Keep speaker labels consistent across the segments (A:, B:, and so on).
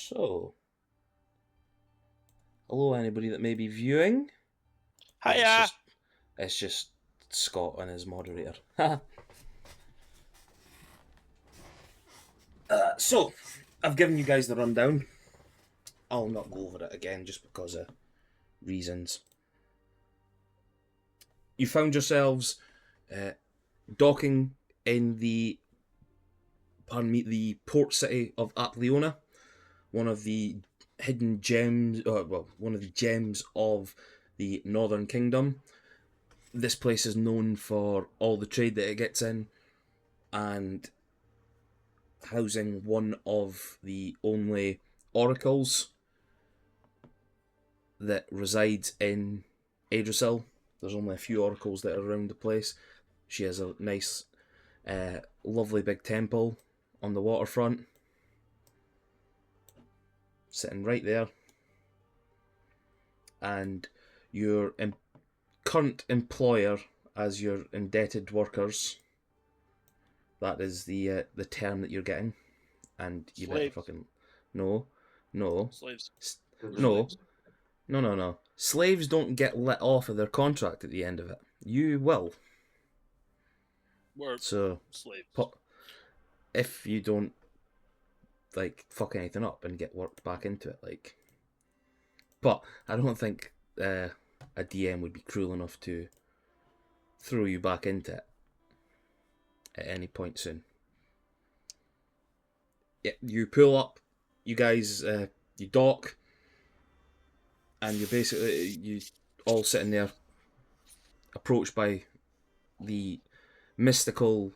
A: So, hello, anybody that may be viewing. Oh,
B: Hiya!
A: it's just Scott and his moderator. So, I've given you guys the rundown. I'll not go over it again just because of reasons. You found yourselves docking in the port city of Apleona, one of the hidden gems, one of the gems of the Northern Kingdom. This place is known for all the trade that it gets in, and housing one of the only oracles that resides in Idrisil. There's only a few oracles that are around the place. She has a nice, lovely big temple on the waterfront, sitting right there. And your current employer, as your indebted workers, that is the term that you're getting, and you better
B: Slaves.
A: fucking no,
B: Slaves.
A: no,
B: Slaves.
A: no. Slaves don't get let off of their contract at the end of it. You will.
B: We're
A: So,
B: slaves.
A: if you don't fuck anything up and get worked back into it, but I don't think a DM would be cruel enough to throw you back into it at any point soon. Yeah, you pull up, you guys, you dock, and you're basically you all sitting there, approached by the mystical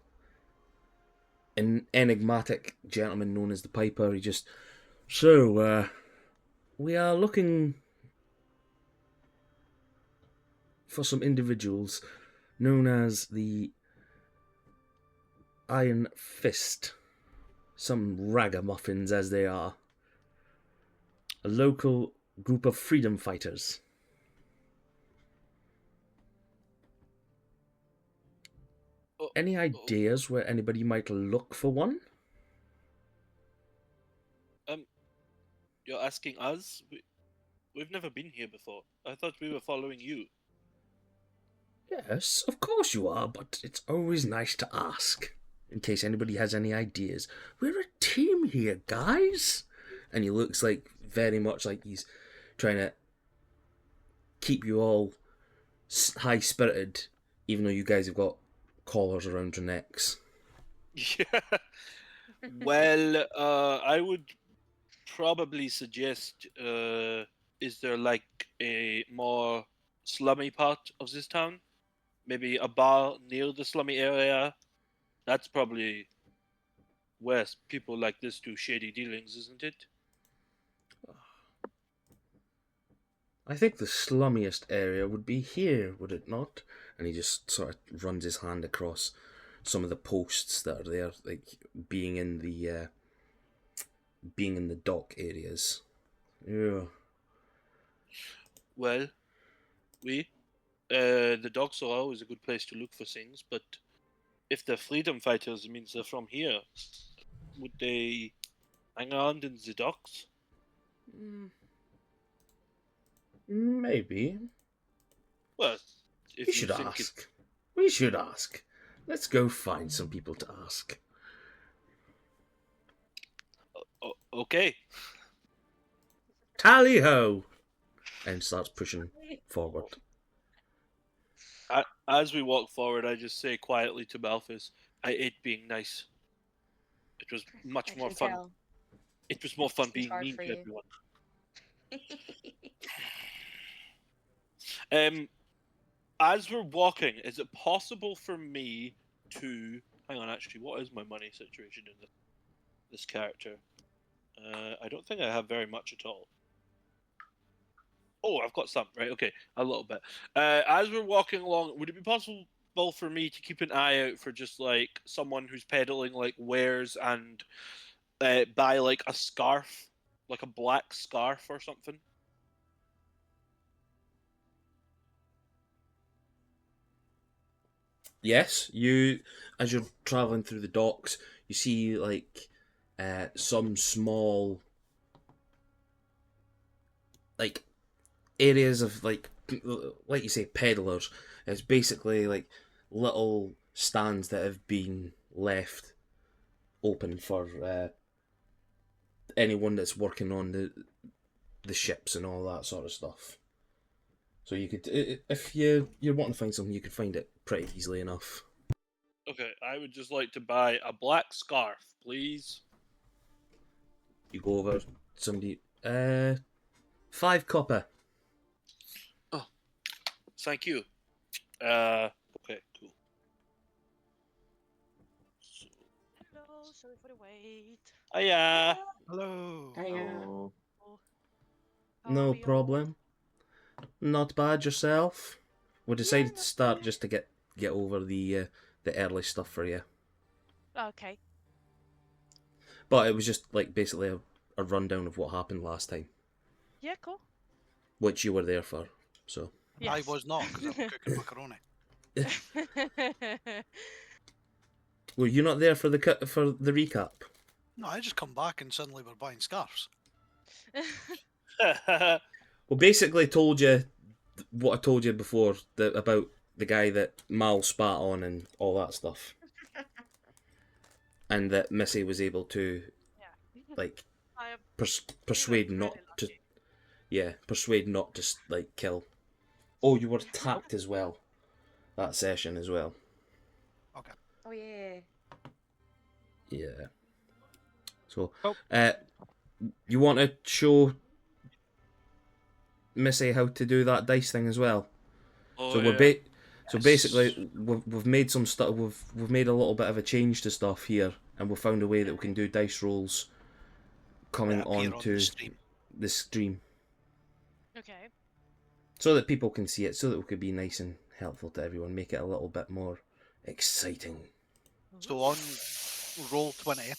A: and enigmatic gentleman known as the Piper. He just, so we are looking for some individuals known as the Iron Fist, some ragamuffins as they are, a local group of freedom fighters.
B: Oh,
A: Any
B: oh,
A: ideas where anybody might look for one?
B: um, you're asking us? We've never been here before. I thought we were following you.
A: Yes, of course you are, but it's always nice to ask, in case anybody has any ideas. We're a team here, guys! And he looks very much like he's trying to keep you all high spirited, even though you guys have got collars around your necks.
B: Yeah. Well, I would probably suggest, is there like a more slummy part of this town? Maybe a bar near the slummy area? That's probably where people like this do shady dealings, isn't it?
A: I think the slummiest area would be here, would it not? And he just sort of runs his hand across some of the posts that are there, being in the dock areas. Yeah.
B: Well, we the docks are always a good place to look for things, but if they're freedom fighters, it means they're from here. Would they hang around in the docks?
A: Maybe.
B: Well,
A: We
B: if you
A: should
B: think it.
A: ask. We should ask. Let's go find some people to ask.
B: Okay.
A: Tally ho! And starts pushing forward.
B: As we walk forward, I just say quietly to Malthus, I ate being nice. It was much
C: I
B: more
C: can
B: fun.
C: tell.
B: It was more fun
C: Seems
B: being
C: hard
B: mean
C: for
B: to
C: you.
B: everyone. Um, as we're walking, is it possible for me to hang on? Actually, what is my money situation in this character? I don't think I have very much at all. Oh, I've got some. Right, okay, a little bit. As we're walking along, would it be possible for me to keep an eye out for just like someone who's peddling like wares and buy like a scarf, like a black scarf or something?
A: Yes, you, as you're travelling through the docks, you see some small like areas of like you say, peddlers. It's basically like little stands that have been left open for anyone that's working on the ships and all that sort of stuff. So you could, if you're wanting to find something, you could find it pretty easily enough.
B: Okay, I would just like to buy a black scarf, please.
A: You go over somebody, 5 copper.
B: Thank you. Okay, cool. So,
C: Hello, sorry for the wait.
B: hiya.
D: Hello.
C: Oh, how
A: No
C: are we all?
A: problem. Not bad yourself. We decided
C: not
A: to start
C: bad.
A: just to get over the early stuff for you,
C: Okay.
A: but it was just like basically a rundown of what happened last time,
C: Yeah, cool.
A: which you were there for. So
C: Yes.
D: I was not because I'm cooking macaroni.
A: were you not there for the recap?
D: No, I just come back and suddenly we're buying scarves.
A: Well, basically told you what I told you before about the guy that Mal spat on and all that stuff, and that Missy was able to
C: Yeah.
A: like
C: I am
A: persuade
C: really
A: not to,
C: lucky.
A: persuade not to like kill. Oh, you were attacked as well that session as well.
D: Okay.
C: Oh yeah.
A: Yeah. So,
D: Oh.
A: you want to show Missy how to do that dice thing as well?
B: Oh,
A: So
B: yeah.
A: so
D: Yes.
A: basically we've made some stuff. We've made a little bit of a change to stuff here, and we've found a way that we can do dice rolls coming
D: That appear
A: on
D: on
A: to
D: the stream.
A: the stream,
C: Okay.
A: so that people can see it, so that we could be nice and helpful to everyone, make it a little bit more exciting.
D: So on Roll20,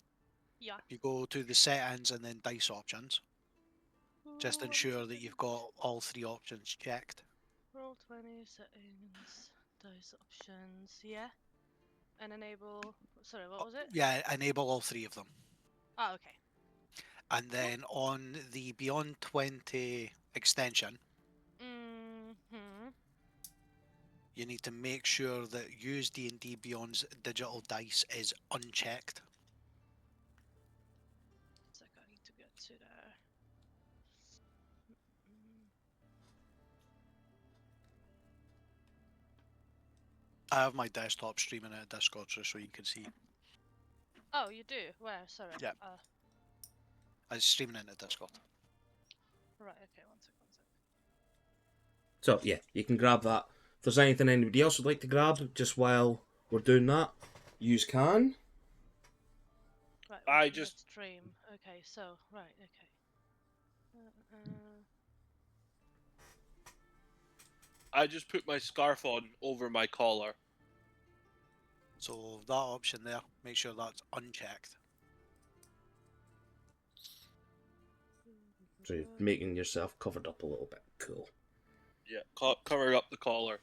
C: Yeah.
D: you go to the settings and then dice options. Just ensure that you've got all 3 options checked.
C: Roll 20 settings, dice options, yeah. And enable. Sorry, what was it?
D: Yeah, enable all 3 of them.
C: Oh, okay.
D: And then on the Beyond 20 extension,
C: Mm-hmm.
D: you need to make sure that use D&D Beyond's digital dice is unchecked.
C: So I need to get to there. Mm.
D: I have my desktop streaming at Discord just so you can see.
C: Oh, you do? Where? Sorry.
D: Yeah. I'm streaming it at Discord.
C: Right. Okay. One sec.
A: So yeah, you can grab that. If there's anything anybody else would like to grab just while we're doing that, yous can.
C: Right.
B: I
C: let's
B: just-
C: stream. Okay. So right. Okay.
B: I just put my scarf on over my collar.
D: So that option there, make sure that's unchecked.
A: So you're making yourself covered up a little bit. Cool.
B: Yeah, cover up the collar.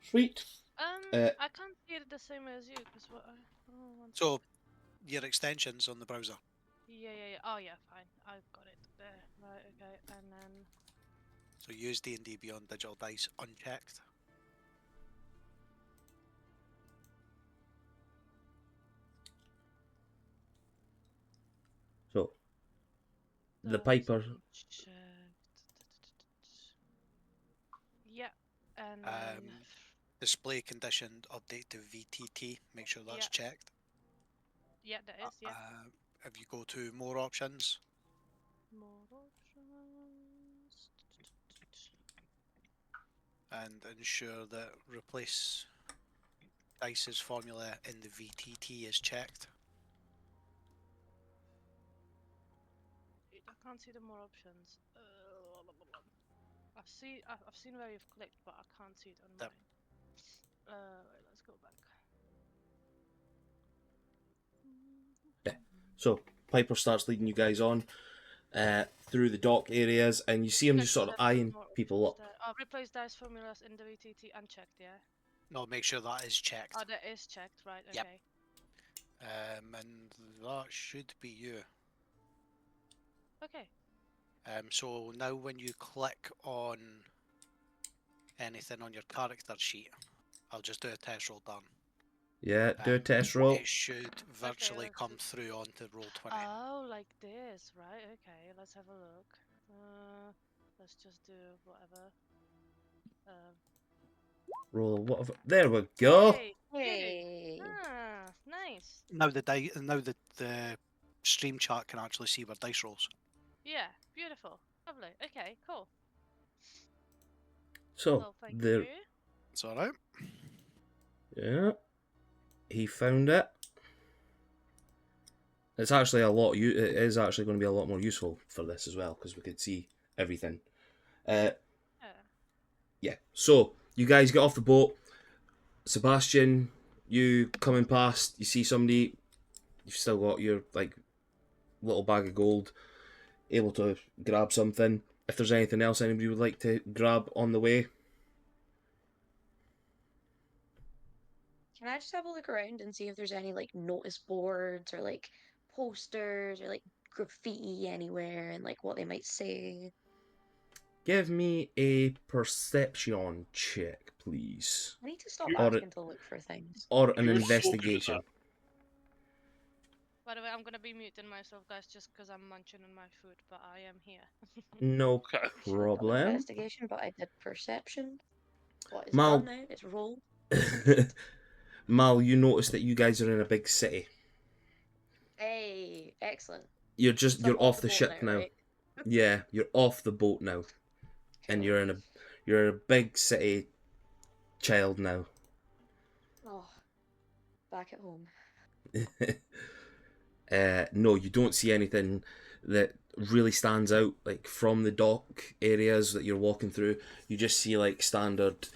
A: Sweet.
C: I can't see it the same as you because what? One sec.
D: So your extensions on the browser.
C: Yeah. Oh yeah. Fine. I've got it there. Right. Okay. And then.
D: So use D&D Beyond digital dice unchecked.
A: So the
C: dice
A: Piper.
C: checked. Yeah. And
D: Um,
C: then.
D: Display conditioned update to VTT. Make sure that's
C: Yeah.
D: checked.
C: Yeah, that is. Yeah.
D: If you go to more options,
C: More options.
D: and ensure that replace dice's formula in the VTT is checked.
C: I can't see the more options. I've seen where you've clicked, but I can't see it on
D: Yep.
C: mine. Right, let's go back.
A: So Piper starts leading you guys on through the dock areas, and you see him just sort of eyeing people up.
C: Oh, replace dice formulas in the VTT unchecked, yeah?
D: No, make sure that is checked.
C: Oh, that is checked, right,
D: Yep.
C: okay.
D: And that should be you.
C: Okay.
D: So now when you click on anything on your character sheet, I'll just do a test roll done.
A: Yeah, do a test roll.
D: It should virtually
C: let's
D: come
C: do-
D: through onto roll 20.
C: Oh, like this, right? Okay, let's have a look. Let's just do whatever.
A: Roll whatever. There we go.
C: Hey,
E: Hey.
C: ah, nice.
D: Now the stream chat can actually see our dice rolls.
C: Yeah, beautiful, lovely. Okay, cool.
A: So
C: Well, thank
A: there.
C: you.
D: It's alright.
A: Yeah, he found it. It's actually a lot. It is actually going to be a lot more useful for this as well because we could see everything.
C: Yeah.
A: Yeah. So you guys get off the boat. Sebastian, you coming past? You see somebody. You've still got your like little bag of gold, able to grab something. If there's anything else anybody would like to grab on the way,
E: Can I just have a look around and see if there's any like notice boards or like posters or like graffiti anywhere and like what they might say?
A: give me a perception check, please,
E: I need to stop
B: You-
A: Or-
E: asking to look for things.
A: or an
B: You're so good at
A: investigation.
B: that.
C: By the way, I'm gonna be muting myself, guys, just because I'm munching on my food, but I am here.
A: No
B: Okay.
E: Should've done
A: problem.
E: Investigation, but I did perception. What is
A: Mal-
E: done now? It's roll.
A: Mal, you notice that you guys are in a big city.
E: Hey, excellent.
A: You're
E: So I'm
A: you're off the
E: boat
A: ship now.
E: right?
A: Yeah, you're off the boat now, and
E: Cool.
A: you're a big city child now.
E: Oh, back at home.
A: No, you don't see anything that really stands out like from the dock areas that you're walking through. You just see like standard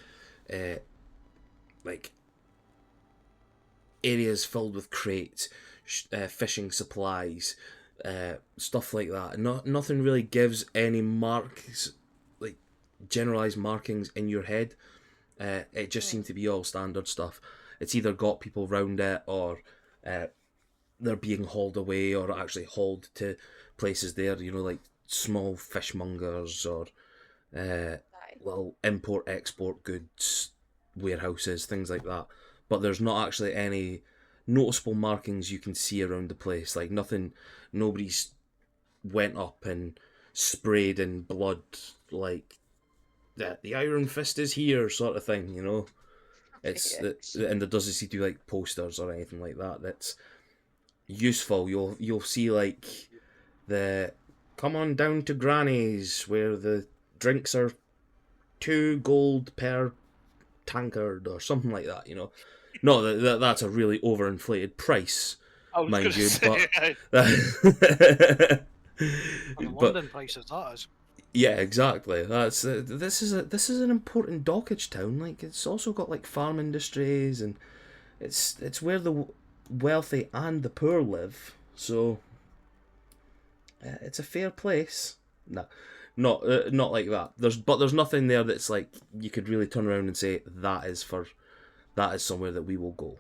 A: like areas filled with crates, fishing supplies, stuff like that. Nothing really gives any marks, like generalized markings in your head. It just seems to be all standard stuff. It's either got people round it or they're being hauled away or actually hauled to places there, you know, like small fishmongers or
E: Aye.
A: little import-export goods warehouses, things like that. But there's not actually any noticeable markings you can see around the place. Like nothing, nobody's went up and sprayed in blood like that. The Iron Fist is here, sort of thing. You know, and there doesn't seem to be like posters or anything like that. That's useful. You'll see like the come on down to Granny's where the drinks are 2 gold per tankard or something like that. You know. Not that's a really overinflated price,
B: I was
A: mind
B: gonna
A: you,
B: say,
A: but
D: On the
A: but
D: London prices, that is.
A: yeah, exactly. That's this is an important dockage town. Like it's also got like farm industries and it's where the wealthy and the poor live. So it's a fair place. No, not like that. There's nothing there that's like you could really turn around and say that is somewhere that we will go.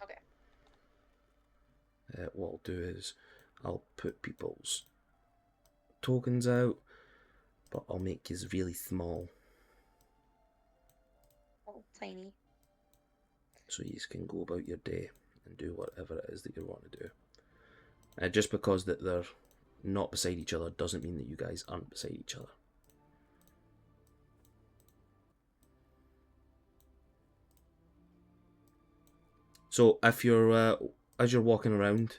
E: Okay.
A: What I'll do is I'll put people's tokens out, but I'll make his really small
E: Oh, tiny.
A: so you can go about your day and do whatever it is that you want to do. Just because that they're not beside each other doesn't mean that you guys aren't beside each other. So if you're as you're walking around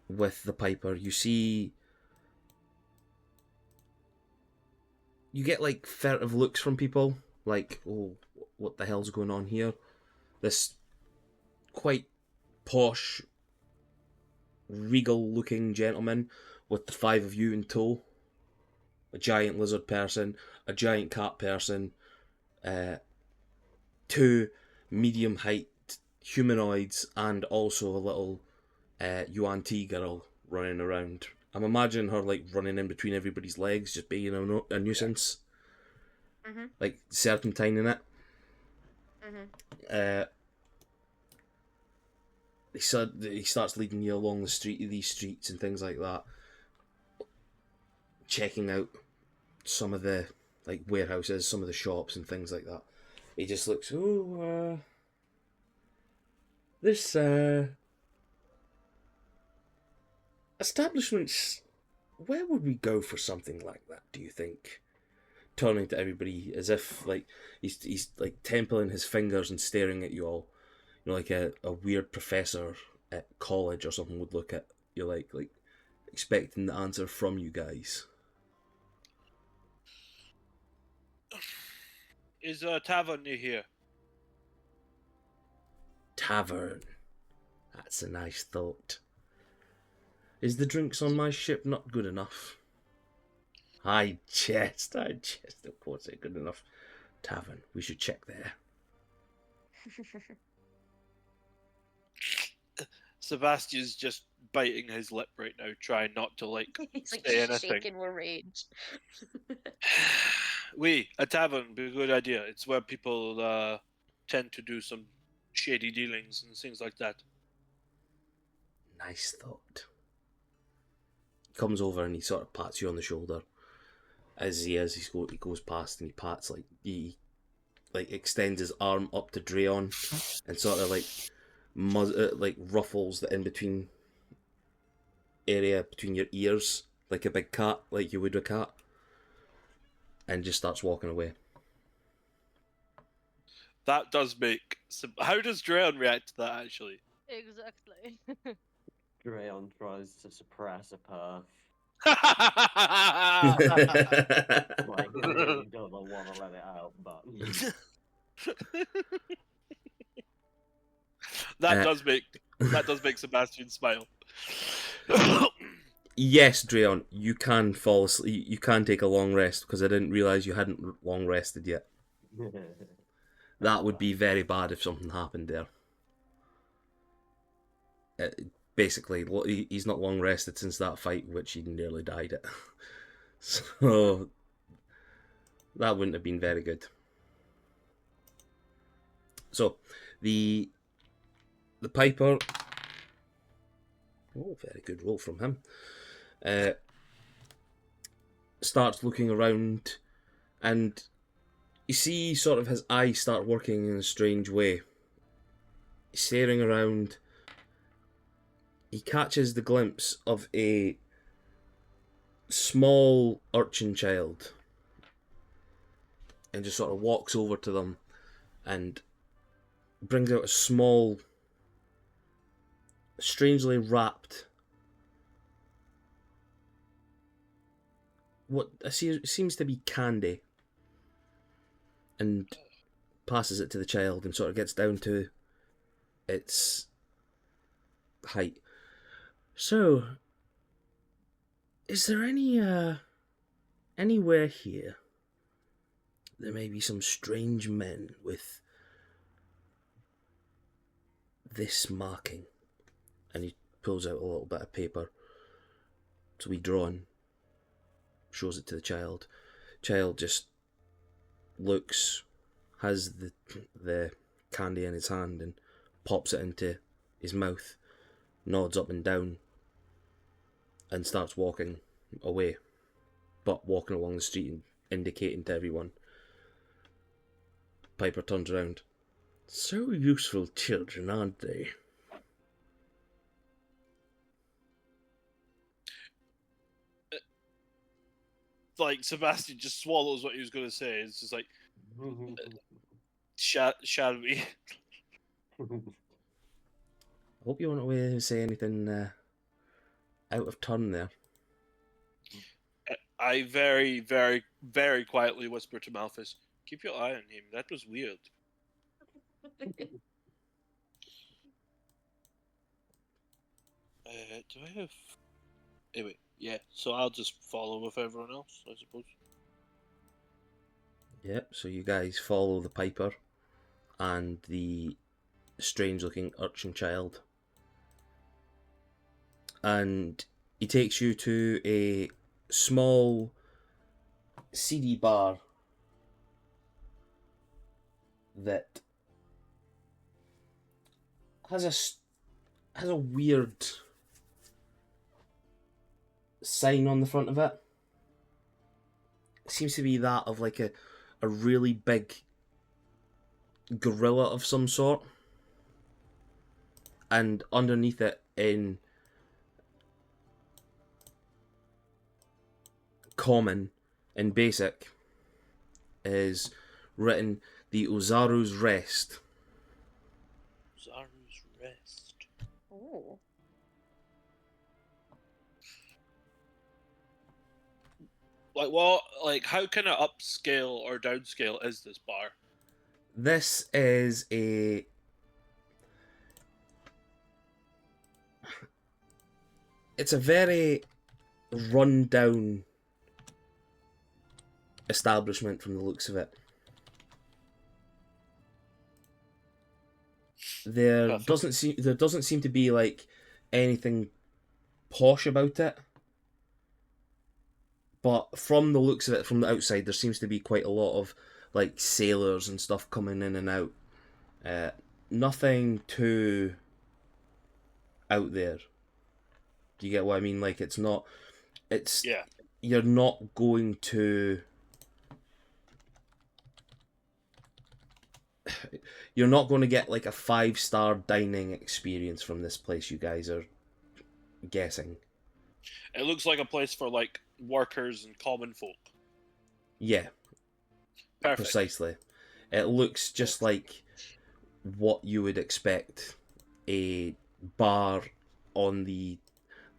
A: with the Piper, you get like furtive looks from people, like, oh, what the hell's going on here? This quite posh, regal-looking gentleman with the 5 of you in tow, a giant lizard person, a giant cat person, 2 medium-height humanoids, and also a little Yuan Ti girl running around. I'm imagining her like running in between everybody's legs, just being a nuisance, like serpentining it. He starts leading you along these streets and things like that. checking out some of the like warehouses, some of the shops and things like that. He just looks, this establishments. Where would we go for something like that? Do you think? Turning to everybody as if like he's like templing his fingers and staring at you all, like a weird professor at college or something would look at you like expecting the answer from you guys.
B: Is a tavern near here?
A: Tavern. That's a nice thought. Is the drinks on my ship not good enough? I jest, of course they're good enough. Tavern, we should check there.
B: Sebastian's just biting his lip right now, trying not to like
E: He's like
B: say anything.
E: shaking with rage.
B: A tavern would be a good idea. It's where people tend to do some shady dealings and things like that.
A: Nice thought. He comes over and he sort of pats you on the shoulder. As he goes past and he pats he extends his arm up to Drayon and sort of ruffles the in between area between your ears like a big cat, like you would a cat, and just starts walking away.
B: That does make some... How does Drayon react to that actually?
C: Exactly.
F: Drayon tries to suppress a perf.
B: that
F: Like, I really don't want to let it out, but...
B: does make Sebastian smile.
A: Yes, Drayon, you can fall asleep. You can take a long rest because I didn't realise you hadn't long rested yet. That would be very bad if something happened there. Basically, he's not long rested since that fight, which he nearly died at. So, that wouldn't have been very good. So, the Piper... Oh, very good roll from him. Starts looking around, and you see sort of his eyes start working in a strange way. He's staring around. He catches the glimpse of a small urchin child and just sort of walks over to them and brings out a small, strangely wrapped, what I see seems to be candy, and passes it to the child and sort of gets down to its height. So, is there anywhere here there may be some strange men with this marking? And he pulls out a little bit of paper to be drawn, shows it to the child. Child just looks, has the candy in his hand and pops it into his mouth, nods up and down, and starts walking away, but walking along the street and indicating to everyone. Piper turns around. So useful children, aren't they?
B: Like, Sebastian just swallows what he was going to say. It's just like, shall we?
A: I hope you weren't away to say anything out of turn there.
B: I very, very, very quietly whisper to Malthus, keep your eye on him. That was weird. Do I have... Anyway, yeah, so I'll just follow with everyone else, I suppose.
A: Yep, so you guys follow the Piper and the strange-looking urchin child. And he takes you to a small seedy bar that has a weird sign on the front of it. seems to be that of like a really big gorilla of some sort, and underneath it in common, in basic, is written the Ozaru's Rest.
B: Zaru's Rest.
E: Oh.
B: Like what? Like how kind of upscale or downscale is this bar?
A: This is a it's a very run down establishment from the looks of it. There
B: Perfect.
A: doesn't seem to be like anything posh about it. But from the looks of it from the outside, there seems to be quite a lot of like sailors and stuff coming in and out. Nothing too out there. Do you get what I mean? Like it's not. It's
B: Yeah.
A: You're not going to. You're not going to get like a 5-star dining experience from this place. You guys are guessing.
B: It looks like a place for like workers and common folk.
A: Yeah,
B: Perfect.
A: precisely. It looks just like what you would expect a bar on the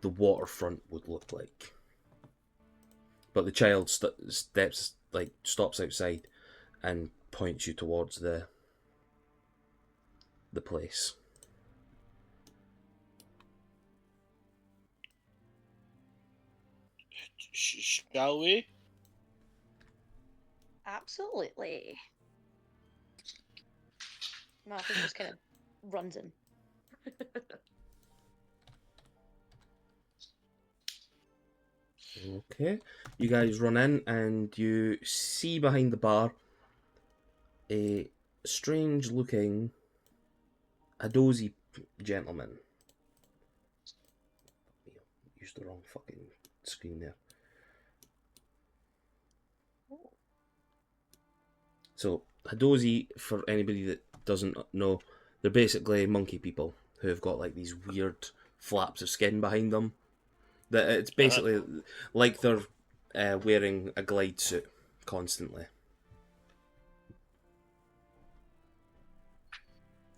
A: waterfront would look like. But the child stops outside and points you towards the place.
B: Shall we?
E: Absolutely. Martha just kind of runs in.
A: Okay, you guys run in and you see behind the bar a strange-looking Hadozi gentleman. Used the wrong fucking screen there. So Hadozi, for anybody that doesn't know, they're basically monkey people who have got like these weird flaps of skin behind them. That it's basically like they're wearing a glide suit constantly.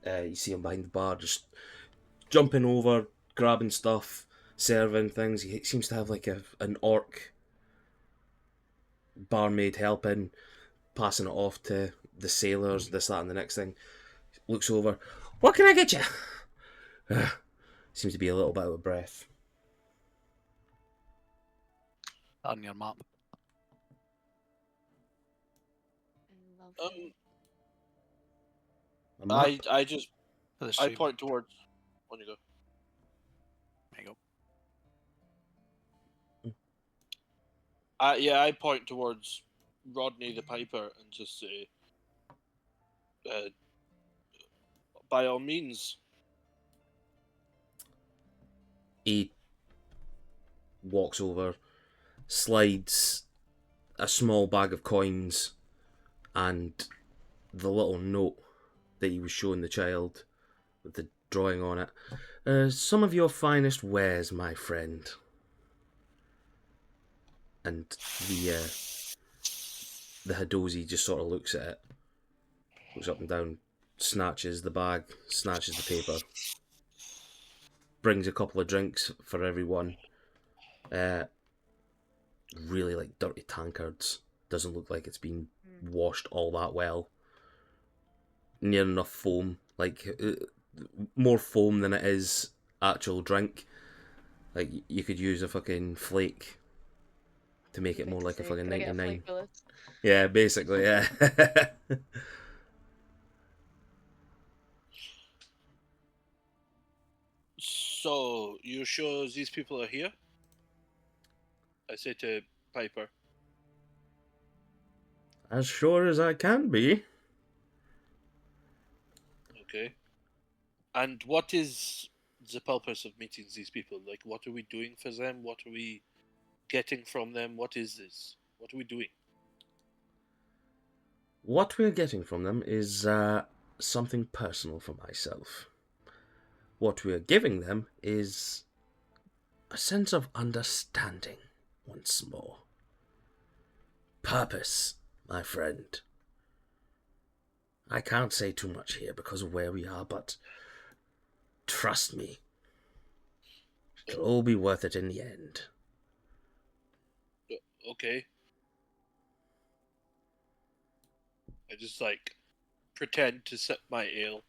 A: You see him behind the bar, just jumping over, grabbing stuff, serving things. He seems to have like an orc barmaid helping, passing it off to the sailors, this, that, and the next thing. Looks over. What can I get you? Seems to be a little bit out of breath.
D: On your map.
E: Lovely.
A: A map?
B: I just
D: For the
B: I
D: stream.
B: point towards. On you go.
D: There you go.
B: Yeah, I point towards Rodney the Piper and just say, by all means.
A: He walks over, slides a small bag of coins and the little note that he was showing the child with the drawing on it. Some of your finest wares, my friend. And the Hadozi just sort of looks at it, looks up and down, snatches the bag, snatches the paper, brings a couple of drinks for everyone. Really like dirty tankards. Doesn't look like it's been washed all that well. Near enough foam, like more foam than it is actual drink. Like you could use a fucking flake to make it more like a fucking 99. Yeah, basically, yeah.
B: So, you sure these people are here? I say to Piper.
A: As sure as I can be.
B: Okay. And what is the purpose of meeting these people? Like, what are we doing for them? What are we getting from them? What is this? What are we doing?
A: what we're getting from them is something personal for myself. What we're giving them is a sense of understanding once more. Purpose, my friend. I can't say too much here because of where we are, but trust me, it'll all be worth it in the end.
B: Okay. I just like pretend to sip my ale.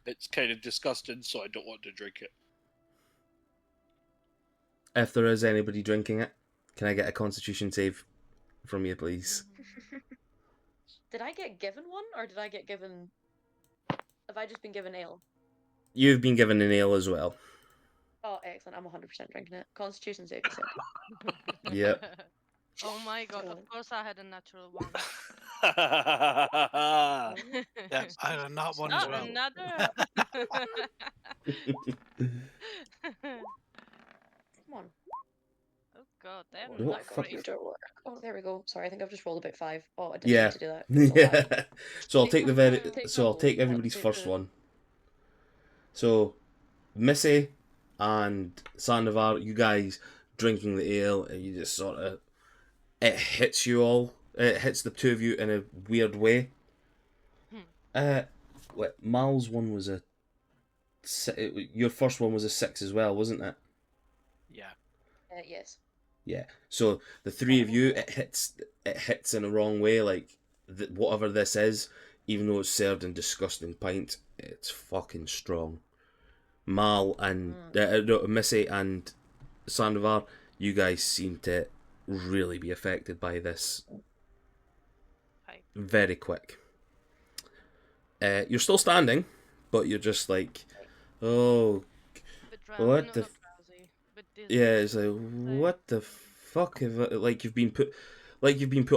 B: It's kind of disgusting, so I don't want to drink it.
A: If there is anybody drinking it, can I get a constitution save from you, please?
E: Did I get given one, or did I get given... Have I just been given ale?
A: You've been given an ale as well.
E: Oh, excellent. I'm 100% drinking it. Constitution save, you said.
A: Yep.
C: Oh my god, of course I had a natural one.
D: Yeah, I had a nat one as
C: Oh,
D: well.
C: another!
E: Come on.
C: Oh god, they're
E: What
A: What
C: not
E: my
A: fuck-
C: great.
E: computer work. Oh, there we go. Sorry, I think I've just rolled about 5. Oh, I didn't
A: Yeah.
E: mean to do that. Feel bad.
A: Yeah. So I'll take the very.
E: Take
A: So I'll
E: double.
A: take
E: Oh,
A: everybody's
E: take
A: first
E: the-
A: one. So, Missy and Sandovar, you guys drinking the ale, and you just sort of, it hits you all. It hits the two of you in a weird way. Mal's one was your first one was a 6 as well, wasn't it?
D: Yeah.
E: Yes.
A: Yeah. So the three of you, it hits in a wrong way. Like whatever this is, even though it's served in disgusting pint, it's fucking strong. Mal and Missy and Sandovar, you guys seem to really be affected by this.
C: Hi.
A: Very quick. You're still standing, but you're just like, oh,
C: Bit drowsy,
A: what
C: not
A: the?
C: not drowsy, bit dizzy.
A: Yeah, it's like, what the fuck have I, like you've been put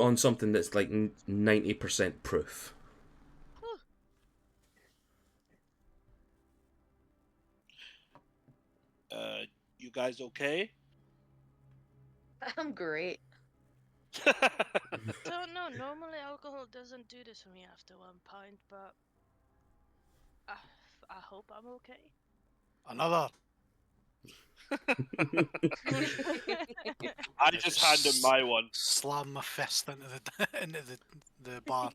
A: on something that's like 90% proof.
B: You guys okay?
E: I'm great.
C: Don't know. Normally, alcohol doesn't do this for me after one pint, but I hope I'm okay.
D: Another.
B: I just hand him my one.
D: Slam my fist into the into the bar.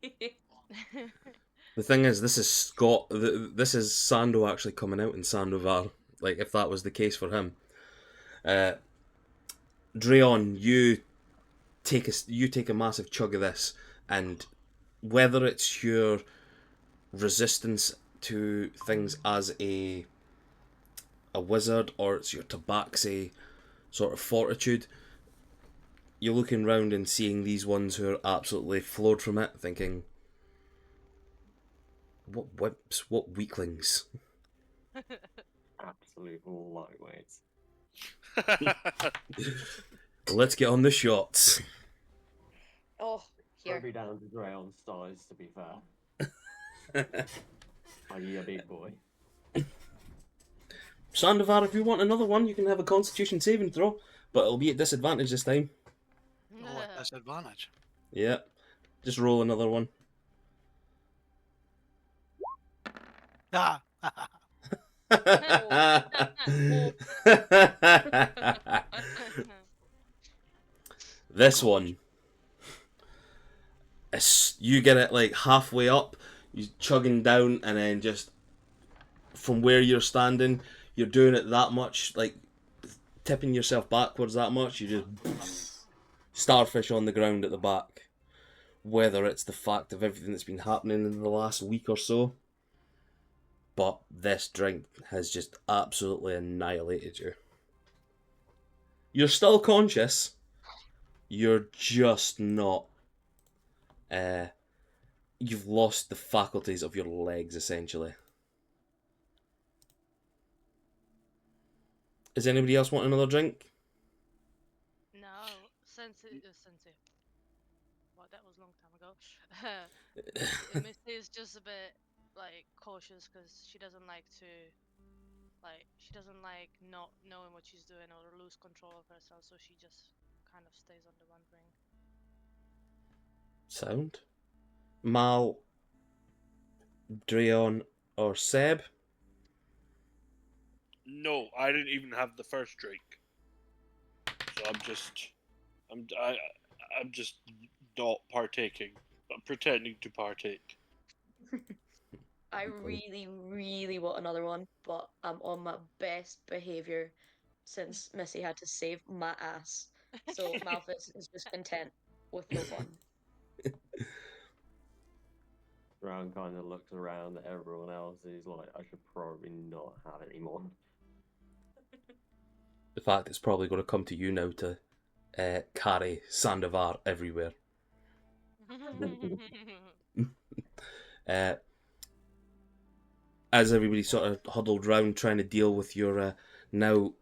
A: The thing is, this is Scott. This is Sando actually coming out in Sandovar. Like if that was the case for him, Dreon, you take a massive chug of this, and whether it's your resistance to things as a wizard or it's your tabaxi sort of fortitude, you're looking round and seeing these ones who are absolutely floored from it, thinking, what wimps, what weaklings.
F: Absolute lightweights.
A: Let's get on the shots.
E: Oh, here.
F: Probably down to Drayon's size, to be fair. Are you a big boy?
A: Sandovar, if you want another one, you can have a constitution saving throw, but it'll be at disadvantage this time.
D: Oh, at disadvantage.
A: Yeah. Just roll another one.
D: Ah.
A: This one. You get it like halfway up, you're chugging down, and then just from where you're standing, you're doing it that much, like tipping yourself backwards that much, you just starfish on the ground at the back. Whether it's the fact of everything that's been happening in the last week or so, but this drink has just absolutely annihilated you. You're still conscious, you're just not. You've lost the faculties of your legs, essentially. Does anybody else want another drink?
C: No, Sensei. Well, that was a long time ago. Misty is just a bit like cautious because she doesn't like not knowing what she's doing or lose control of herself, so she just kind of stays on the one ring.
A: Sound. Mal, Dreon, or Seb?
B: No, I didn't even have the first drink. So I'm just not partaking. I'm pretending to partake.
E: I
A: Okay.
E: really, really want another one, but I'm on my best behavior since Missy had to save my ass. So Malthus is just content with the one.
F: Brown kind of looks around at everyone else. He's like, I should probably not have any more.
A: In fact, it's probably going to come to you now to carry Sandovar everywhere. As everybody sort of huddled round trying to deal with your now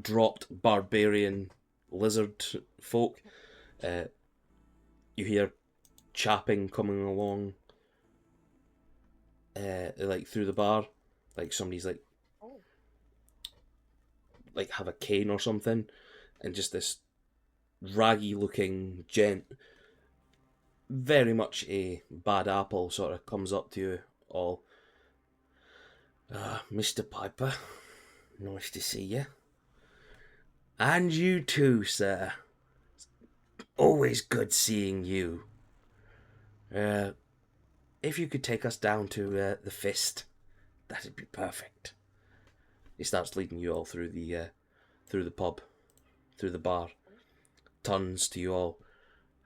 A: dropped barbarian lizard folk, you hear chapping coming along, like through the bar, like somebody's like,
E: Oh.
A: like have a cane or something, and just this raggy looking gent, very much a bad apple, sort of comes up to you all. Mr. Piper, nice to see you. And you too, sir. Always good seeing you. If you could take us down to the Fist, that'd be perfect. He starts leading you all through the pub, through the bar. Turns to you all.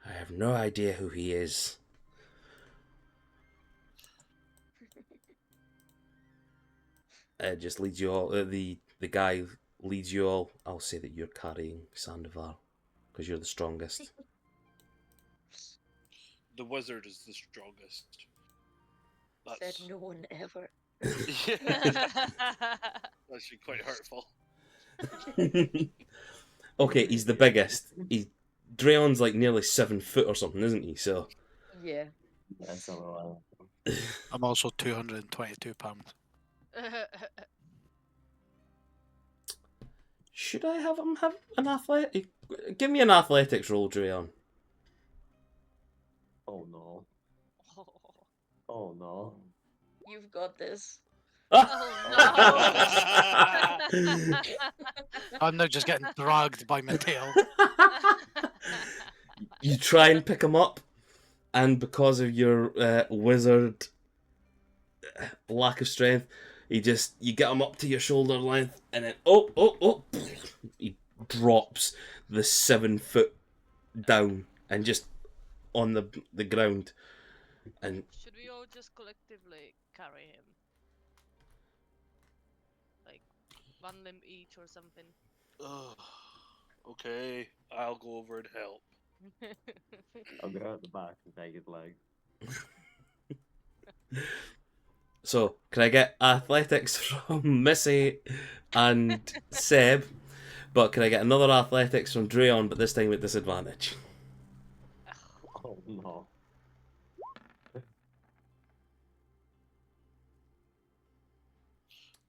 A: I have no idea who he is. Just leads you all. The guy leads you all. I'll say that you're carrying Sandovar because you're the strongest.
B: The wizard is the strongest. That's
E: Said no one ever.
B: that's actually quite hurtful.
A: Okay, he's the biggest. Dreon's like nearly 7 foot or something, isn't he? So
E: Yeah.
F: Yeah, something like that.
D: I'm also 222 pounds.
A: should I have him have an athletic? Give me an athletics roll, Dreon.
F: Oh no. Oh no.
E: You've got this.
C: Oh no!
D: I'm now just getting dragged by my tail.
A: You try and pick him up, and because of your wizard lack of strength, you get him up to your shoulder length, and then he drops the 7 foot down and just on the ground. And
C: Should we all just collectively carry him? Like, one limb each or something?
B: Ugh. Okay, I'll go over and help.
F: I'll go out the back and take his leg.
A: so, can I get athletics from Missy and Seb? But can I get another athletics from Dreon, but this time with disadvantage?
F: Oh no.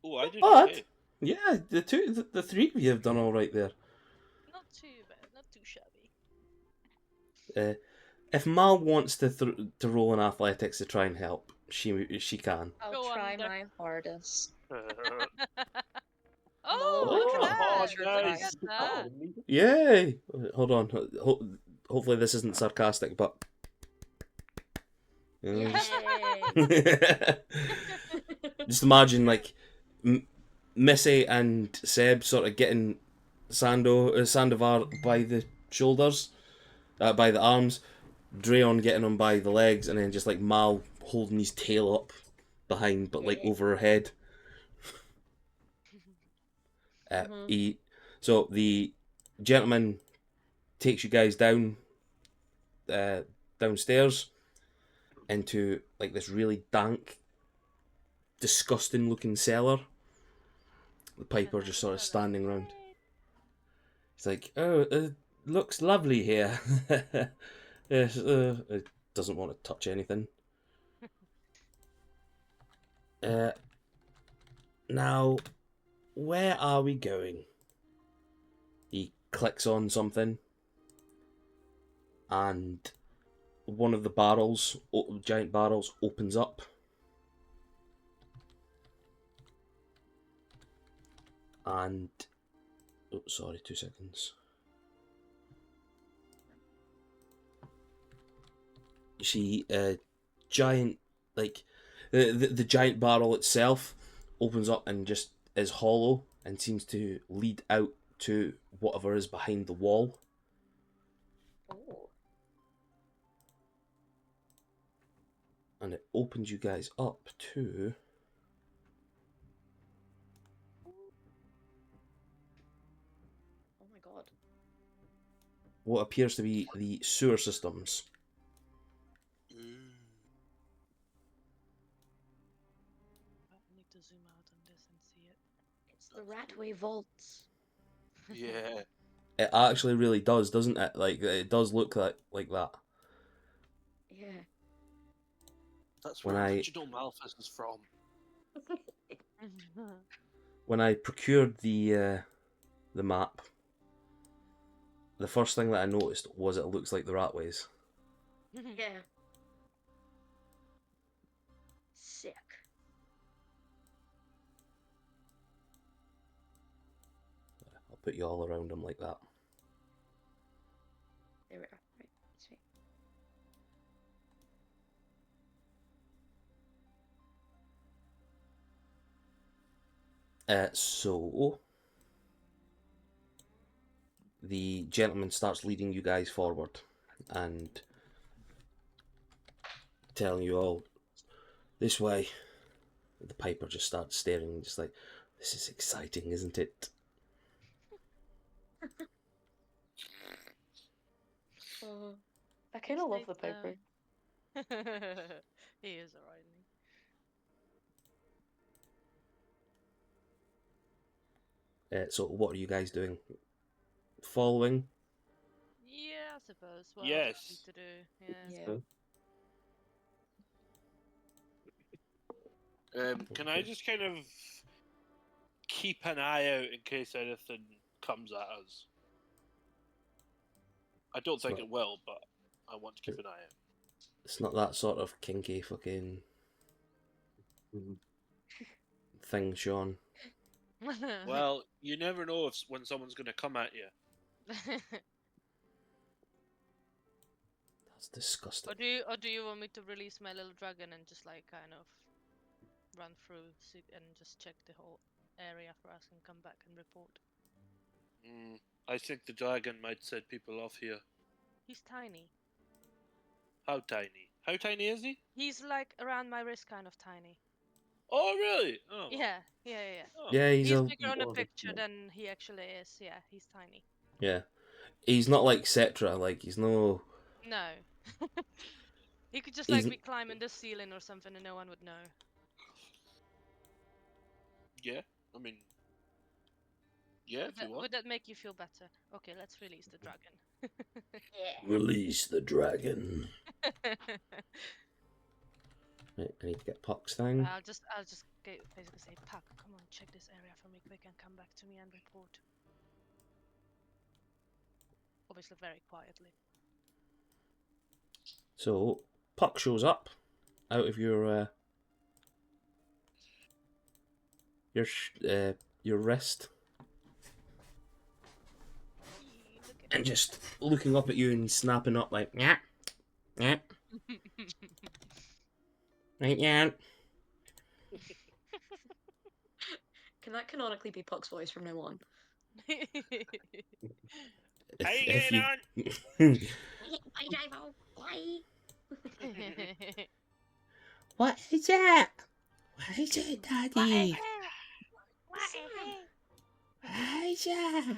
B: Oh, I did
A: What?
B: okay.
A: Yeah, the three of you have done all right there.
C: Not too bad, not too shabby.
A: If Mal wants to roll an athletics to try and help, she can.
E: I'll
C: Go on,
E: try
C: Doc.
E: my hardest.
C: Oh,
E: No,
C: look
B: oh,
C: at that!
B: nice.
C: Look at that!
A: Yay! Hold on. Hopefully this isn't sarcastic, but.
E: Yay.
A: Just imagine like Missy and Seb sort of getting Sandovar by the shoulders, by the arms, Dreon getting him by the legs, and then just like Mal holding his tail up behind, but like
E: Yeah.
A: over her head. So the gentleman takes you guys downstairs into like this really dank, disgusting looking cellar. The Piper just sort of standing around. He's like, "Oh, it looks lovely here." Yes, it doesn't want to touch anything. Now, where are we going? He clicks on something, and one of the barrels, giant barrels, opens up. And... Oh, sorry, 2 seconds. You see a giant, like, the giant barrel itself opens up and just is hollow and seems to lead out to whatever is behind the wall.
E: Oh.
A: And it opens you guys up to...
E: Oh my god.
A: what appears to be the sewer systems.
C: I need to zoom out on this and see it.
E: It's the Ratway Vaults.
B: Yeah.
A: It actually really does, doesn't it? Like, it does look like that.
E: Yeah.
B: That's
A: When
B: where
A: I-
B: original Malthus is from.
A: When I procured the map, the first thing that I noticed was it looks like the Ratways.
E: Yeah. Sick.
A: I'll put you all around them like that.
E: There we are. Right. Sweet.
A: So the gentleman starts leading you guys forward and telling you all this way. The piper just starts staring, just like, this is exciting, isn't it?
E: I kind of love
C: He's
E: the
C: like,
E: Piper.
C: He is alright.
A: So what are you guys doing? Following?
C: Yeah, I suppose. What else
B: Yes.
C: is to do? Yeah.
E: Yeah.
B: Can I just kind of keep an eye out in case anything comes at us? I don't think
A: Right.
B: it will, but I want to keep an eye out.
A: It's not that sort of kinky fucking thing, Sean.
B: Well, you never know when someone's going to come at you.
A: That's disgusting.
C: or do you want me to release my little dragon and just like kind of run through and just check the whole area for us and come back and report?
B: I think the dragon might set people off here.
C: He's tiny.
B: How tiny? How tiny is he?
C: He's like around my wrist, kind of tiny.
B: Oh, really? Oh.
C: Yeah.
B: Oh.
A: Yeah,
C: He's
A: he's a
C: bigger on the
F: Oh, that's
C: picture
F: nice.
C: than he actually is. Yeah, he's tiny.
A: yeah. He's not like Cetra. Like he's no.
C: No. He could just
A: He's
C: like
A: n-
C: be climbing the ceiling or something and no one would know.
B: Yeah, I mean... Yeah, if you want.
C: Would that make you feel better? Okay, let's release the dragon.
E: Yeah.
A: Release the dragon. Right, I need to get Puck's thing.
C: I'll just basically say, Puck, come on, check this area for me quick and come back to me and report. Obviously, very quietly.
A: So Puck shows up out of your wrist
C: Look at
A: and just looking up at you and snapping up like yeah, yeah, right, yeah.
E: Can that canonically be Puck's voice from now on?
B: How you
A: If
B: getting
A: you-
B: on?
E: Bye, Divo. Bye.
A: What is that? What is it, Daddy? What is that?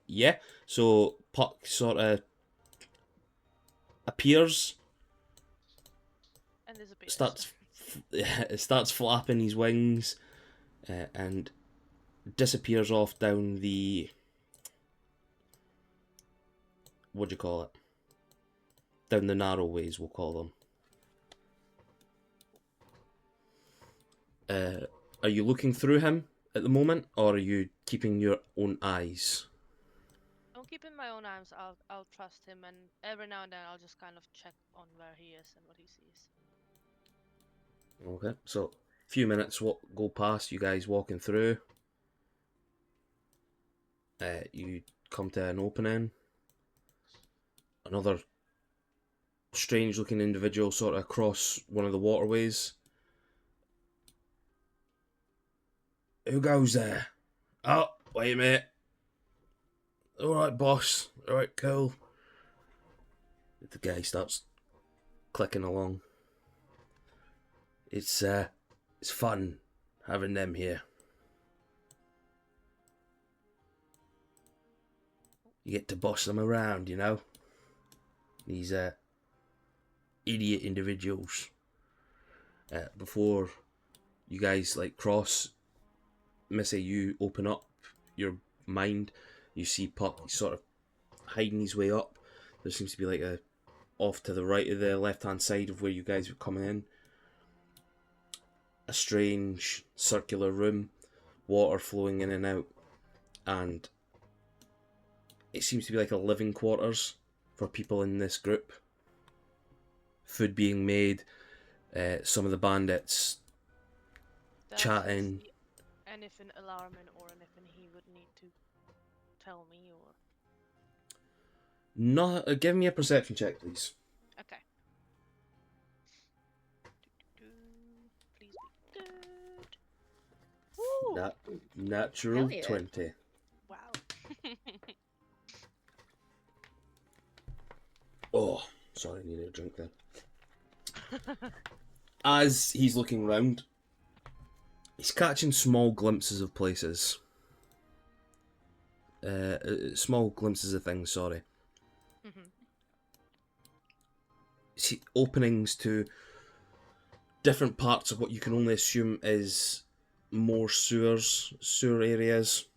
A: Yeah. So Puck sort of appears,
C: And there's a bit.
A: starts flapping his wings, and disappears off down the, what do you call it? Down the narrow ways, we'll call them. Are you looking through him at the moment, or are you keeping your own eyes?
C: keeping my own arms, I'll trust him, and every now and then I'll just kind of check on where he is and what he sees.
A: Okay, so a few minutes go past, you guys walking through. You come to an opening. Another strange looking individual sort of across one of the waterways. Who goes there? Oh, wait a minute. Alright, boss. Alright, cool. The guy starts clicking along. It's fun having them here. You get to boss them around, you know? These idiot individuals. Before you guys like cross, Missy, you open up your mind. You see Puck sort of hiding his way up. There seems to be like a off to the right of the left hand side of where you guys were coming in. A strange circular room, water flowing in and out, and it seems to be like a living quarters for people in this group. Food being made, some of the bandits
C: Does he
A: chatting.
C: see anything alarming or anything he would need to tell me or?
A: No, give me a perception check, please.
C: Okay. Please be good. Woo!
A: Natural
E: Hell yeah.
A: 20.
C: Wow.
A: Oh, sorry, I needed a drink then. As he's looking round, he's catching small glimpses of places. Small glimpses of things, sorry.
C: Mhm.
A: See openings to different parts of what you can only assume is more sewer areas,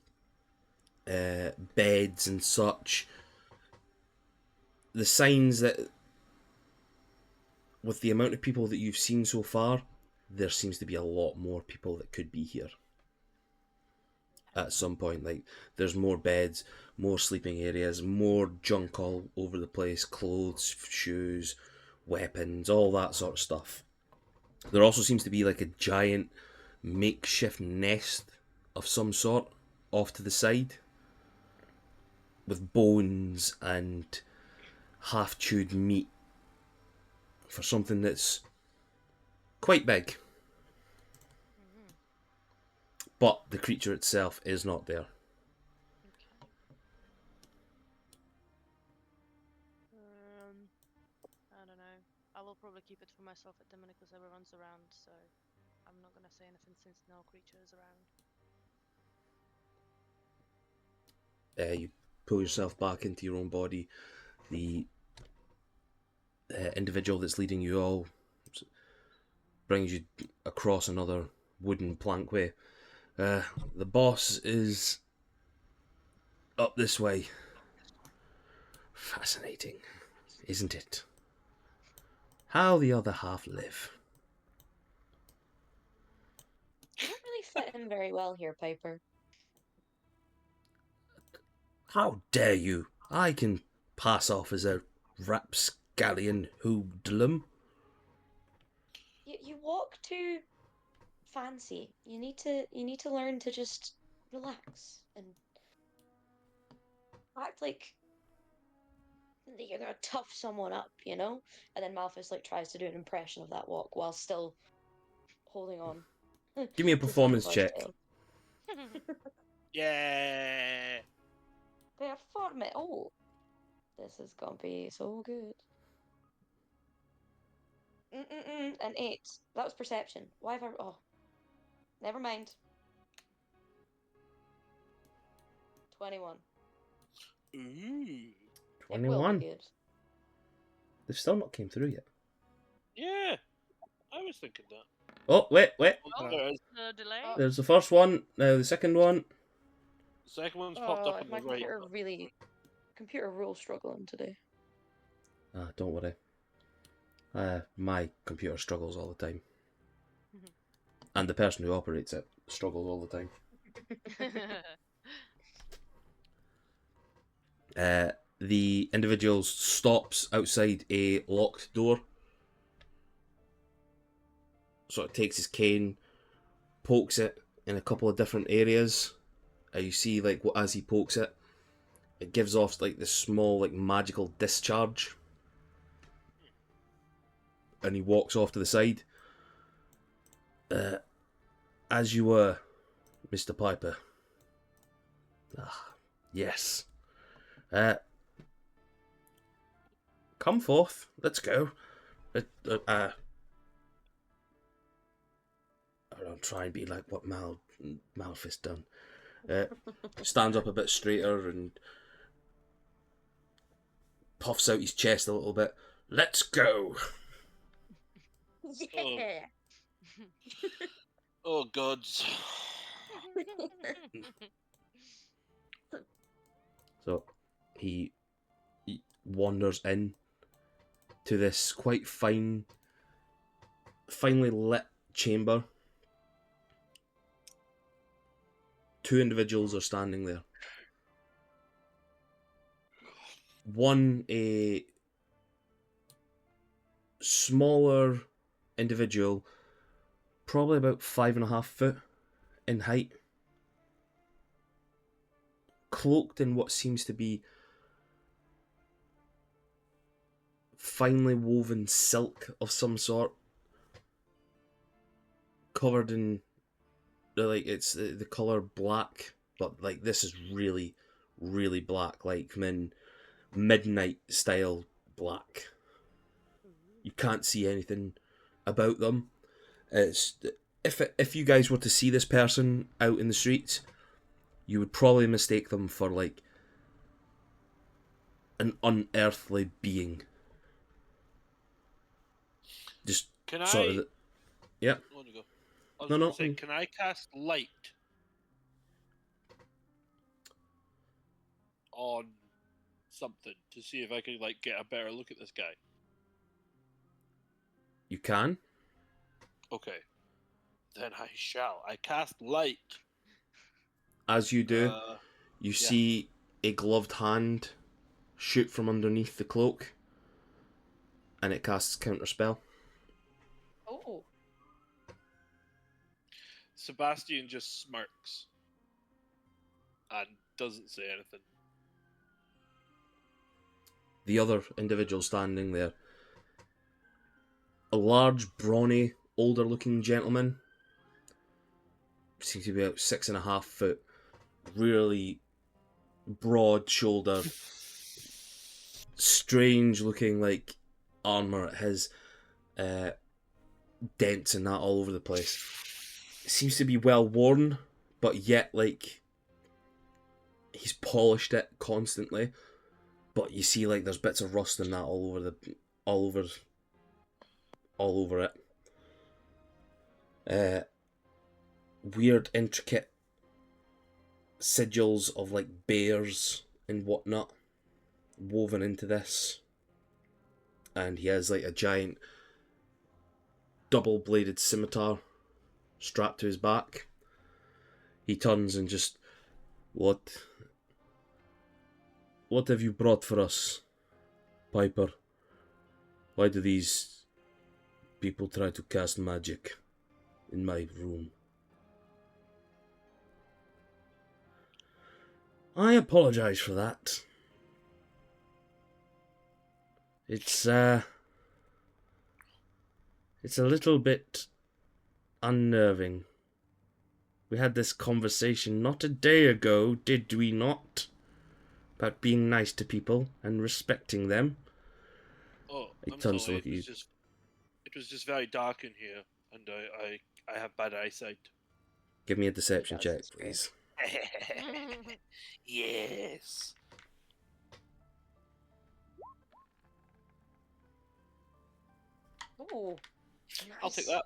A: beds and such. The signs that, with the amount of people that you've seen so far, there seems to be a lot more people that could be here. At some point, like, there's more beds, more sleeping areas, more junk all over the place, clothes, shoes, weapons, all that sort of stuff. There also seems to be like a giant makeshift nest of some sort off to the side, with bones and half-chewed meat for something that's quite big.
C: Mhm.
A: But the creature itself is not there.
C: Okay. I don't know. I will probably keep it for myself at the minute because everyone's around, so I'm not gonna say anything since no creature is around.
A: You pull yourself back into your own body. The individual that's leading you all brings you across another wooden plankway. The boss is up this way. Fascinating, isn't it? How the other half live.
E: You don't really fit in very well here, Piper.
A: How dare you? I can pass off as a rapscallion hoodlum.
E: You walk too fancy. You need to learn to just relax and act like you're gonna tough someone up, you know? And then Malthus like tries to do an impression of that walk while still holding on.
A: Give me a
E: to
A: performance
E: Sackboy's
A: check.
E: tail.
B: Yeah.
E: Performance. Oh, this is gonna be so good. An 8. That was perception. Why have I? Oh, never mind. 21.
B: Ooh.
E: It will
A: 21.
E: be good.
A: They've still not came through yet.
B: Yeah. I was thinking that.
A: Oh, wait.
C: Oh.
B: There it is.
C: The delay?
E: Oh.
A: There's the first one, now the second one.
B: The second one's popped
E: Oh,
B: up on
E: my
B: the right.
E: computer real struggling today.
A: Ah, don't worry. My computer struggles all the time. And the person who operates it struggles all the time. The individual stops outside a locked door. Sort of takes his cane, pokes it in a couple of different areas. You see, like, as he pokes it, it gives off like this small, like, magical discharge. And he walks off to the side. As you were, Mr. Piper. Ah, yes. Come forth. Let's go. I don't try and be like what Malphus done. Stands up a bit straighter and puffs out his chest a little bit. Let's go.
E: Yeah.
B: Oh gods.
A: So he wanders in to this quite finely lit chamber. Two individuals are standing there. One, a smaller individual, probably about 5.5 foot in height, cloaked in what seems to be finely woven silk of some sort, covered in, like, it's the color black, but like this is really, really black, like from in midnight style black. You can't see anything about them. It's if you guys were to see this person out in the streets, you would probably mistake them for like an unearthly being. Just
B: Can
A: sort
B: I?
A: of, yeah.
B: I want to go. I was
A: No,
B: gonna
A: no.
B: say, can I cast light on something to see if I can like get a better look at this guy?
A: You can.
B: Okay. Then I shall. I cast light.
A: As you do, you
B: yeah.
A: see a gloved hand shoot from underneath the cloak, and it casts counterspell.
E: Oh.
B: Sebastian just smirks and doesn't say anything.
A: The other individual standing there, a large, brawny, older-looking gentleman, seems to be about 6.5 foot, really broad-shouldered, strange-looking like armor. It has dents and that all over the place. It seems to be well worn, but yet like he's polished it constantly. But you see, like, there's bits of rust and that all over it. Weird, intricate sigils of like bears and whatnot woven into this, and he has like a giant double-bladed scimitar strapped to his back. He turns and just, What have you brought for us, Piper? Why do these people try to cast magic in my room? I apologize for that. It's a little bit unnerving. We had this conversation not a day ago, did we not? About being nice to people and respecting them.
B: Oh,
A: He
B: I'm
A: turns to
B: sorry.
A: look at you.
B: It was just very dark in here, and I have bad eyesight.
A: Give me a deception
E: That's
A: check,
E: just great.
A: please.
B: Yes.
E: Oh.
B: I'll take
E: Nice.
B: that.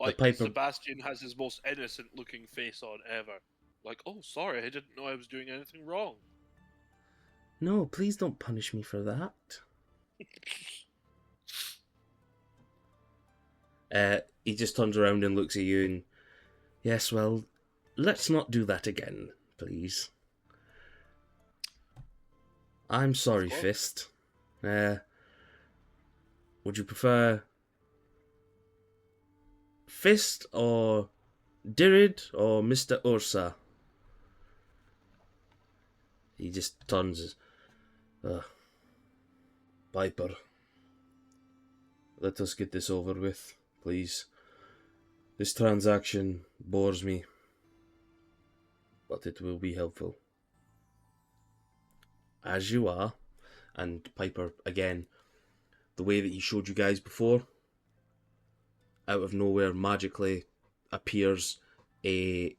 B: Like,
A: Piper-
B: Sebastian has his most innocent looking face on ever. Like, oh, sorry, I didn't know I was doing anything wrong.
A: No, please don't punish me for that. He just turns around and looks at you, and Yes, well, let's not do that again, please. I'm sorry,
B: course.
A: Fist. Would you prefer Fist or Dirid or Mr. Ursa? He just turns. Piper, let us get this over with, please. This transaction bores me, but it will be helpful. As you are, and Piper, again, the way that he showed you guys before, out of nowhere magically appears a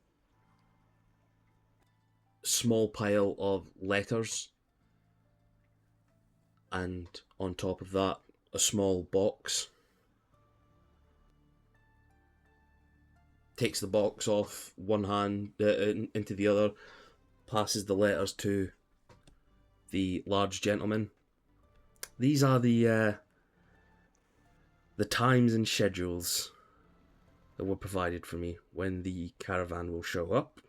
A: small pile of letters, and on top of that, a small box. Takes the box off one hand into the other, passes the letters to the large gentleman. These are the times and schedules that were provided for me when the caravan will show up.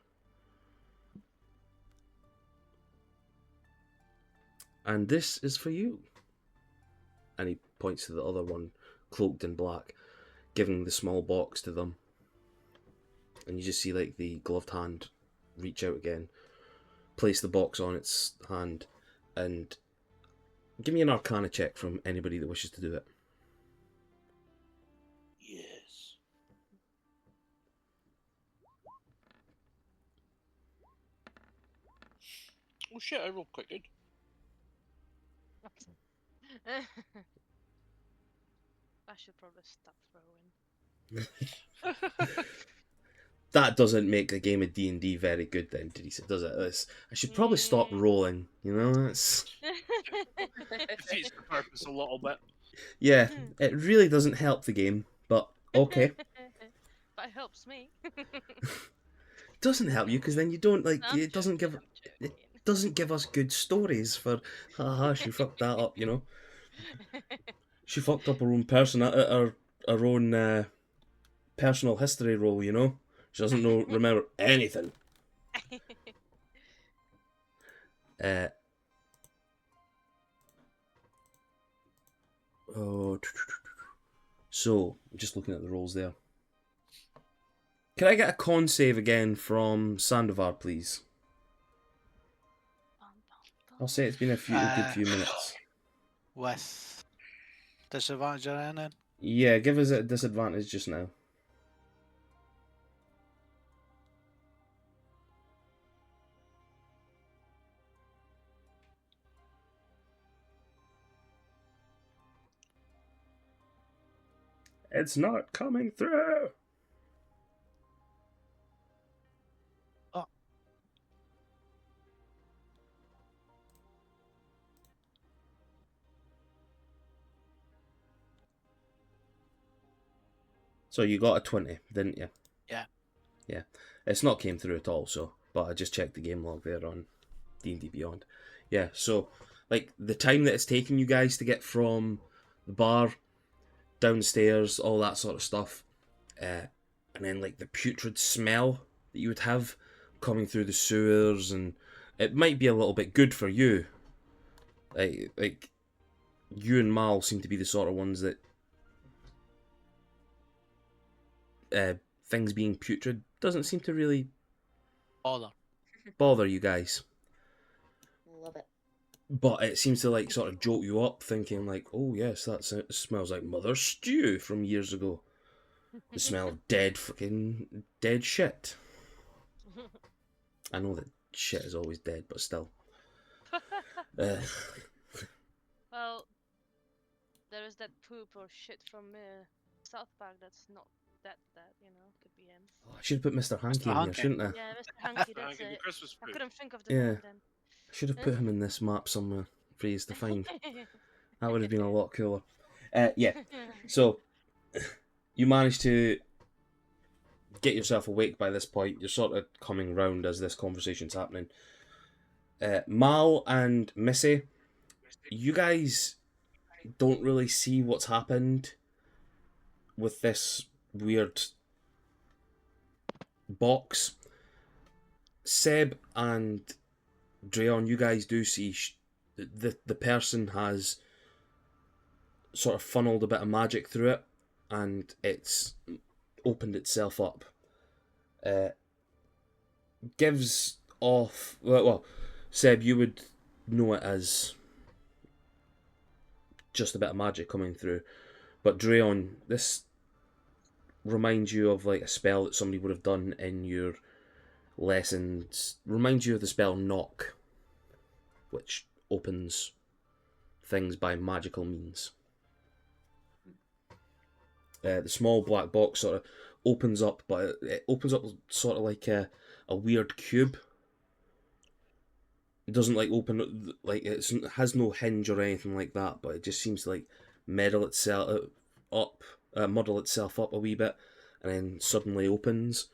A: And this is for you. And he points to the other one, cloaked in black, giving the small box to them. And you just see like the gloved hand reach out again, place the box on its hand, and give me an Arcana check from anybody that wishes to do it.
B: Yes. Oh shit! I rolled quite good.
C: I should probably stop throwing.
A: That doesn't make the game of D&D very good then, Teresa, does it? I should probably stop rolling, you know? That's...
B: Defeats the purpose a little bit.
A: Yeah, it really doesn't help the game, but okay.
C: But it helps me.
A: Doesn't help you because then you don't like
C: I'm
A: it doesn't give
C: joking, I'm
A: it doesn't give us good stories for haha she fucked that up, you know. She fucked up her own her own personal history roll, you know. She doesn't remember anything. So I'm just looking at the rolls there. Can I get a con save again from Sandovar, please? I'll say it's been a good few minutes.
D: With disadvantage or anything?
A: Yeah, give us a disadvantage just now. It's not coming through.
D: Oh.
A: So you got a 20, didn't you?
D: Yeah.
A: Yeah. It's not came through at all, so but I just checked the game log there on D&D Beyond. Yeah, so like the time that it's taken you guys to get from the bar downstairs, all that sort of stuff, and then like the putrid smell that you would have coming through the sewers, and it might be a little bit good for you. Like you and Mal seem to be the sort of ones that things being putrid doesn't seem to really bother you guys.
E: Love it.
A: But it seems to like sort of jolt you up, thinking like, oh yes, it smells like mother stew from years ago. The smell of dead shit. I know that shit is always dead, but still.
C: Well, there is that poop or shit from South Park that's not that, you know, could be him.
A: Oh, I should have put Mr. Hanky in here, shouldn't I?
C: Yeah, Mr. Hanky, that's
B: Hanky, the
C: it.
B: Christmas
C: I
B: fruit.
C: couldn't think of the
A: Yeah.
C: name then.
A: I should have put him in this map somewhere for you to find. That would have been a lot cooler. Yeah, so you managed to get yourself awake by this point. You're sort of coming round as this conversation's happening. Mal and Missy, you guys don't really see what's happened with this weird box. Seb and Dreon, you guys do see the person has sort of funneled a bit of magic through it, and it's opened itself up. Gives off well, Seb, you would know it as just a bit of magic coming through, but Dreon, this reminds you of like a spell that somebody would have done in your lessons. Reminds you of the spell Knock, which opens things by magical means. The small black box sort of opens up, but it opens up sort of like a weird cube. It doesn't like open, like it has no hinge or anything like that, but it just seems to like muddle itself up a wee bit, and then suddenly opens.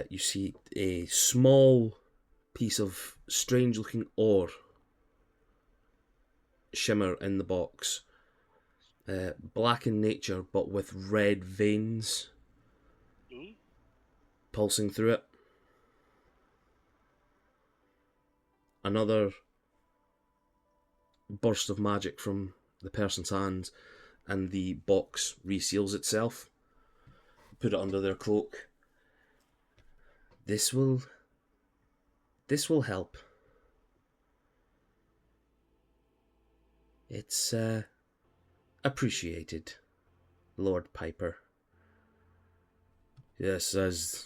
A: You see a small piece of strange looking ore shimmer in the box. Black in nature, but with red veins pulsing through it. Another burst of magic from the person's hands, and the box reseals itself. Put it under their cloak. This will help. It's appreciated, Lord Piper. Yes, as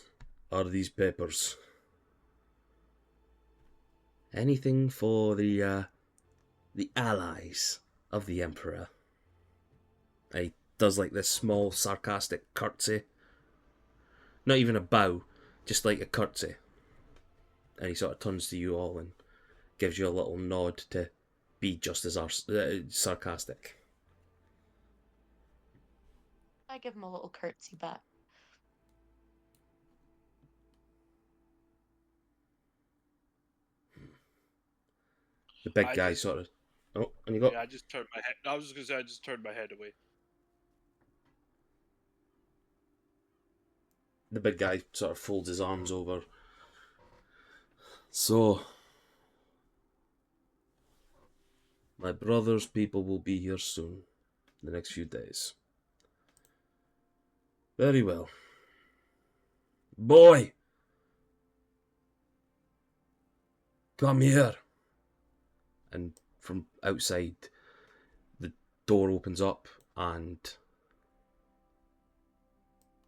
A: are these papers. Anything for the allies of the Emperor. He does like this small sarcastic curtsy. Not even a bow, just like a curtsy. And he sort of turns to you all and gives you a little nod to be just as sarcastic.
E: I give him a little curtsy back.
A: The big guy sort of... Oh, and you got...
B: Yeah, I just turned my head. I was just gonna say I just turned my head away.
A: The big guy sort of folds his arms over. So, my brother's people will be here soon, the next few days. Very well. Boy! Come here! And from outside, the door opens up and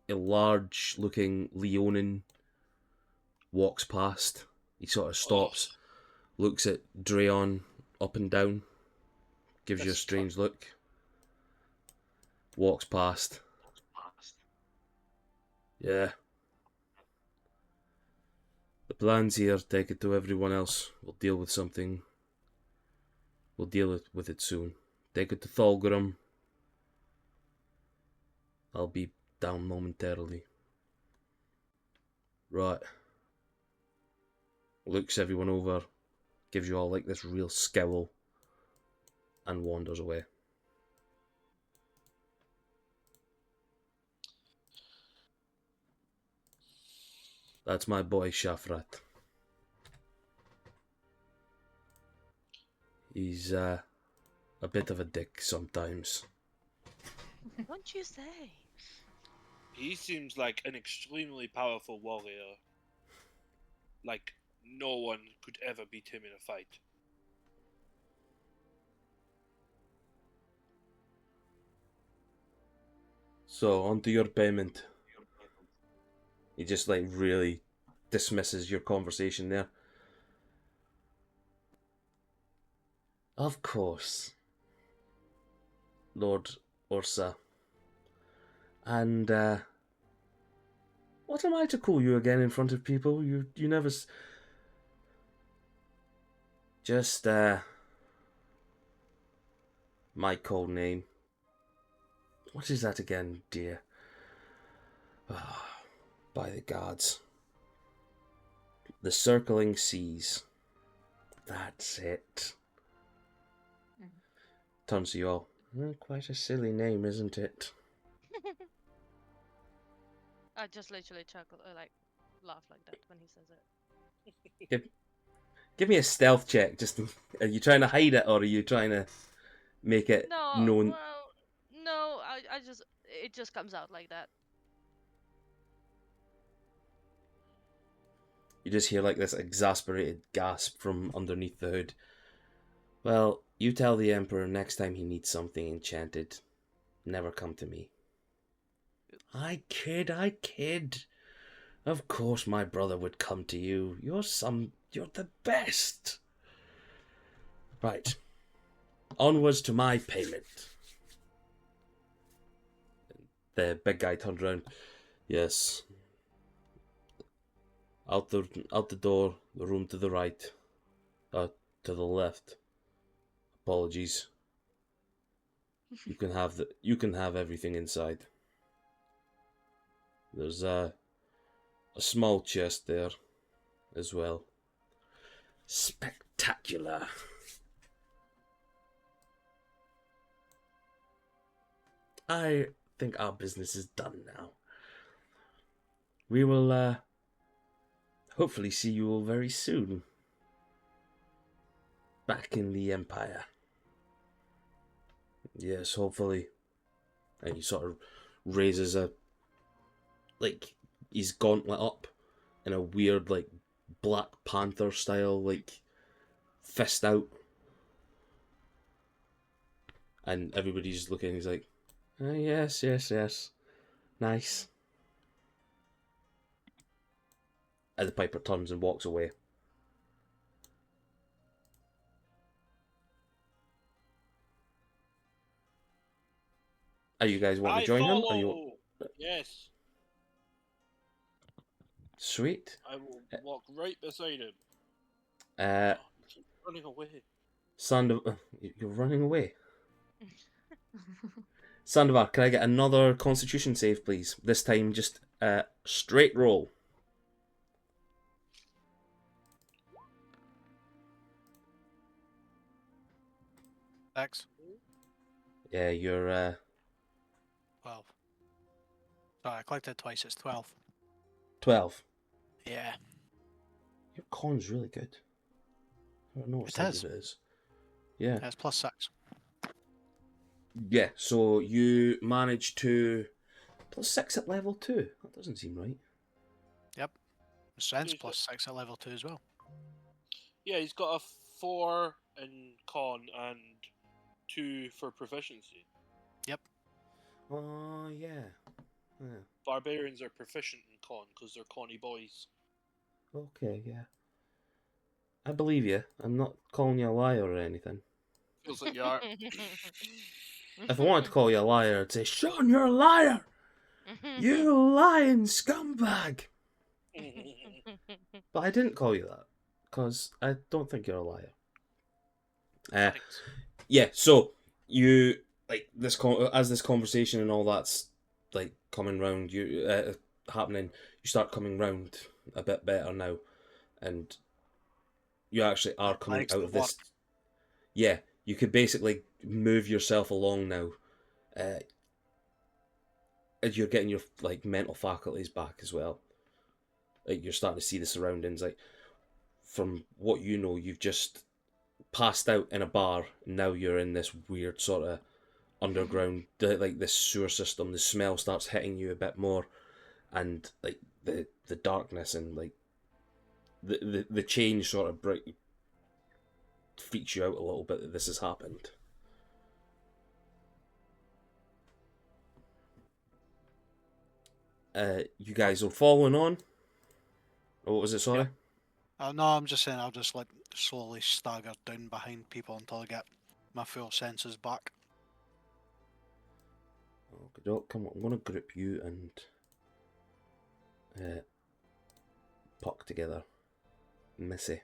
A: a large-looking Leonin walks past. He sort of stops, looks at Dreon up and down, gives you a strange look, walks past. Yeah. The plan's here, take it to everyone else. We'll deal with something. We'll deal with it soon. Take it to Thalgrim. I'll be down momentarily. Right. Looks everyone over, gives you all like this real scowl, and wanders away. That's my boy Shafrat. He's a bit of a dick sometimes.
C: Don't you say?
B: He seems like an extremely powerful warrior. Like, no one could ever beat him in a fight.
A: So, on to your payment. He just like really dismisses your conversation there. Of course, Lord Ursa. And, what am I to call you again in front of people? You never... Just, my code name. What is that again, dear? Oh, by the gods. The Circling Seas. That's it. Turns to you all. Quite a silly name, isn't it?
C: I just literally chuckle, like laugh like that when he says it.
A: Give me a stealth check. Just are you trying to hide it, or are you trying to make it
C: No,
A: known?
C: well, no, I just it just comes out like that.
A: You just hear like this exasperated gasp from underneath the hood. Well, you tell the Emperor next time he needs something enchanted, never come to me. I kid. Of course my brother would come to you. You're the best. Right. Onwards to my payment. The big guy turned around. Yes. Out the door, the room to the right. To the left. Apologies. You can have everything inside. There's a small chest there as well. Spectacular. I think our business is done now. We will hopefully see you all very soon. Back in the Empire. Yes, hopefully. And he sort of raises his gauntlet up in a weird, Black Panther style, fist out. And everybody's just looking, he's like, yes. Nice. And the Piper turns and walks away. Are you guys want to join him? Are you...
B: Yes.
A: Sweet.
B: I will walk right beside him. Keep running away.
A: You're running away. Sandovar, can I get another Constitution save, please? This time, just straight roll.
D: X.
A: Yeah, you're
D: 12. Sorry, I clicked it twice. It's 12.
A: 12.
D: Yeah.
A: Your con's really good. I don't know what
D: It
A: side
D: is.
A: it is. Yeah.
D: It's +6.
A: Yeah, so you manage to... +6 at level 2. That doesn't seem right.
D: Yep. Strength's
B: He's got-
D: +6 at level 2 as well.
B: Yeah, he's got a 4 in con and 2 for proficiency.
A: Oh, yeah.
B: Barbarians are proficient in con because they're conny boys.
A: Okay, yeah. I believe you. I'm not calling you a liar or anything.
B: Feels like you are.
A: If I wanted to call you a liar, I'd say, Sean, you're a liar! You lying scumbag! But I didn't call you that, because I don't think you're a liar.
B: Thanks.
A: Yeah, so you as this conversation and all that's coming round, happening, you start coming round a bit better now, and you actually are coming
D: Thanks
A: out
D: to
A: of this.
D: what?
A: Yeah, you could basically move yourself along now. And you're getting your mental faculties back as well. You're starting to see the surroundings. From what you know, you've just passed out in a bar. And now you're in this weird sort of underground, this sewer system. The smell starts hitting you a bit more, and the darkness and the change sort of freaks you out a little bit that this has happened. You guys are following on. Oh, what was it? Sorry.
D: No, I'm just saying I'll just slowly stagger down behind people until I get my full senses back.
A: Okay, come on. I'm going to group you and Puck together. Missy.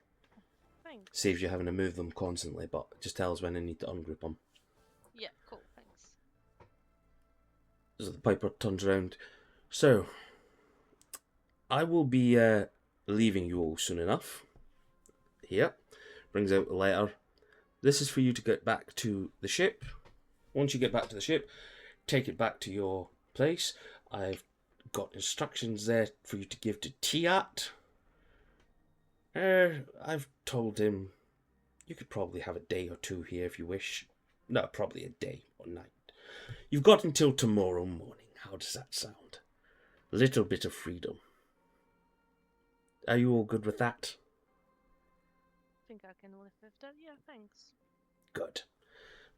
C: Thanks.
A: Saves you having to move them constantly, but just tell us when I need to ungroup them.
C: Yeah, cool, thanks.
A: So the Piper turns around. So, I will be leaving you all soon enough. Here. Brings out a letter. This is for you to get back to the ship. Once you get back to the ship, take it back to your place. I've got instructions there for you to give to Tiat. I've told him you could probably have a day or two here if you wish. No, probably a day or night. You've got until tomorrow morning. How does that sound? A little bit of freedom. Are you all good with that?
C: I think I can live with that. Yeah, thanks.
A: Good.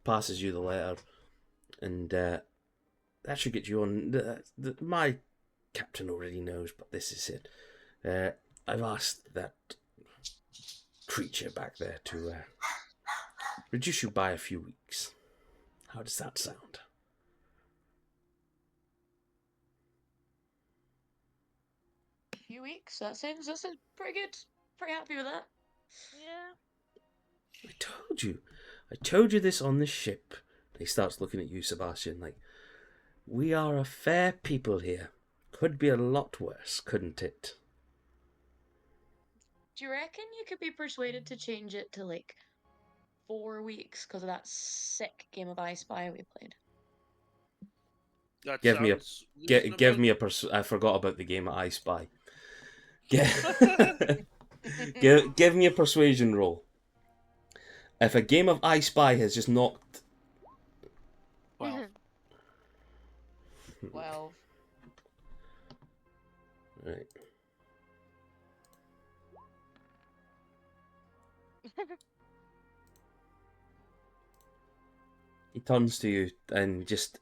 A: Passes you the letter, and that should get you on. My captain already knows, but this is it. I've asked that creature back there to reduce you by a few weeks. How does that sound?
E: A few weeks. That sounds pretty good. Pretty happy with that.
C: Yeah.
A: I told you this on the ship. He starts looking at you, Sebastian, like, we are a fair people here. Could be a lot worse, couldn't it?
E: Do you reckon you could be persuaded to change it to like 4 weeks because of that sick game of I Spy we played?
B: That
A: Give me a-
B: sounds
A: Give me
B: reasonable.
A: I forgot about the game of I Spy. Give me a persuasion roll. If a game of I Spy has just knocked...
D: Well,
E: 12.
A: Right. He turns to you and just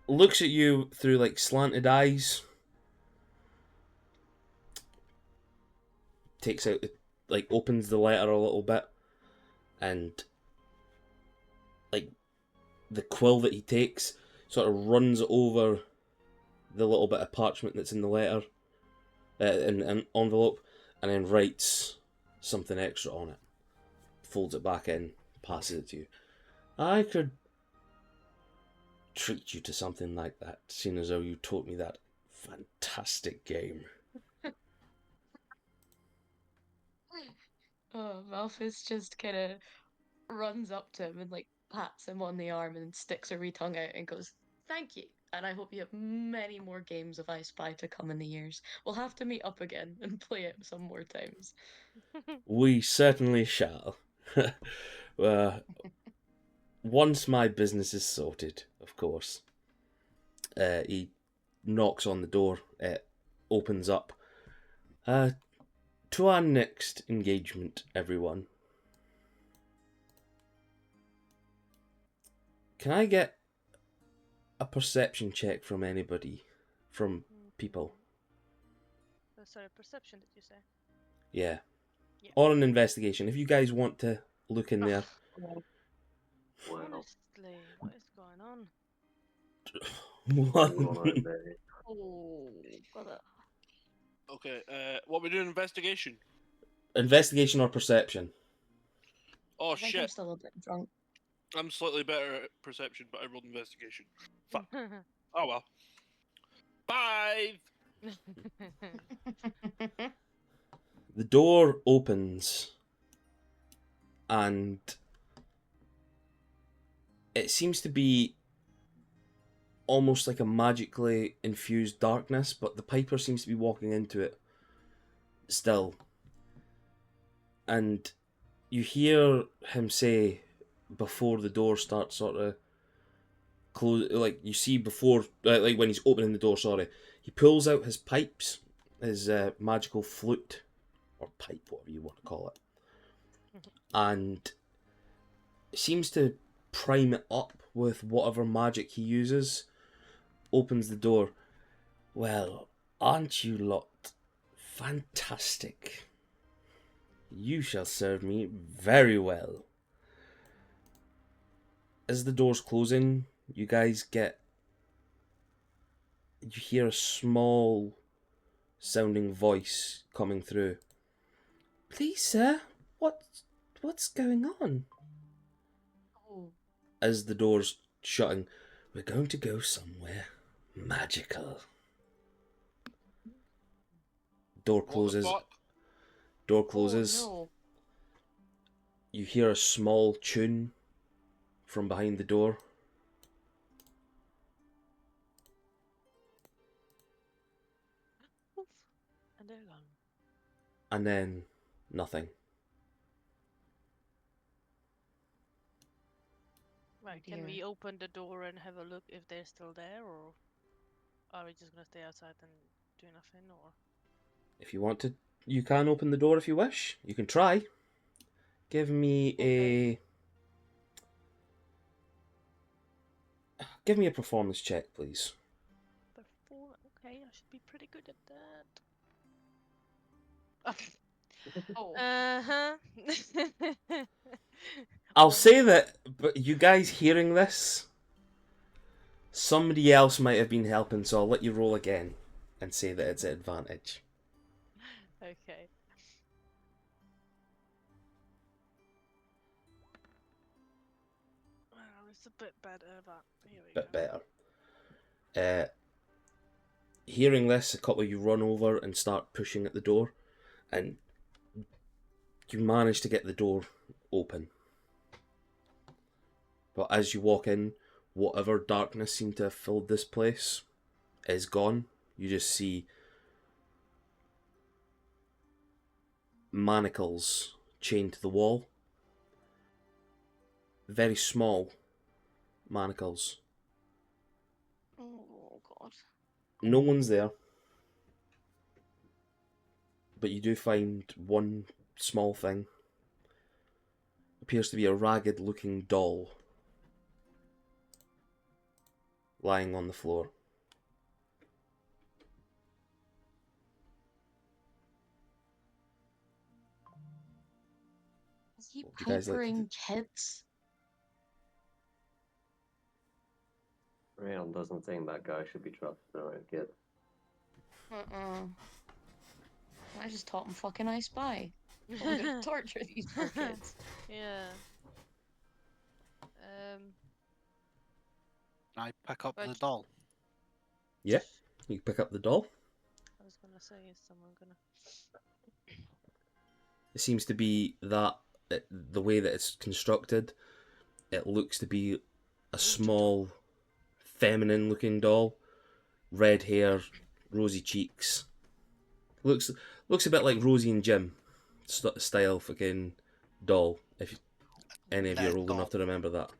A: looks at you through like slanted eyes. Takes out like opens the letter a little bit, and like the quill that he takes sort of runs over the little bit of parchment that's in the letter, in an envelope, and then writes something extra on it. Folds it back in, passes it to you. I could treat you to something like that, seeing as though you taught me that fantastic game.
E: Oh, Malphus just kind of runs up to him and like pats him on the arm and sticks a wee tongue out and goes, "Thank you, and I hope you have many more games of I Spy to come in the years. We'll have to meet up again and play it some more times."
A: We certainly shall. Once my business is sorted, of course. He knocks on the door. It opens up. To our next engagement, everyone. Can I get a perception check from anybody? From people?
C: Sorry, perception, did you say?
A: Yeah.
C: Yeah.
A: Or an investigation. If you guys want to look in there.
F: Well,
C: Honestly, what is going on?
F: hold on a
A: One.
F: minute.
E: Oh, brother.
B: Okay, what we doing? Investigation.
A: Investigation or perception?
B: Oh
E: I think I'm
B: shit!
E: still a bit drunk.
B: I'm slightly better at perception, but I rolled investigation. Fuck. Oh well. 5.
A: The door opens and it seems to be almost like a magically infused darkness, but the Piper seems to be walking into it still. And you hear him say before the door starts sort of close, like you see before, like when he's opening the door, sorry, he pulls out his pipes, his magical flute, or pipe, whatever you want to call it, and seems to prime it up with whatever magic he uses. Opens the door. Well, aren't you lot fantastic? You shall serve me very well. As the door's closing, you guys you hear a small sounding voice coming through. Please, sir, what's going on?
E: Oh,
A: As the door's shutting, we're going to go somewhere magical. Door
B: What the
A: closes.
B: fuck?
A: Door closes.
E: Oh,
A: You hear a small tune from behind the door. and then nothing.
C: Right,
E: Oh
C: can we
E: dear.
C: open the door and have a look if they're still there, or are we just gonna stay outside and do nothing, or?
A: If you want to, you can open the door if you wish. You can try. Give me
E: Okay.
A: give me a performance check, please.
C: Okay, I should be pretty good at that.
E: Oh,
C: Uh-huh.
A: I'll say that, but you guys hearing this, somebody else might have been helping, so I'll let you roll again and say that it's at advantage.
C: Okay. Well, it's a bit better, but here we
A: Bit
C: go.
A: better. Hearing this, a couple of you run over and start pushing at the door, and you manage to get the door open. But as you walk in, whatever darkness seemed to have filled this place is gone. You just see manacles chained to the wall. Very small manacles.
E: oh God.
A: No one's there. But you do find one small thing. Appears to be a ragged looking doll lying on the floor.
E: Is he
A: What would you guys like to do?
E: papering kids?
F: Rayon doesn't think that guy should be trusted around kids.
E: I just taught him fucking I Spy. I'm gonna torture these poor kids.
C: Yeah.
D: Can I pick up the
C: Right.
D: doll?
A: Yeah, you pick up the doll.
C: I was gonna say, is someone gonna?
A: It seems to be that the way that it's constructed, it looks to be a small, feminine-looking doll, red hair, rosy cheeks. Looks a bit like Rosie and Jim style fucking doll. If any of you are old enough to remember that.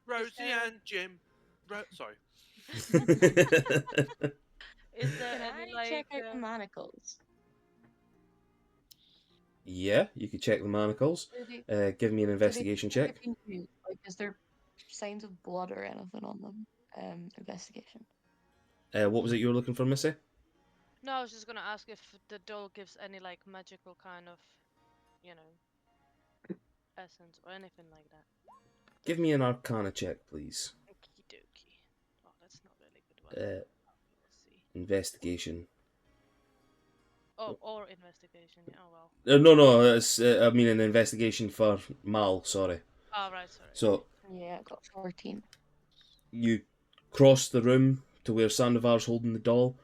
B: Rosie
C: there-
B: and Jim. Sorry.
C: Is there
E: Can
C: any
E: I
C: like?
E: check out the manacles?
A: Yeah, you could check the manacles.
E: Do they-
A: Give me an investigation
E: do they
A: check.
E: look like they've been used? Like, is there signs of blood or anything on them? Investigation.
A: What was it you were looking for, Missy?
C: No, I was just gonna ask if the doll gives any like magical kind of, you know, essence or anything like that.
A: Give me an Arcana check, please.
C: Okie dokie. Oh, that's not really good one.
A: Uh,
C: Let's see.
A: investigation.
C: Oh, or investigation. Yeah, oh well.
A: No, it's, I mean an investigation for Mal, sorry.
C: Oh, right, sorry.
A: So,
E: Yeah, I got 14.
A: you cross the room to where Sandovar's holding the doll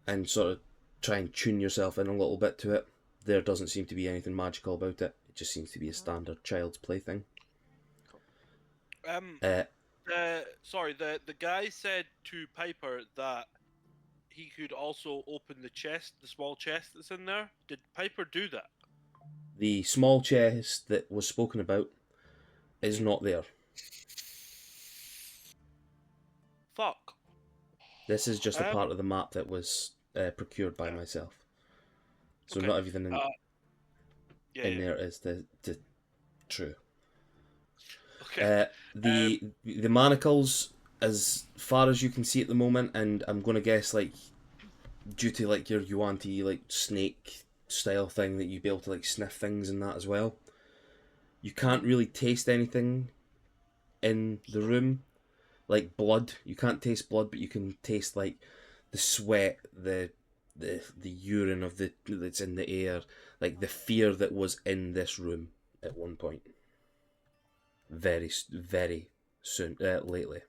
A: and sort of try and tune yourself in a little bit to it. There doesn't seem to be anything magical about it. It just seems to be a standard child's plaything.
B: Sorry, the guy said to Piper that he could also open the chest, the small chest that's in there. Did Piper do that?
A: The small chest that was spoken about is not there.
B: Fuck.
A: This is just a
B: Um,
A: part of the map that was procured by myself. So
B: Okay.
A: not everything in,
B: Yeah.
A: in
B: yeah.
A: there is the true.
B: Okay.
A: The manacles, as far as you can see at the moment, and I'm gonna guess like due to like your Yuan-Ti like snake style thing that you be able to like sniff things and that as well. You can't really taste anything in the room, like blood. You can't taste blood, but you can taste like the sweat, the urine of that's in the air, like the fear that was in this room at one point. Very soon, lately.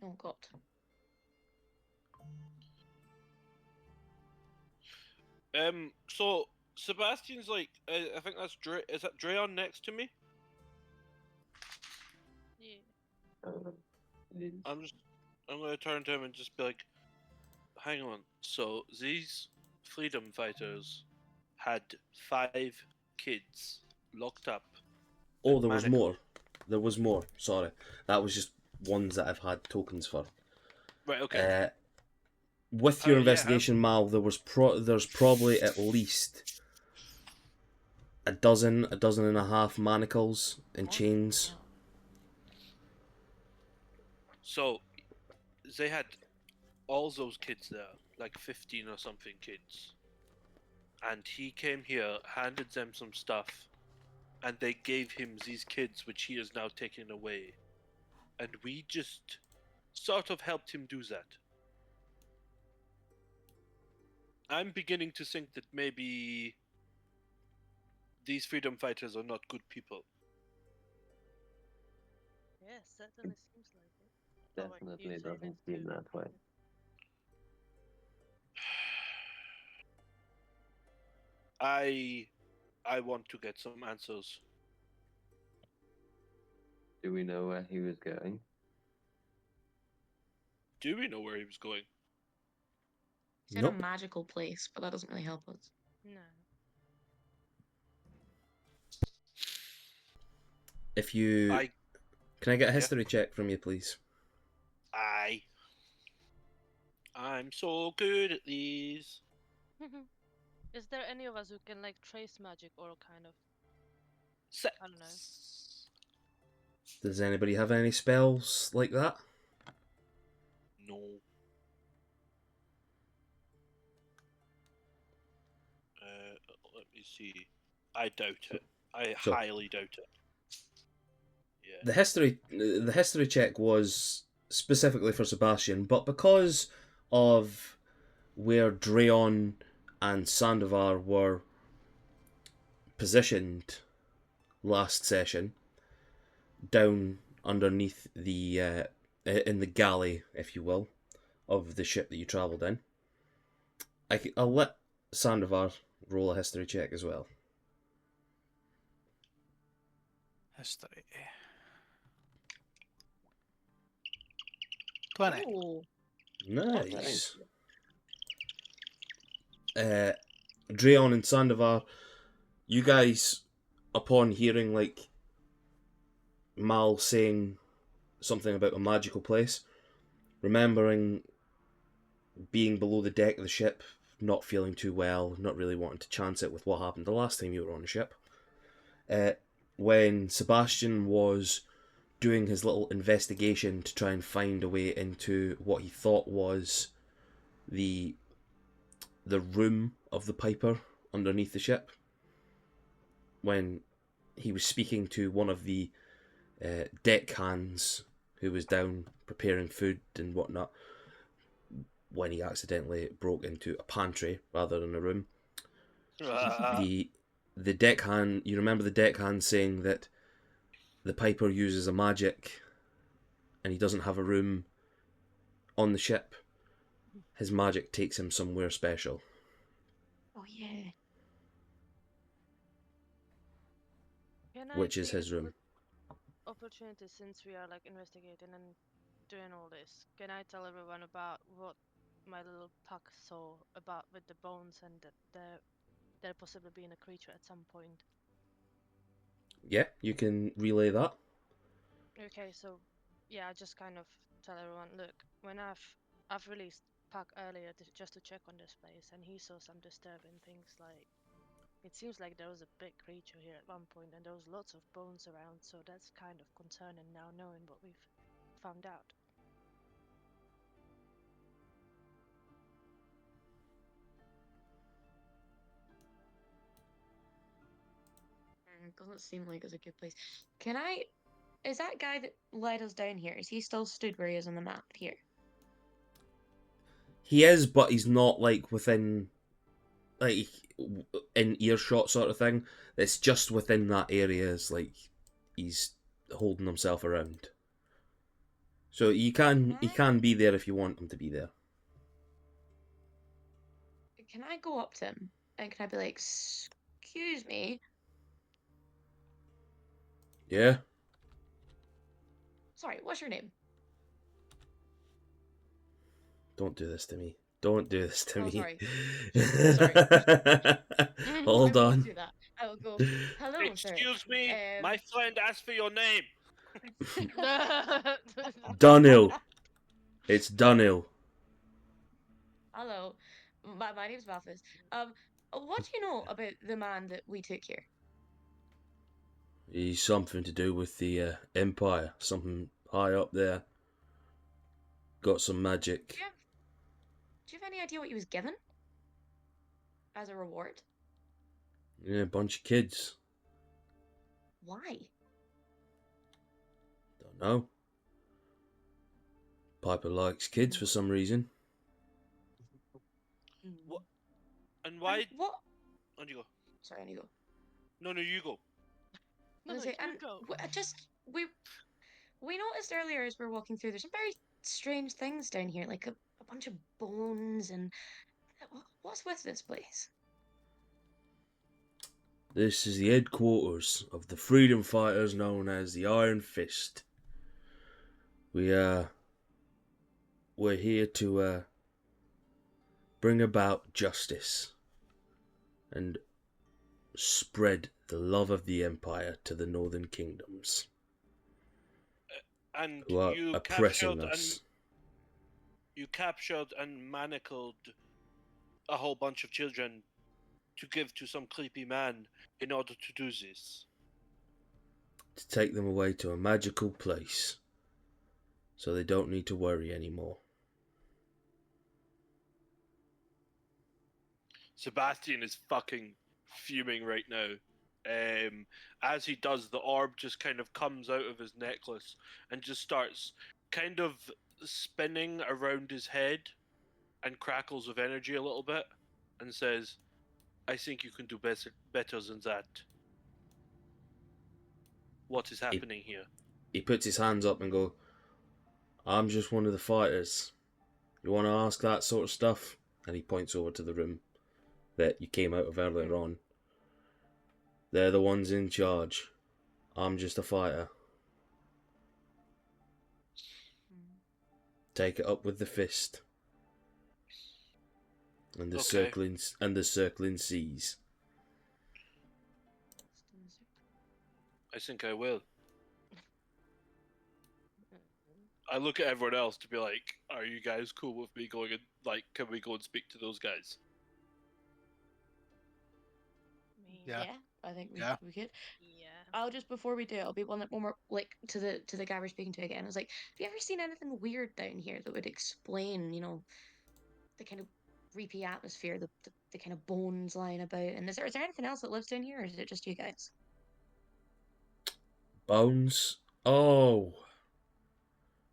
E: Oh God.
B: So Sebastian's like, I think that's Dre. Is that Dreon next to me?
C: Yeah.
F: Um,
B: I'm gonna turn to him and just be like, hang on. So these freedom fighters had 5 kids locked up.
A: Oh,
B: in
A: there was
B: manacles.
A: more. There was more. Sorry, that was just ones that I've had tokens for.
B: Right. Okay.
A: With your
B: Yeah,
A: investigation, Mal, there's probably at least a dozen and a half manacles and chains.
B: So they had all those kids there, like 15 or something kids. And he came here, handed them some stuff, and they gave him these kids, which he is now taking away. And we just sort of helped him do that. I'm beginning to think that maybe these freedom fighters are not good people.
C: Yes, certainly seems like it. Or like you
F: Definitely
C: saying
F: doesn't
C: it
F: seem
C: too.
F: that way.
B: I want to get some answers.
F: Do we know where he was going?
B: Do we know where he was going?
E: It's in
A: Nope.
E: a magical place, but that doesn't really help us.
C: No.
A: If you
B: I
A: can I get a history check from you, please?
B: I'm so good at these.
C: Is there any of us who can like trace magic or kind of I don't know.
A: Does anybody have any spells like that?
B: No. Let me see. I doubt it. I
A: So-
B: highly doubt it. Yeah.
A: The history check was specifically for Sebastian, but because of where Drayon and Sandovar were positioned last session, down underneath the in the galley, if you will, of the ship that you travelled in, I'll let Sandovar roll a history check as well.
D: History. 20.
E: Oh,
A: Nice. Drayon and Sandovar, you guys, upon hearing like Mal saying something about a magical place, remembering being below the deck of the ship, not feeling too well, not really wanting to chance it with what happened the last time you were on the ship, when Sebastian was doing his little investigation to try and find a way into what he thought was the room of the Piper underneath the ship, when he was speaking to one of the deckhands who was down preparing food and whatnot, when he accidentally broke into a pantry rather than a room. The deckhand, you remember the deckhand saying that the Piper uses a magic and he doesn't have a room on the ship. His magic takes him somewhere special.
E: oh yeah.
C: Can I
A: Which is
C: take
A: his room.
C: opportunity since we are like investigating and doing all this? Can I tell everyone about what my little pack saw about with the bones and that there possibly being a creature at some point?
A: Yeah, you can relay that.
C: Okay, so yeah, I just kind of tell everyone, look, when I've released Pack earlier just to check on this place, and he saw some disturbing things. Like it seems like there was a big creature here at one point, and there was lots of bones around. So that's kind of concerning now, knowing what we've found out.
E: It doesn't seem like it's a good place. Can I? Is that guy that led us down here? Is he still stood where he is on the map here?
A: He is, but he's not like within, like in earshot sort of thing. It's just within that area. Is like he's holding himself around. So he can be there if you want him to be there.
E: Can I go up to him and can I be like, "Excuse me,
A: Yeah.
E: sorry, what's your name?"
A: Don't do this to me. Don't do this to
E: Oh,
A: me.
E: sorry.
A: Hold
E: I won't
A: on.
E: do that. I will go. Hello, sir.
B: Excuse me,
E: Um,
B: my friend asked for your name.
A: Dunhill. It's Dunhill.
E: Hello. My name's Mathis. What do you know about the man that we took here?
A: He's something to do with the Empire. Something high up there. Got some magic.
E: Do you have any idea what he was given as a reward?
A: Yeah, a bunch of kids.
E: Why?
A: Don't know. Piper likes kids for some reason.
B: What? And why?
E: What?
B: On you go.
E: Sorry, I need to go.
B: No, you go.
C: No,
E: I
C: no,
E: say,
C: you
E: and
C: go.
E: we noticed earlier as we were walking through, there's some very strange things down here, like a bunch of bones and what's with this place?
A: This is the headquarters of the freedom fighters known as the Iron Fist. We're here to bring about justice and spread the love of the Empire to the northern kingdoms
B: And
A: who are
B: you
A: oppressing
B: captured
A: us.
B: and you captured and manacled a whole bunch of children to give to some creepy man in order to do this.
A: To take them away to a magical place so they don't need to worry anymore.
B: Sebastian is fucking fuming right now. As he does, the orb just kind of comes out of his necklace and just starts kind of spinning around his head and crackles with energy a little bit and says, I think you can do better than that. What is happening here?
A: He puts his hands up and goes, I'm just one of the fighters. You want to ask that sort of stuff? And he points over to the room that you came out of earlier on. They're the ones in charge. I'm just a fighter. Take it up with the fist. And the
B: Okay.
A: circling seas.
B: I think I will. I look at everyone else to be like, are you guys cool with me going and, like, can we go and speak to those guys?
D: Yeah.
E: I think
D: Yeah.
E: we could.
C: Yeah.
E: I'll just before we do, I'll be one more like to the guy we're speaking to again. I was like, have you ever seen anything weird down here that would explain, the kind of creepy atmosphere, the kind of bones lying about? And is there anything else that lives down here, or is it just you guys?
A: Bones? Oh.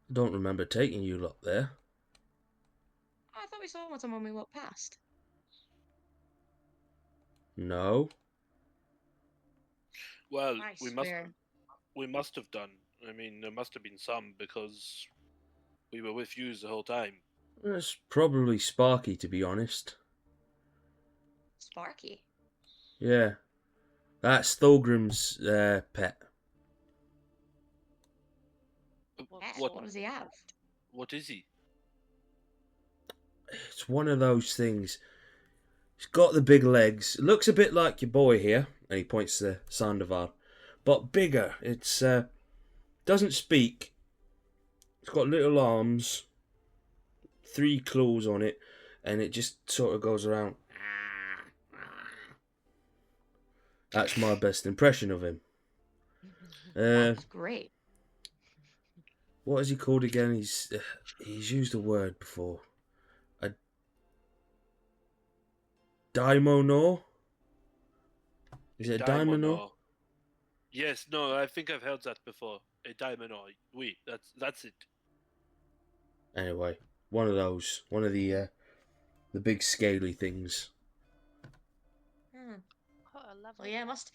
A: I don't remember taking you lot there.
E: Oh, I thought we saw someone when we walked past.
A: No.
B: Well,
E: I
B: we
E: swear.
B: must have done. I mean, there must have been some because we were with you the whole time.
A: It's probably Sparky, to be honest.
E: Sparky.
A: Yeah. That's Thulgrim's pet.
E: What does he have?
B: What is he?
A: It's one of those things. He's got the big legs. It looks a bit like your boy here. And he points to Sandoval. But bigger. It's doesn't speak. It's got little arms. 3 claws on it. And it just sort of goes around. That's my best impression of him.
E: That's great.
A: What is he called again? He's used a word before. A daimono? Is it a daimono?
B: Yes, no, I think I've heard that before. A daimono. Oui, that's it.
A: Anyway, one of those. One of the big scaly things.
C: What a lovely.
E: Well, yeah, must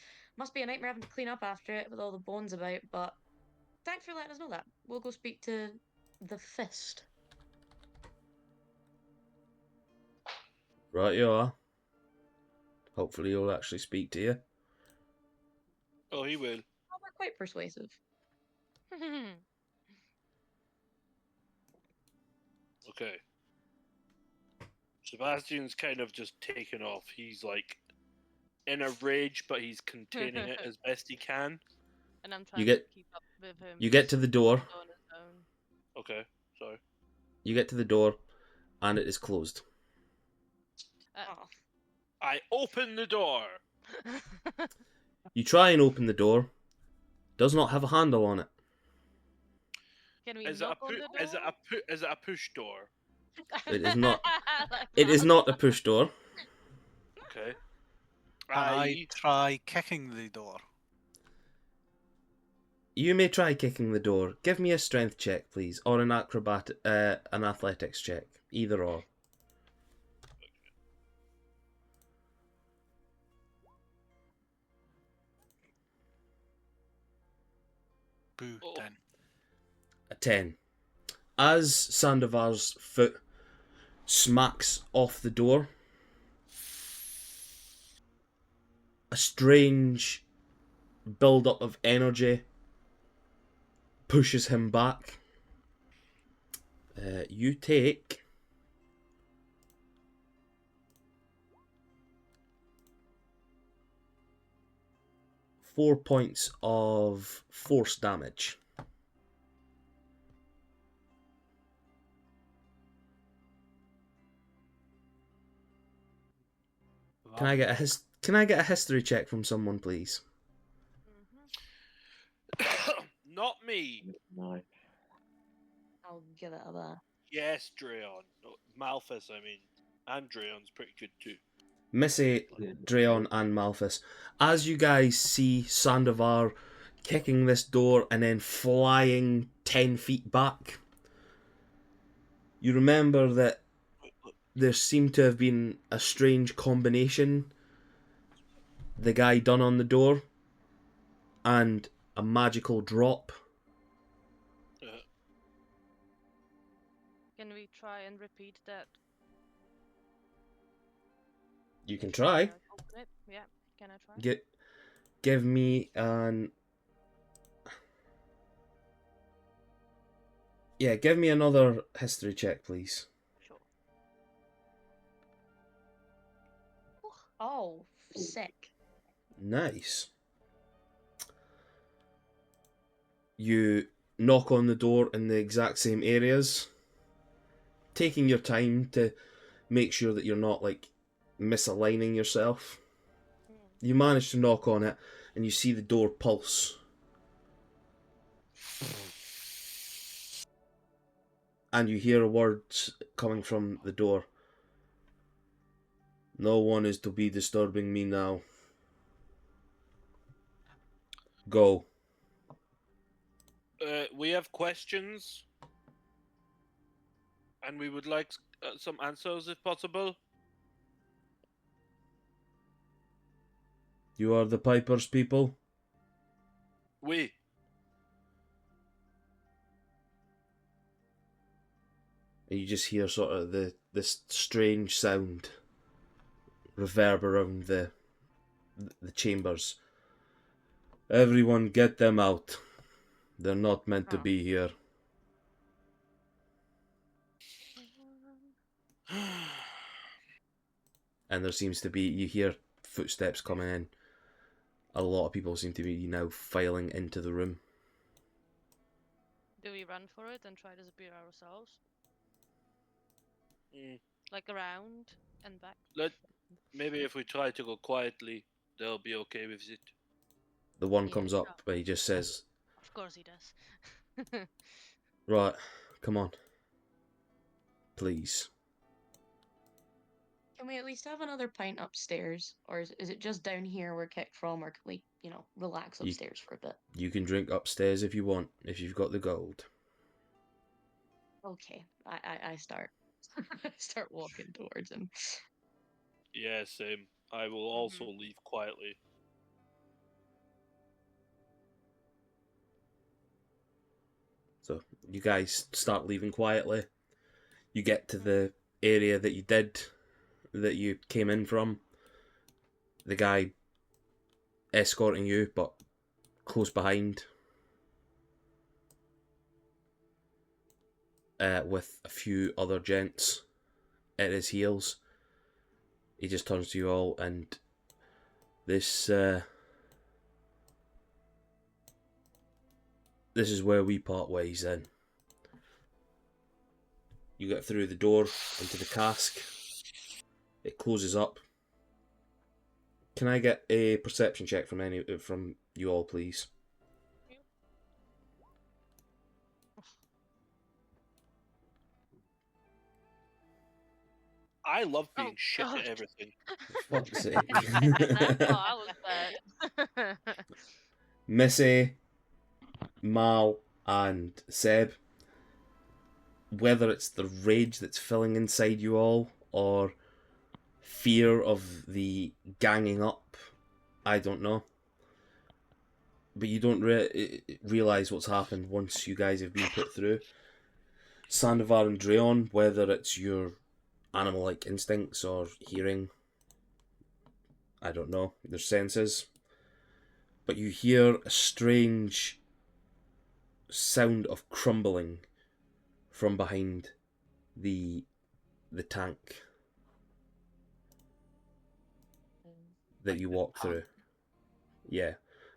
E: be a nightmare having to clean up after it with all the bones about, but thanks for letting us know that. We'll go speak to the Fist.
A: Right you are. Hopefully he'll actually speak to you.
B: Oh, he will.
E: Oh, we're quite persuasive.
B: Okay. Sebastian's kind of just taken off. He's like in a rage, but he's containing it as best he can.
C: And I'm trying
A: get-
C: to keep up with him.
A: You get
C: He's
A: to the door.
C: on his own.
B: Okay, sorry.
A: You get to the door, and it is closed.
E: Oh.
B: I open the door.
A: You try and open the door. Does not have a handle on it.
C: Can we
B: Is it a
C: knock on the door?
B: is it a push door?
A: It is not.
C: Like
A: It is
C: that.
A: not a push door.
B: Okay.
D: I try kicking the door.
A: You may try kicking the door. Give me a strength check, please, or an athletics check. Either or.
D: Boo,
B: Oh.
D: 10.
A: A 10. As Sandovar's foot smacks off the door, a strange build-up of energy pushes him back. You take 4 points of force damage. Can I get a history check from someone, please?
C: Mhm.
B: Not me.
F: No.
E: I'll give it a that.
B: Yes, Dreon. No, Malthus, I mean. And Dreon's pretty good too.
A: Missy, Dreon, and Malthus. As you guys see Sandovar kicking this door and then flying 10 feet back, you remember that there seemed to have been a strange combination. The guy done on the door and a magical drop.
C: Can we try and repeat that?
A: You can try.
C: Open it? Yeah. Can I try?
A: Give me an... Yeah, give me another history check, please.
C: Sure.
E: Oh, sick.
A: Nice. You knock on the door in the exact same areas, taking your time to make sure that you're not like misaligning yourself. You manage to knock on it and you see the door pulse. And you hear words coming from the door. No one is to be disturbing me now. Go.
B: We have questions. And we would like some answers if possible.
A: You are the Piper's people?
B: We.
A: And you just hear sort of this strange sound reverb around the chambers. Everyone get them out. They're not meant to be here. And there seems to be, you hear footsteps coming in. A lot of people seem to be now filing into the room.
C: Do we run for it and try to disappear ourselves?
B: Mm.
C: Like around and back?
B: Maybe if we try to go quietly, they'll be okay with it.
A: The one
C: Yeah,
A: comes up, but he just says,
C: Of course he does.
A: right, come on. Please.
E: Can we at least have another pint upstairs? Or is it just down here we're kicked from? Or can we, relax
A: You-
E: upstairs for a bit?
A: You can drink upstairs if you want, if you've got the gold.
E: Okay, I start. I start walking towards him.
B: Yeah, same. I will also leave quietly.
A: So you guys start leaving quietly. You get to the area that you came in from. The guy escorting you, but close behind. With a few other gents at his heels. he just turns to you all, and this is where we part ways then. You get through the door into the cask. It closes up. Can I get a perception check from you all, please?
B: I love being
C: Oh,
B: shit
C: God.
B: at everything.
A: Fuck's sake.
C: I was bad.
A: Missy, Mal, and Seb, whether it's the rage that's filling inside you all or fear of the ganging up, I don't know. But you don't realise what's happened once you guys have been put through. Sandovar and Dreon, whether it's your animal-like instincts or hearing, I don't know, their senses. But you hear a strange sound of crumbling from behind the tank that you walk through. Yeah,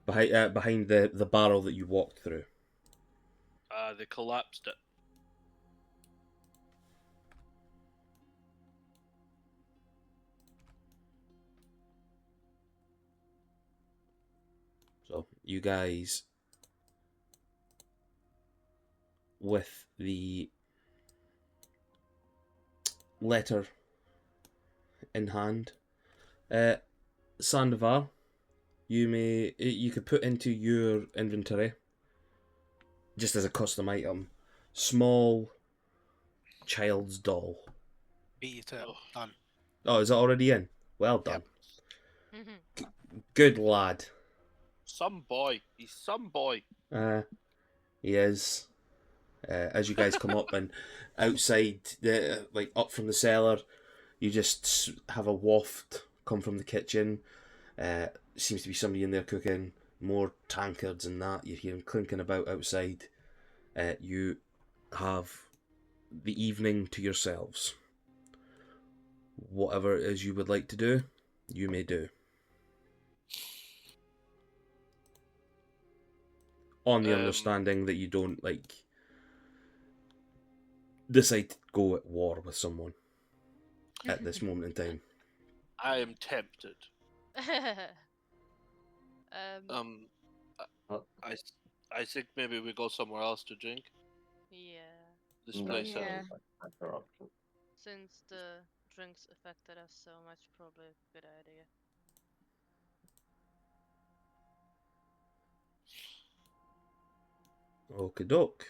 A: behind the barrel that you walked through.
B: They collapsed it.
A: So you guys, with the letter in hand, Sandovar, you could put into your inventory, just as a custom item, small child's doll.
D: Beat it.
B: Oh.
D: Done.
A: Oh, is it already in? Well done.
D: Yep.
A: Good lad.
B: Some boy. He's some boy.
A: He is. As you guys come up and outside, up from the cellar, you just have a waft come from the kitchen. Seems to be somebody in there cooking. More tankards and that. You hear them clinking about outside. You have the evening to yourselves. Whatever it is you would like to do, you may do. On the understanding that you don't, decide to go at war with someone at this moment in time.
B: I am tempted.
F: Uh,
B: I think maybe we go somewhere else to drink.
C: Yeah,
B: This place
E: Yeah.
B: has
F: better option.
C: since the drinks affected us so much, probably a good idea.
A: Okie doke.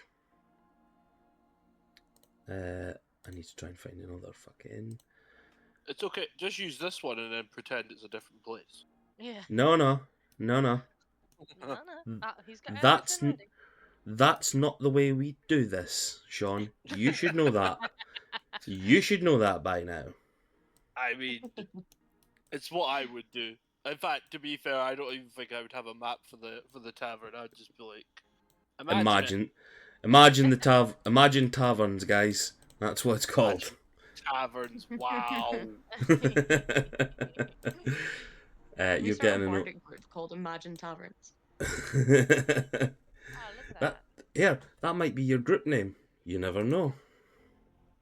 A: I need to try and find another fucking...
B: It's okay. Just use this one and then pretend it's a different place.
C: Yeah.
A: No.
C: No.
A: Mm.
C: He's got
A: That's
C: everything ready.
A: That's not the way we do this, Sean. You should know that. You should know that by now.
B: I mean, it's what I would do. In fact, to be fair, I don't even think I would have a map for the tavern. I'd just be like,
A: Imagine taverns, guys. That's what it's called.
B: taverns. Wow.
E: We
A: You're
E: start
A: getting
E: a
A: a note.
E: boarding group called Imagine Taverns.
C: Oh, look at that.
A: That might be your group name. You never know.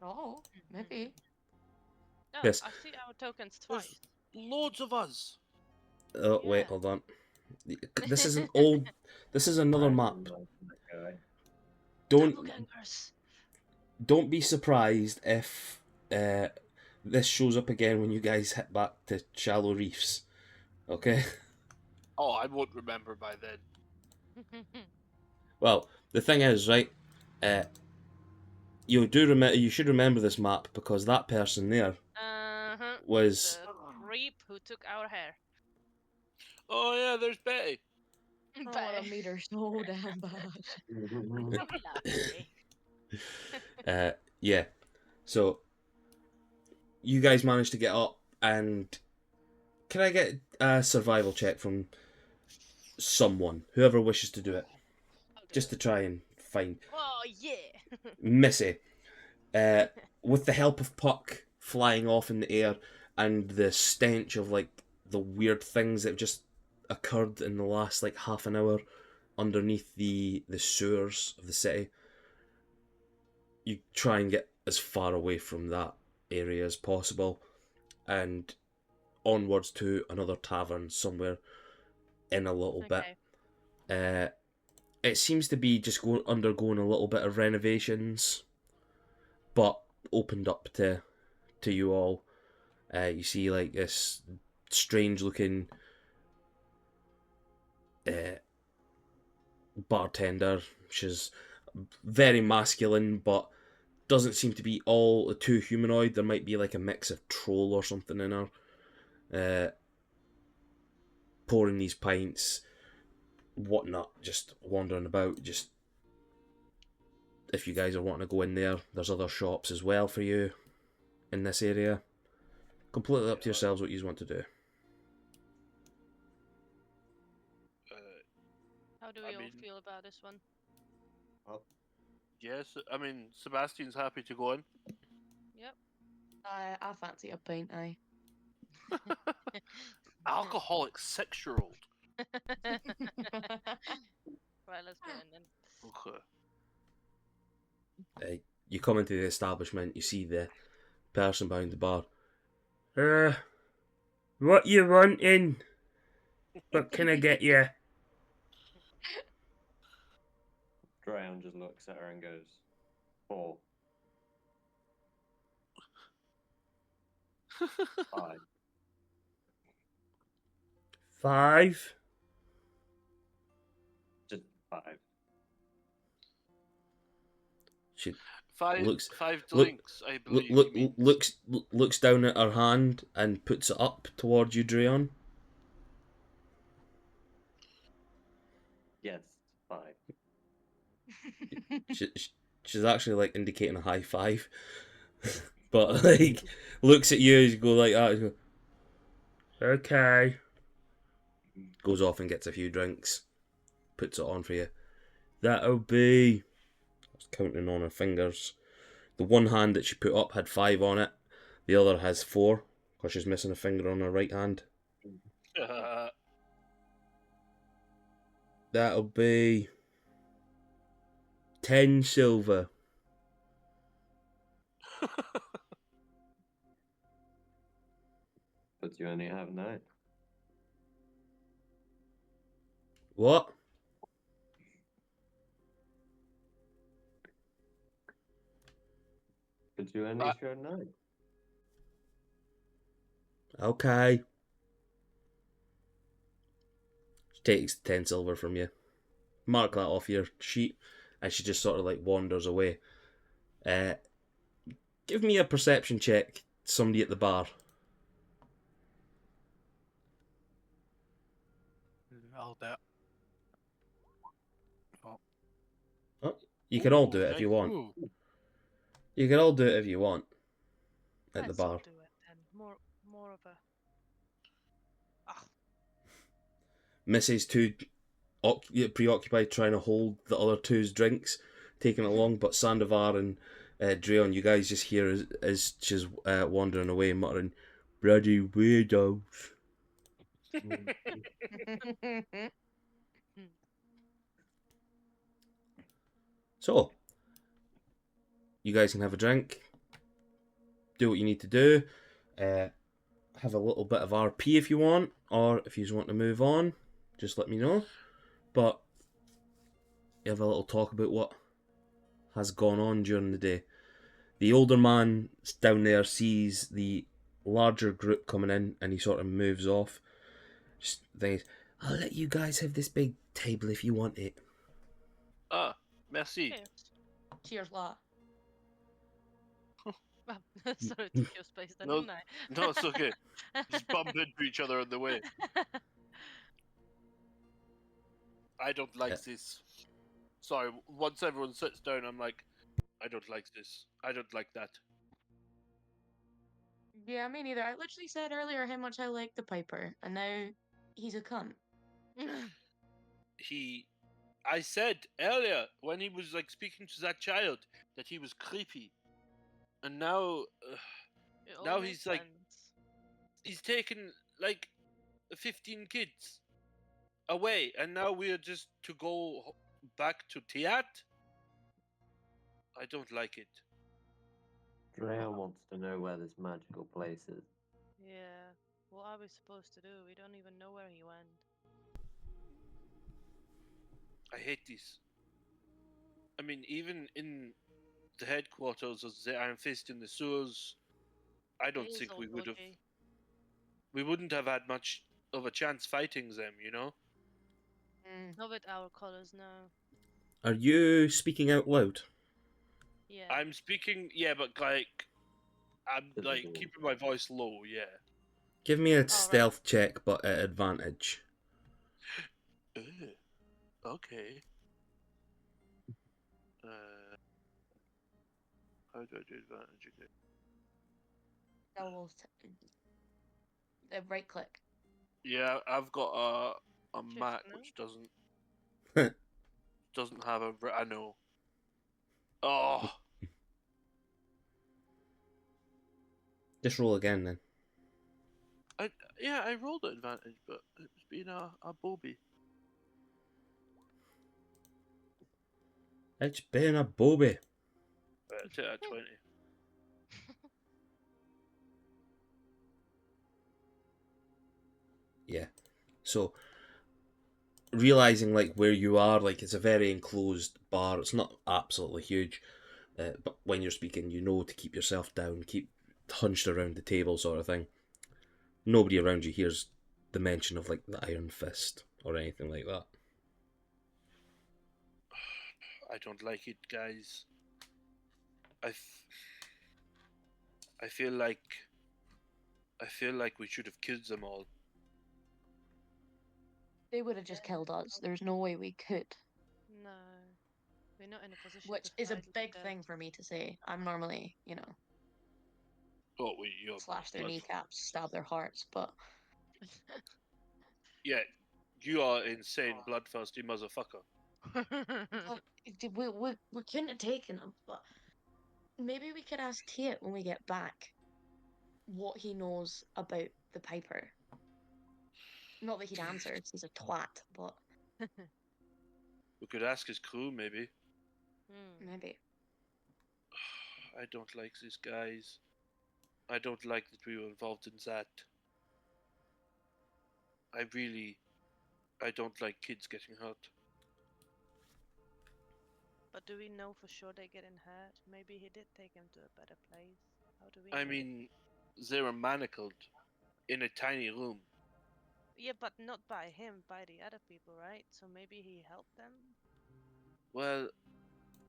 E: Oh, maybe.
C: Oh,
A: Yes.
C: I see our tokens twice.
B: Loads of us.
A: Oh wait,
C: Yeah.
A: hold on. This is an old. This is another map.
F: Okay.
A: Don't
C: Doppelgangers.
A: don't be surprised if this shows up again when you guys hit back to Shallow Reefs. Okay.
B: Oh, I won't remember by then.
A: Well, the thing is, right? You should remember this map because that person there
C: Uh-huh.
A: was
C: The creep who took our hair.
B: Oh yeah, there's Betty.
E: I want to meet her so damn bad.
C: Lovely.
A: yeah. So you guys managed to get up, and can I get a survival check from someone, whoever wishes to do it, just to try and find
C: Oh yeah.
A: Missy, with the help of Puck flying off in the air and the stench of like the weird things that have just occurred in the last like half an hour underneath the sewers of the city. You try and get as far away from that area as possible, and onwards to another tavern somewhere in a little
C: Okay.
A: bit. It seems to be just undergoing a little bit of renovations, but opened up to you all. You see like this strange looking bartender. She's very masculine, but doesn't seem to be all too humanoid. There might be like a mix of troll or something in her. Pouring these pints, whatnot, just wandering about. Just if you guys are wanting to go in there, there's other shops as well for you in this area. Completely up to yourselves what you want to do.
C: How do
B: I
C: we all
B: mean-
C: feel about this one?
B: Yes, I mean Sebastian's happy to go in.
C: Yep.
E: I fancy a pint, aye.
B: Alcoholic 6-year-old.
C: Right, let's go in then.
B: Okay.
A: You come into the establishment, you see the person behind the bar. What you wanting? What can I get you?
F: Drayon just looks at her and goes, 4. 5.
A: 5?
F: Just 5.
A: She
B: Five
A: Looks-
B: five
A: look-
B: drinks, I believe. he means.
A: looks down at her hand and puts it up towards you, Drayon.
F: Yes, 5.
A: She's actually like indicating a high five, but like looks at you as you go like that. You go, okay. Goes off and gets a few drinks, puts it on for you. That'll be. I was counting on her fingers. The one hand that she put up had 5 on it. The other has 4 because she's missing a finger on her right hand. That'll be 10 silver.
F: But you only have 9.
A: What?
F: But you only showed 9.
A: Okay. She takes 10 silver from you. Mark that off your sheet, and she just sort of like wanders away. Give me a perception check, somebody at the bar.
D: I'll do it.
A: You can all
B: Ooh,
A: do it if you
B: nice.
A: want.
D: Ooh,
A: You can all do it if you want. At the
C: Let's all
A: bar.
C: do it then. More of a. Ah,
A: Missy's too preoccupied trying to hold the other two's drinks, taking it along, but Sandovar and Drayon, you guys just hear as she's wandering away, muttering, "Bloody weirdos." So, you guys can have a drink, do what you need to do, have a little bit of RP if you want, or if you just want to move on, just let me know. But you have a little talk about what has gone on during the day. The older man down there sees the larger group coming in, and he sort of moves off. Just thinks, "I'll let you guys have this big table if you want it."
B: Ah, merci.
C: cheers.
E: Cheers, lot.
C: Well, sorry, took your space then,
B: No,
C: didn't I?
B: No, it's okay. Just bump into each other on the way. I don't like this. Sorry, once everyone sits down, I'm like, I don't like this. I don't like that.
E: Yeah, me neither. I literally said earlier how much I like the Piper, and now he's a cunt.
B: I said earlier when he was like speaking to that child that he was creepy, and now
C: It all
B: Now
C: makes
B: he's like-
C: sense.
B: he's taken like 15 kids away, and now we're just to go back to Tiat. I don't like it.
F: Drea wants to know where this magical place is.
C: Yeah. What are we supposed to do? We don't even know where he went.
B: I hate this. I mean, even in the headquarters of the Iron Fist in the sewers, I don't
C: It is
B: think
C: all
B: we would have.
C: dodgy.
B: We wouldn't have had much of a chance fighting them, you know.
E: Mm.
C: Not with our colors, no.
A: Are you speaking out loud?
C: Yeah.
B: I'm speaking, yeah, but like, I'm
F: This is
B: like
F: all-
B: keeping my voice low, yeah.
A: Give me a
C: right.
A: stealth check, but at advantage.
B: Ugh, okay. How do I do advantage again?
E: Double right click.
B: Yeah, I've got a
C: Shift,
B: Mac
C: no?
B: which doesn't have a. I know. Oh,
A: Just roll again then.
B: I rolled at advantage, but it's been a bobby.
A: It's been a bobby.
B: Right, I'll take that 20.
A: Yeah. So, realizing like where you are, like it's a very enclosed bar. It's not absolutely huge, but when you're speaking, you know to keep yourself down, keep hunched around the table, sort of thing. Nobody around you hears the mention of like the Iron Fist or anything like that.
B: I don't like it, guys. I feel like we should have killed them all.
E: They would have just killed us. There's no way we could.
C: No. We're not in a position
E: Which
C: to
E: is a
C: fight like
E: big
C: that.
E: thing for me to say. I'm normally,
B: Oh, you're
E: slash their
B: blood-
E: kneecaps, stab their hearts, but
B: Yeah, you are insane, bloodthirsty motherfucker.
E: we couldn't have taken him. But maybe we could ask Tiet when we get back what he knows about the Piper. Not that he'd answer, 'cause he's a twat, but
B: We could ask his crew, maybe.
C: Hmm.
E: maybe.
B: I don't like these guys. I don't like that we were involved in that. I don't like kids getting hurt.
C: But do we know for sure they're getting hurt? Maybe he did take him to a better place. How do we
B: I
C: know?
B: mean, they were manacled in a tiny room.
C: Yeah, but not by him, by the other people, right? So maybe he helped them?
B: Well,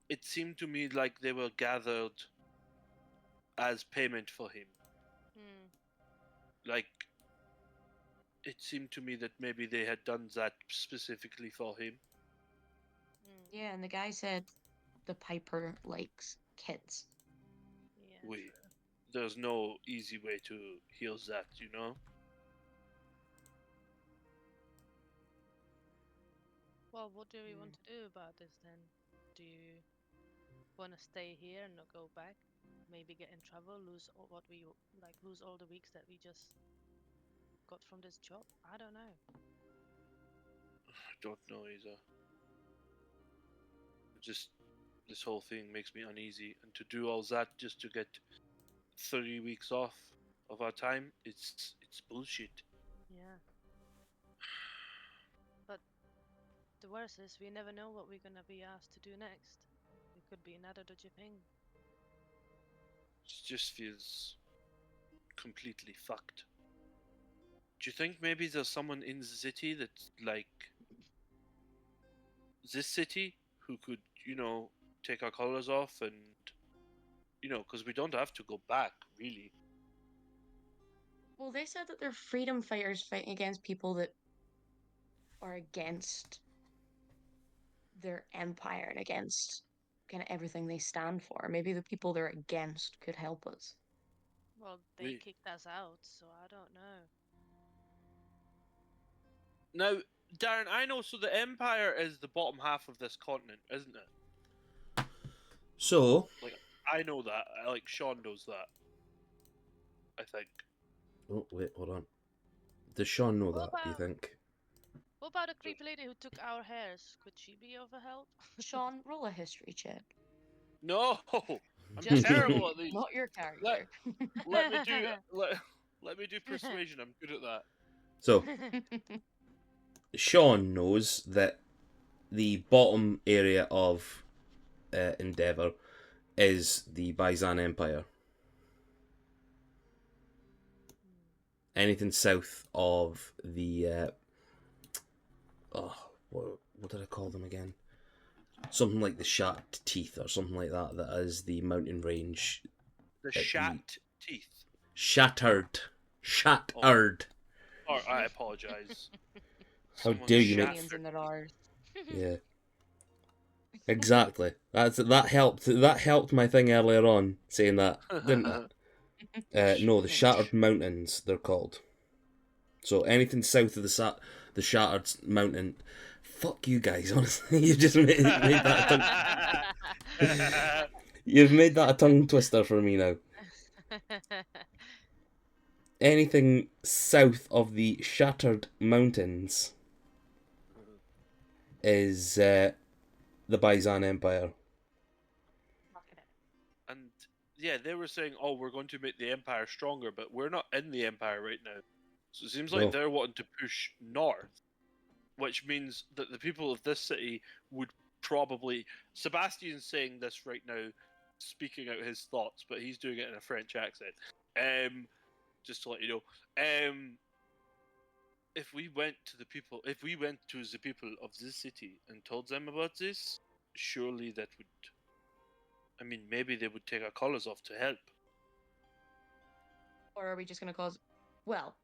B: it seemed to me like they were gathered as payment for him.
C: Hmm.
B: Like, it seemed to me that maybe they had done that specifically for him.
C: Hmm.
E: Yeah, and the guy said the Piper likes kids.
C: Yeah.
B: We, there's no easy way to heal that, you know?
C: Well, what do we want to do about this then? Do you want to stay here and not go back? Maybe get in trouble, lose lose all the weeks that we just got from this job? I don't know.
B: I don't know either. Just this whole thing makes me uneasy, and to do all that just to get 30 weeks off of our time, it's bullshit.
C: Yeah. But the worst is we never know what we're gonna be asked to do next. It could be another dodgy thing.
B: It just feels completely fucked. Do you think maybe there's someone in the city that's like this city who could, take our collars off and, because we don't have to go back, really.
E: Well, they said that they're freedom fighters fighting against people that are against their empire and against kind of everything they stand for. Maybe the people they're against could help us.
C: Well, they
B: We-
C: kicked us out, so I don't know.
B: Now, Darren, I know, so the Empire is the bottom half of this continent, isn't it?
A: So,
B: I know that. Like, Sean knows that. I think.
A: Oh wait, hold on. Does Sean know
C: What
A: that? Do you
C: about-
A: think?
C: What about the creepy lady who took our hairs? Could she be of a help?
E: Sean, roll a history check.
B: No, I'm
E: Just
B: terrible
E: you,
B: at these.
E: not your character.
B: Let me do let me do persuasion. I'm good at that.
A: So Sean knows that the bottom area of Endeavour is the Byzan Empire. Anything south of the what did I call them again? Something like the Shat Teeth or something like that. That is the mountain range.
B: The
A: the-
B: shat teeth.
A: Shattered.
B: Oh, I apologize.
A: How dare you make-
E: Millions in their R's.
A: Yeah. Exactly. That helped. That helped my thing earlier on saying that, didn't it? No, the Shattered Mountains. They're called. So anything south of the Shattered Mountain. Fuck you guys. Honestly, you just made that. You've made that a tongue twister for me now. Anything south of the Shattered Mountains is the Byzan Empire.
B: And yeah, they were saying, "Oh, we're going to make the empire stronger," but we're not in the empire right now. So it seems like
A: No.
B: they're wanting to push north, which means that the people of this city would probably. Sebastian's saying this right now, speaking out his thoughts, but he's doing it in a French accent. Just to let you know. If we went to the people of this city and told them about this, surely that would. I mean, maybe they would take our collars off to help.
E: Or are we just going to cause. Well,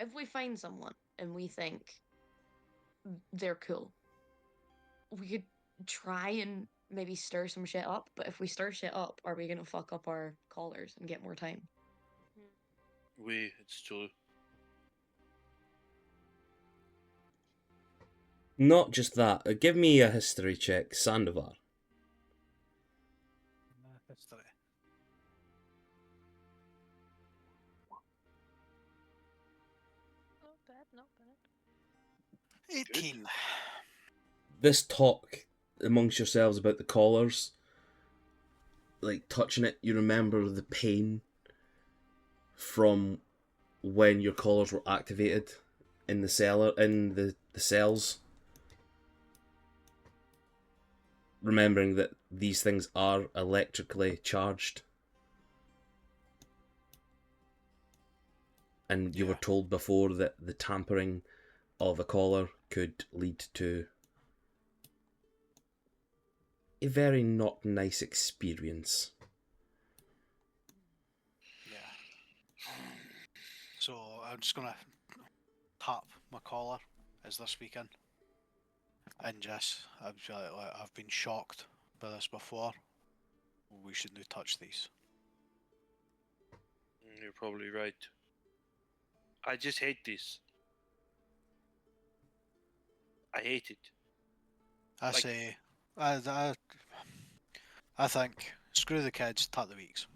E: if we find someone and we think they're cool, we could try and maybe stir some shit up. But if we stir shit up, are we going to fuck up our collars and get more time?
B: It's true.
A: Not just that. Give me a history check, Sandovar.
D: History.
C: Not bad, not bad.
D: 18.
A: This talk amongst yourselves about the collars, like touching it, you remember the pain from when your collars were activated in the cells. Remembering that these things are electrically charged. And you were told before that the tampering of a collar could lead to a very not nice experience.
D: Yeah. So I'm just gonna tap my collar as they're speaking, and just I've been shocked by this before. We shouldn't touch these.
B: You're probably right. I just hate this. I hate it.
D: I
B: Like-
D: say, I think screw the kids, tap the weeks.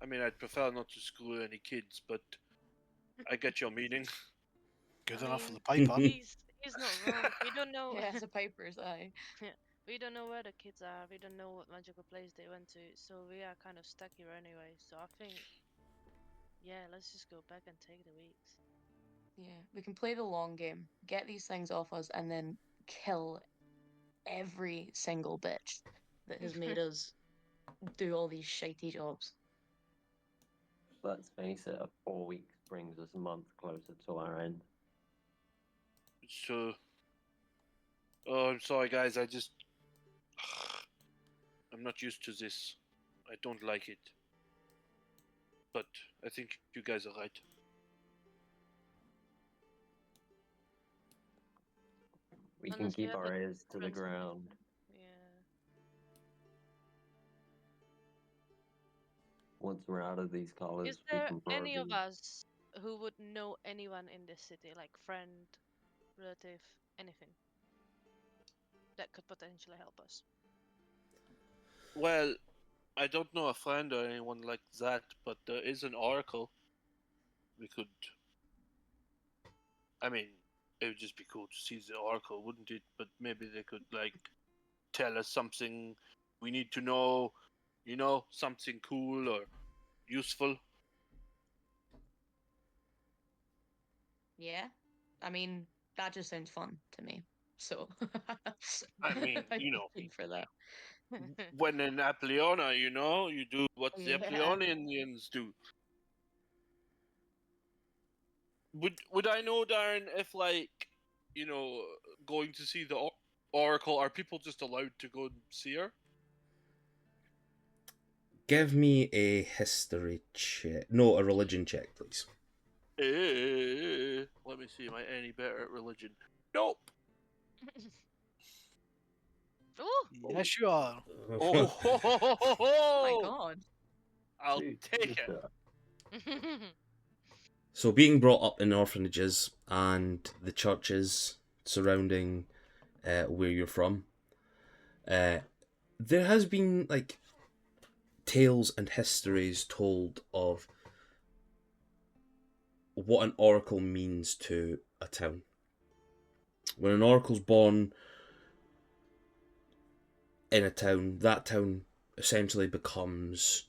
B: I mean, I'd prefer not to screw any kids, but I get your meaning.
D: Good
C: I
D: enough for
C: mean,
D: the piper.
C: He's not wrong. We don't know.
E: Yeah, it's a piper's eye.
C: We don't know where the kids are. We don't know what magical place they went to. So we are kind of stuck here anyway. So I think, yeah, let's just go back and take the weeks.
E: Yeah, we can play the long game, get these things off us, and then kill every single bitch that has made us do all these shitey jobs.
F: Let's face it, a 4 weeks brings us a month closer to our end.
B: So, oh, I'm sorry, guys. I'm not used to this. I don't like it. But I think you guys are right.
F: We can
C: Unless we
F: keep
C: have
F: our
C: a
F: ears to the
C: difference in
F: ground.
C: Yeah.
F: Once we're out of these collars,
C: Is
F: we
C: there
F: can
C: any of
F: probably-
C: us who would know anyone in this city, like friend, relative, anything that could potentially help us?
B: Well, I don't know a friend or anyone like that, but there is an oracle. We could. I mean, it would just be cool to see the oracle, wouldn't it? But maybe they could like tell us something we need to know. You know, something cool or useful.
E: Yeah, I mean that just sounds fun to me. So
B: I mean,
E: I'd
B: you
E: be
B: know,
E: keen for that.
B: when in Apleona, you know, you do what the
E: Yeah.
B: Apleonians do. Would I know, Darren, if like, you know, going to see the oracle, are people just allowed to go and see her?
A: Give me a history check. No, a religion check, please.
B: Let me see. Am I any better at religion? Nope.
C: Ooh!
D: Yes, you are.
B: Oh, ho, ho, ho, ho,
E: Oh my
B: ho.
E: god.
B: I'll
F: Dude,
B: take
F: just,
B: it.
A: So, being brought up in orphanages and the churches surrounding where you're from, there has been like tales and histories told of what an oracle means to a town. When an oracle's born in a town, that town essentially becomes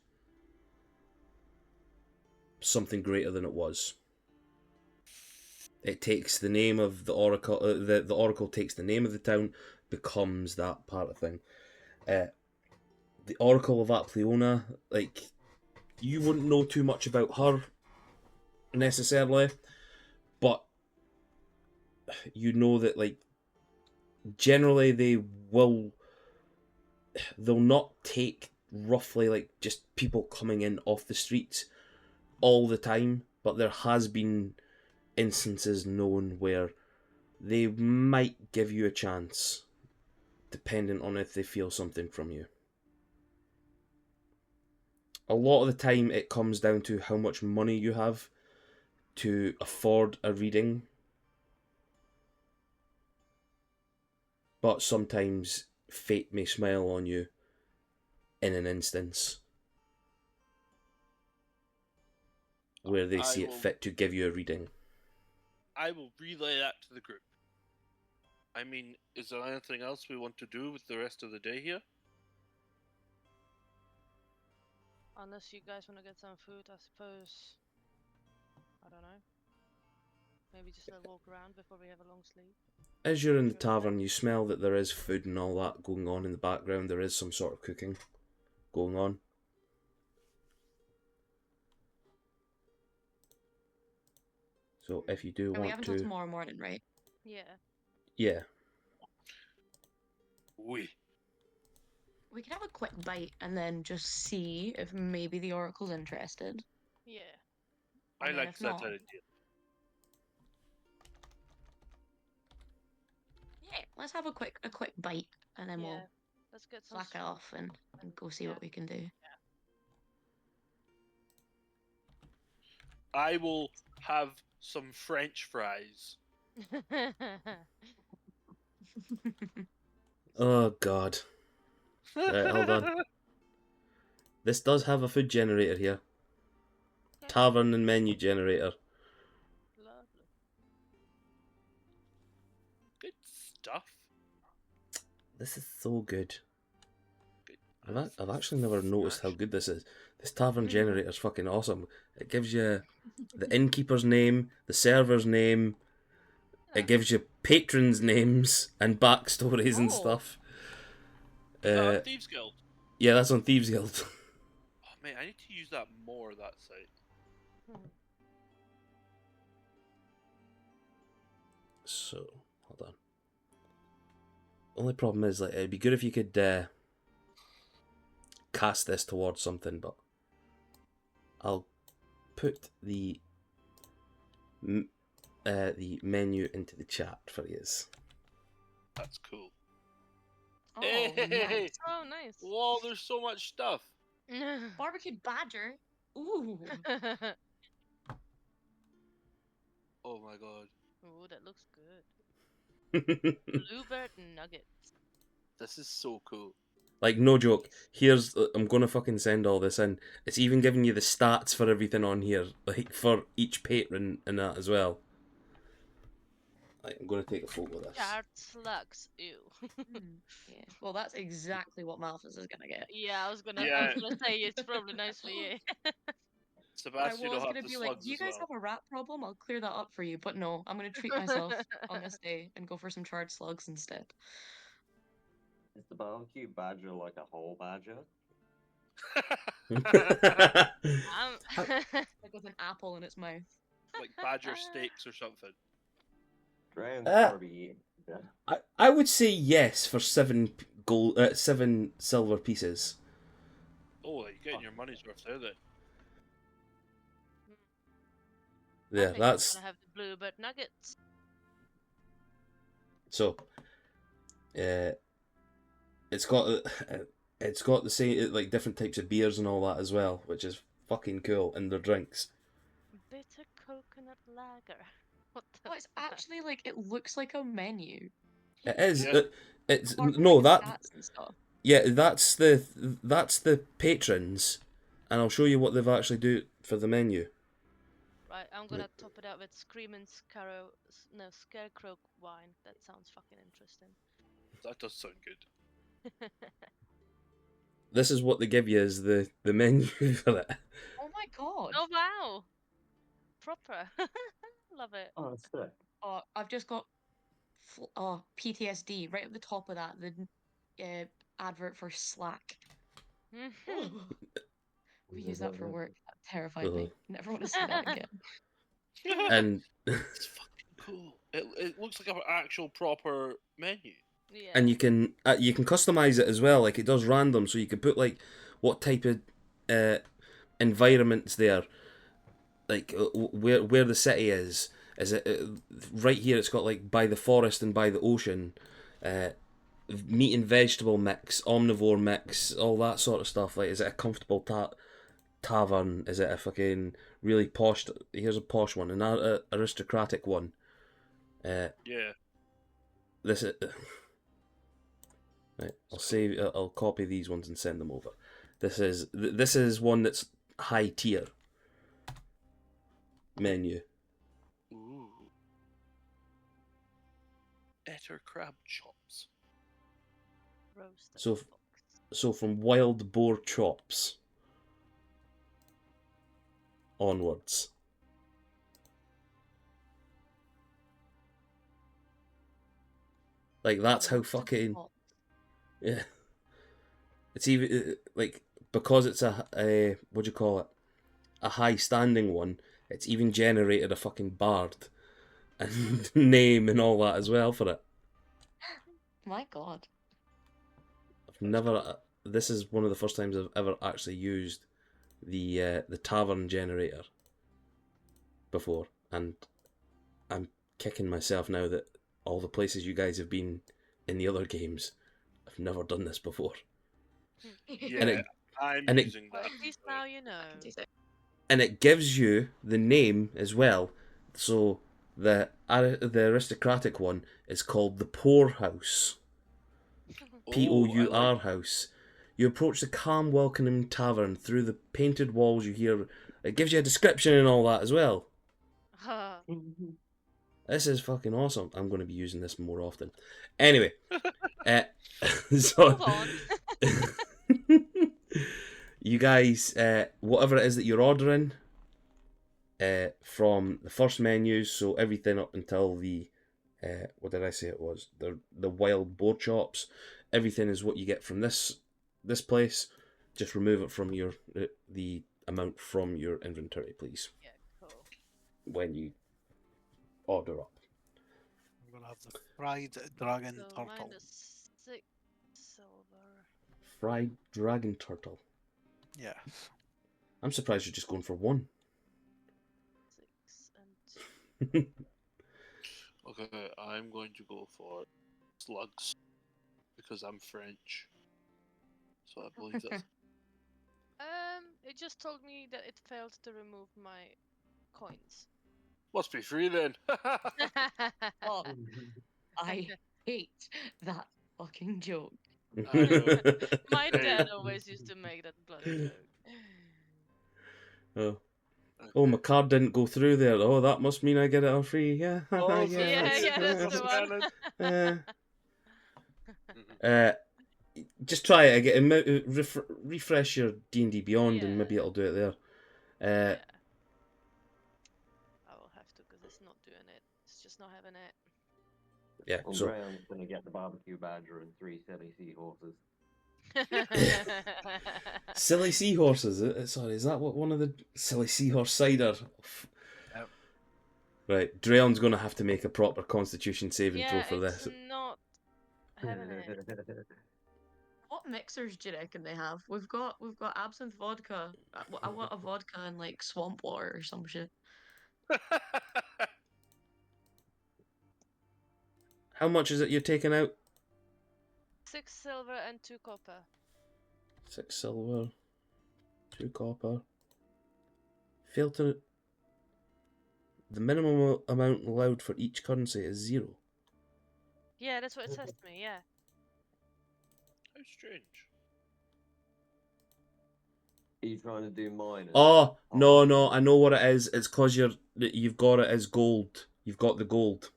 A: something greater than it was. It takes the name of the oracle. The oracle takes the name of the town, becomes that part of thing. The Oracle of Apleona, like, you wouldn't know too much about her necessarily, but you know that like generally they'll not take roughly like just people coming in off the streets all the time, but there has been instances known where they might give you a chance depending on if they feel something from you. A lot of the time it comes down to how much money you have to afford a reading, but sometimes fate may smile on you in an instance where they see it fit to give you a reading.
B: I will relay that to the group. I mean, is there anything else we want to do with the rest of the day here?
C: Unless you guys want to get some food, I suppose. I don't know. Maybe just a walk around before we have a long sleep.
A: As you're in the tavern, you smell that there is food and all that going on in the background. There is some sort of cooking going on. So if you do
E: And we
A: want
E: have until
A: to...
E: tomorrow morning, right?
C: Yeah.
A: Yeah.
B: Oui.
E: We could have a quick bite and then just see if maybe the Oracle's interested.
C: Yeah.
B: I
E: And then
B: like
E: if
B: that
E: not,
B: idea.
E: yeah, let's have a quick bite and then
C: Yeah.
E: we'll
C: Let's get some
E: slack it off and go see what we can do.
B: I will have some French fries.
A: Oh, God. Right, hold on. This does have a food generator here. Tavern and menu generator.
C: Lovely.
B: Good stuff.
A: This is so good.
B: Good.
A: I've actually never noticed how good this is. This tavern generator is fucking awesome. It gives you the innkeeper's name, the server's name. It gives you patrons' names and backstories and
E: Oh.
A: stuff.
B: Is that on Thieves Guild?
A: Yeah, that's on Thieves Guild.
B: Oh man, I need to use that more, that site.
A: So, hold on. Only problem is, like, it'd be good if you could cast this towards something, but I'll put the menu into the chat for you.
B: That's cool.
E: Oh,
B: Hey!
E: nice.
C: Oh, nice.
B: Whoa, there's so much stuff.
E: Barbecued badger. Ooh.
B: Oh my god.
C: Ooh, that looks good. Bluebird nuggets.
B: This is so cool.
A: Like, no joke. Here's, I'm gonna fucking send all this in. It's even giving you the stats for everything on here, like for each patron and that as well. Like, I'm gonna take a photo of this.
C: Charred slugs. Ew.
E: Yeah. Well, that's exactly what Malthus is gonna get.
C: Yeah, I was gonna
B: Yeah.
C: say it's probably nice for you.
E: I
B: Sebastian will
E: was
B: have
E: gonna
B: the
E: be like,
B: slugs
E: do you
B: as
E: guys
B: well.
E: have a rat problem? I'll clear that up for you. But no, I'm gonna treat myself on this day and go for some charred slugs instead.
F: Is the barbecue badger like a whole badger?
E: Like with an apple in its mouth.
B: Like badger steaks or something.
F: Drown's
A: Uh,
F: gotta be eaten. Yeah.
A: I would say yes for 7 silver pieces.
B: Oh, you're getting your money's worth there then.
C: I
A: There,
C: think I'm
A: that's
C: gonna have the bluebird nuggets.
A: so. It's got it's got the same like different types of beers and all that as well, which is fucking cool. And their drinks.
C: Bitter coconut lager. What the?
E: Oh, it's actually like it looks like a menu.
A: It is.
B: Yeah.
A: It's
E: Apart from,
A: no
E: like, the
A: that.
E: stats and stuff.
A: Yeah, that's the patrons, and I'll show you what they've actually do for the menu.
C: Right, I'm gonna top it out with Screaming Scarecrow wine. That sounds fucking interesting.
B: That does sound good.
A: This is what they give you as the menu for it.
E: Oh my god.
C: Oh wow! Proper. Love it.
F: Oh, that's sick.
E: I've just got PTSD right at the top of that. The advert for Slack. We use that for work. That terrified me. Never want to see that again.
A: And
B: It's fucking cool. It looks like an actual proper menu.
C: Yeah.
A: and you can customize it as well. Like it does random, so you can put like what type of environments there, like where the city is. Is it right here? It's got like by the forest and by the ocean, meat and vegetable mix, omnivore mix, all that sort of stuff. Like, is it a comfortable tavern? Is it a fucking really posh? Here's a posh one, an aristocratic one.
B: Yeah.
A: This is. Right, I'll save. I'll copy these ones and send them over. This is one that's high tier menu.
B: Ooh. Etter crab chops.
C: Roasted
A: So
C: fox.
A: So from wild boar chops onwards. Like that's how fucking yeah. It's even like because it's a what do you call it? A high standing one. It's even generated a fucking bard and name and all that as well for it.
E: My god.
A: I've never. This is one of the first times I've ever actually used the tavern generator before, and I'm kicking myself now that all the places you guys have been in the other games, I've never done this before.
B: Yeah, I'm
A: and it-
B: using
C: Well,
B: that.
C: at least now you know.
A: And it gives you the name as well. So the aristocratic one is called the Poor House. Pour house. You approach the calm, welcoming tavern through the painted walls. You hear it gives you a description and all that as well. This is fucking awesome. I'm going to be using this more often. Anyway, so
C: Move on.
A: you guys, whatever it is that you're ordering, from the first menus, so everything up until the what did I say it was? The wild boar chops. Everything is what you get from this place. Just remove it from your the amount from your inventory, please,
C: Yeah, cool.
A: when you order up.
D: I'm gonna have the fried dragon
C: So
D: turtle.
C: minus 6 silver.
A: Fried dragon turtle.
D: Yeah.
A: I'm surprised you're just going for one.
C: 6 and
B: Okay, I'm going to go for slugs because I'm French. So I believe that's
C: it just told me that it failed to remove my coins.
B: must be free then.
E: Oh, I hate that fucking joke.
C: My dad always used to make that bloody joke.
A: Oh. Oh, my card didn't go through there. Oh, that must mean I get it on free. Yeah,
B: Oh,
A: yeah,
C: Yeah, that's the one.
A: just try it again. Refresh your D&D Beyond, and
C: Yeah.
A: maybe it'll do it there.
C: Yeah. I will have to, because it's not doing it. It's just not having it.
A: Yeah.
F: Well,
A: So
F: Graham's gonna get the barbecue badger and 3 silly seahorses.
A: silly seahorses. Sorry, is that what one of the silly seahorse cider?
D: Yep.
A: Right, Dreon's going to have to make a proper Constitution saving throw
C: Yeah,
A: for
C: it's
A: this.
C: not having it.
E: What mixers do you reckon they have? We've got absinthe vodka. I want a vodka and like swamp water or some shit.
A: How much is it you're taking out?
C: 6 silver and 2 copper.
A: 6 silver, 2 copper. Fail to. The minimum amount allowed for each currency is 0.
C: Yeah, that's what it says to me, yeah.
B: How strange.
F: Are you trying to do minus?
A: Oh no! I know what it is. It's because you've got it as gold. You've got the gold.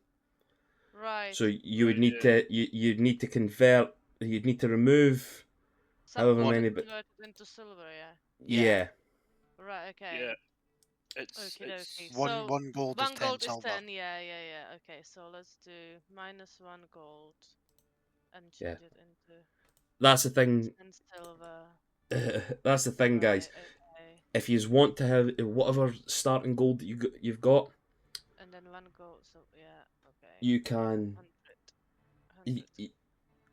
C: Right.
A: So you would
B: Right,
A: need
B: yeah.
A: to you'd need to convert. You'd need to remove. however
C: Something
A: many,
C: to
A: but-
C: convert it into silver, yeah.
A: Yeah.
C: Right, okay.
B: Yeah. It's
C: Okey-dokey.
D: One
C: So,
D: one gold is
C: 1
D: 10
C: gold is
D: silver.
C: 10, yeah. Okay, so let's do -1 gold and
A: Yeah.
C: change it into
A: That's the thing.
C: 10 silver.
A: That's the thing, guys.
C: Right, okay.
A: If you want to have whatever starting gold that you've got,
C: And then 1 gold, so yeah, okay.
A: you can
C: 100.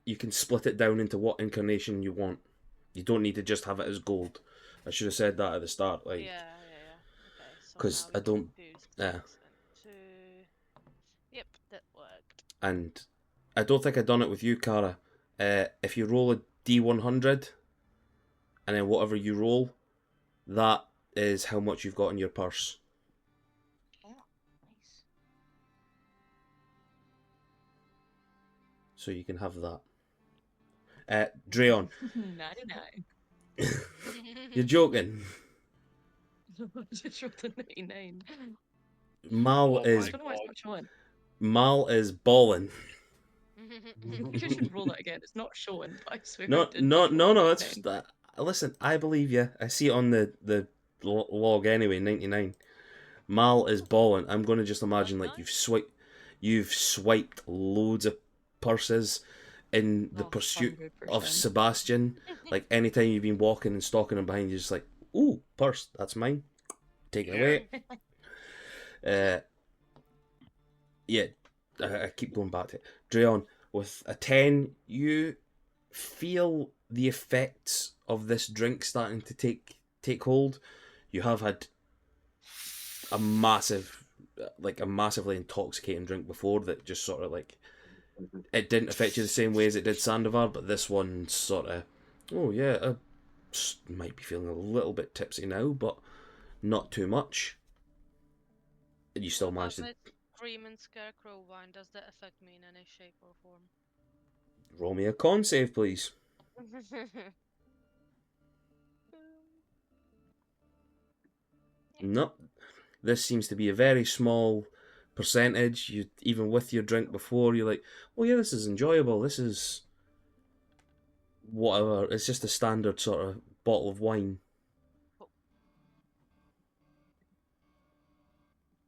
A: you can split it down into what incarnation you want. You don't need to just have it as gold. I should have said that at the start, like.
C: Yeah. Okay, so
A: 'Cause
C: now
A: I
C: we
A: don't-
C: do
A: yeah.
C: 6 and 2. Yep, that worked.
A: And I don't think I've done it with you, Cara. If you roll a D100, and then whatever you roll, that is how much you've got in your purse.
E: Oh, nice.
A: So you can have that. Dreon,
E: 99.
A: you're joking.
E: I just rolled a 99.
A: Mal
B: Oh
E: I
A: is
E: don't know why it's not showing.
A: Mal is balling.
E: You should roll that again. It's not showing. But I swear.
A: No,
E: I did
A: no,
E: not
A: no,
E: roll
A: no.
E: a
A: It's
E: 99.
A: listen. I believe you. I see it on the log anyway. 99. Mal is balling. I'm going to just imagine like you've swiped loads of purses in the
E: Oh,
A: pursuit of
E: 100%.
A: Sebastian. Like anytime you've been walking and stalking him behind, you're just like, ooh, purse, that's mine. Take it away. Yeah, I keep going back to it. Dreon, with a 10, you feel the effects of this drink starting to take hold. You have had a massively intoxicating drink before that just sort of like, it didn't affect you the same way as it did Sandovar, but this one sort of, oh yeah, I might be feeling a little bit tipsy now, but not too much. And you still managed to
C: With cream and scarecrow wine, does that affect me in any shape or form?
A: roll me a con save, please. No, this seems to be a very small percentage. You even with your drink before, you're like, oh yeah, this is enjoyable. This is whatever. It's just a standard sort of bottle of wine.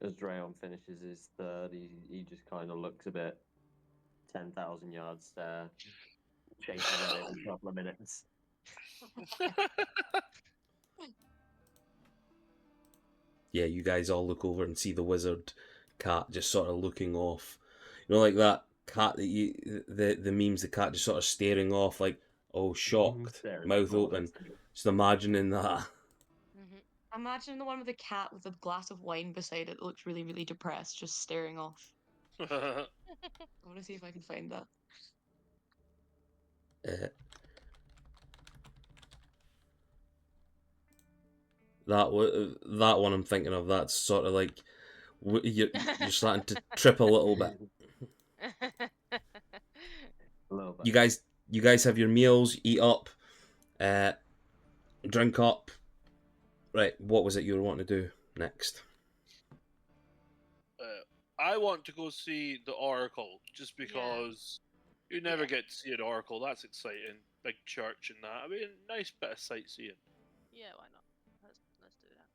F: As Drayon finishes his third, he just kind of looks a bit 10,000 yards stare, chasing it every couple of minutes.
A: Yeah, you guys all look over and see the wizard cat just sort of looking off. You know, like that cat that the memes, the cat just sort of staring off, like, oh, shocked,
F: Staring
A: mouth
F: forward.
A: open. Just imagining that.
E: Imagine the one with the cat with a glass of wine beside it that looks really, really depressed, just staring off. I want to see if I can find that.
A: That one I'm thinking of. That's sort of like you're starting to trip a little bit.
F: A little bit.
A: You guys you guys have your meals, eat up, drink up. Right, what was it you were wanting to do next?
B: I want to go see the Oracle just because you never get to see an Oracle. That's exciting. Big church and that. I mean, nice bit of sightseeing.
C: Yeah, why not? Let's do that.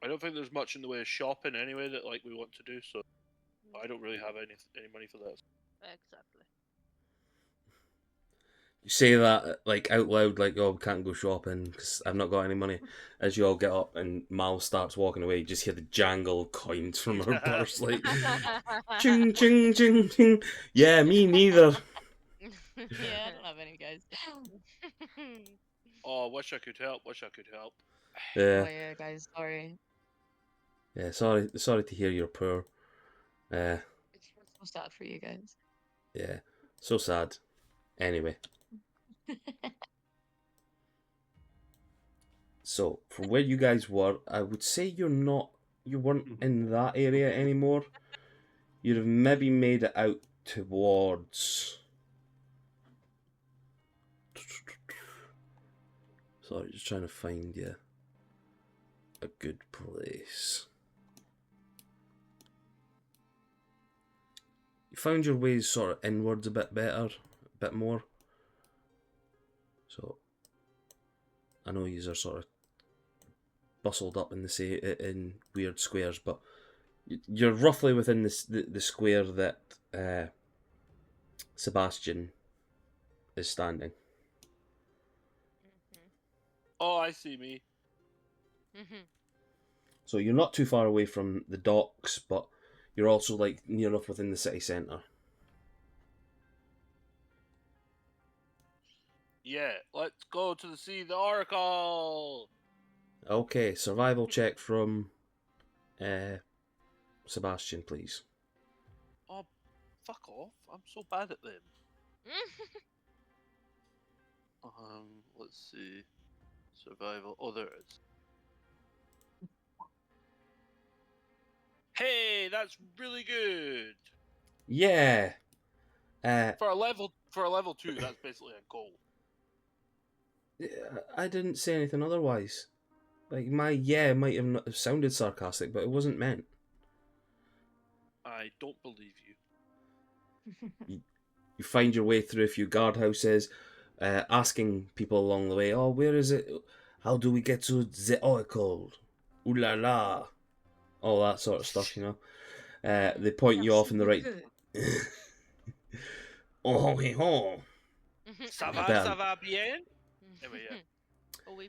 B: I don't think there's much in the way of shopping anyway that like we want to do, so I don't really have any money for that.
C: Exactly.
A: You say that like out loud, like, "Oh, we can't go shopping because I've not got any money." As you all get up and Mal starts walking away, you just hear the jangle of coins from her purse, like, ching, ching, ching, ching. Yeah, me neither.
E: Yeah, I don't have any, guys.
B: Oh, wish I could help. Wish I could help.
E: Oh
A: Yeah,
E: yeah, guys, sorry.
A: yeah. Sorry to hear you're poor.
E: It's so sad for you guys.
A: Yeah, so sad. Anyway, so from where you guys were, I would say you weren't in that area anymore. You'd have maybe made it out towards. Sorry, just trying to find you a good place. You found your ways sort of inwards a bit better, a bit more. So I know you are sort of bustled up in weird squares, but you're roughly within the square that Sebastian is standing.
B: Oh, I see me.
A: So you're not too far away from the docks, but you're also like near enough within the city centre.
B: Yeah, let's go to see the Oracle.
A: Okay, survival check from Sebastian, please.
B: Oh, fuck off! I'm so bad at them. Let's see. Survival. Oh, there it is. Hey, that's really good.
A: Yeah.
B: For a level 2, that's basically a goal.
A: I didn't say anything otherwise. Like, my yeah might have not sounded sarcastic, but it wasn't meant.
B: I don't believe you.
A: You find your way through a few guardhouses, asking people along the way, "Oh, where is it? How do we get to the Oracle? Ooh la la." All that sort of stuff, you know. They point you off in the right... Oh, hey, ho.
B: Ça
A: I
B: va,
A: bet
B: ça va bien? Anyway, yeah.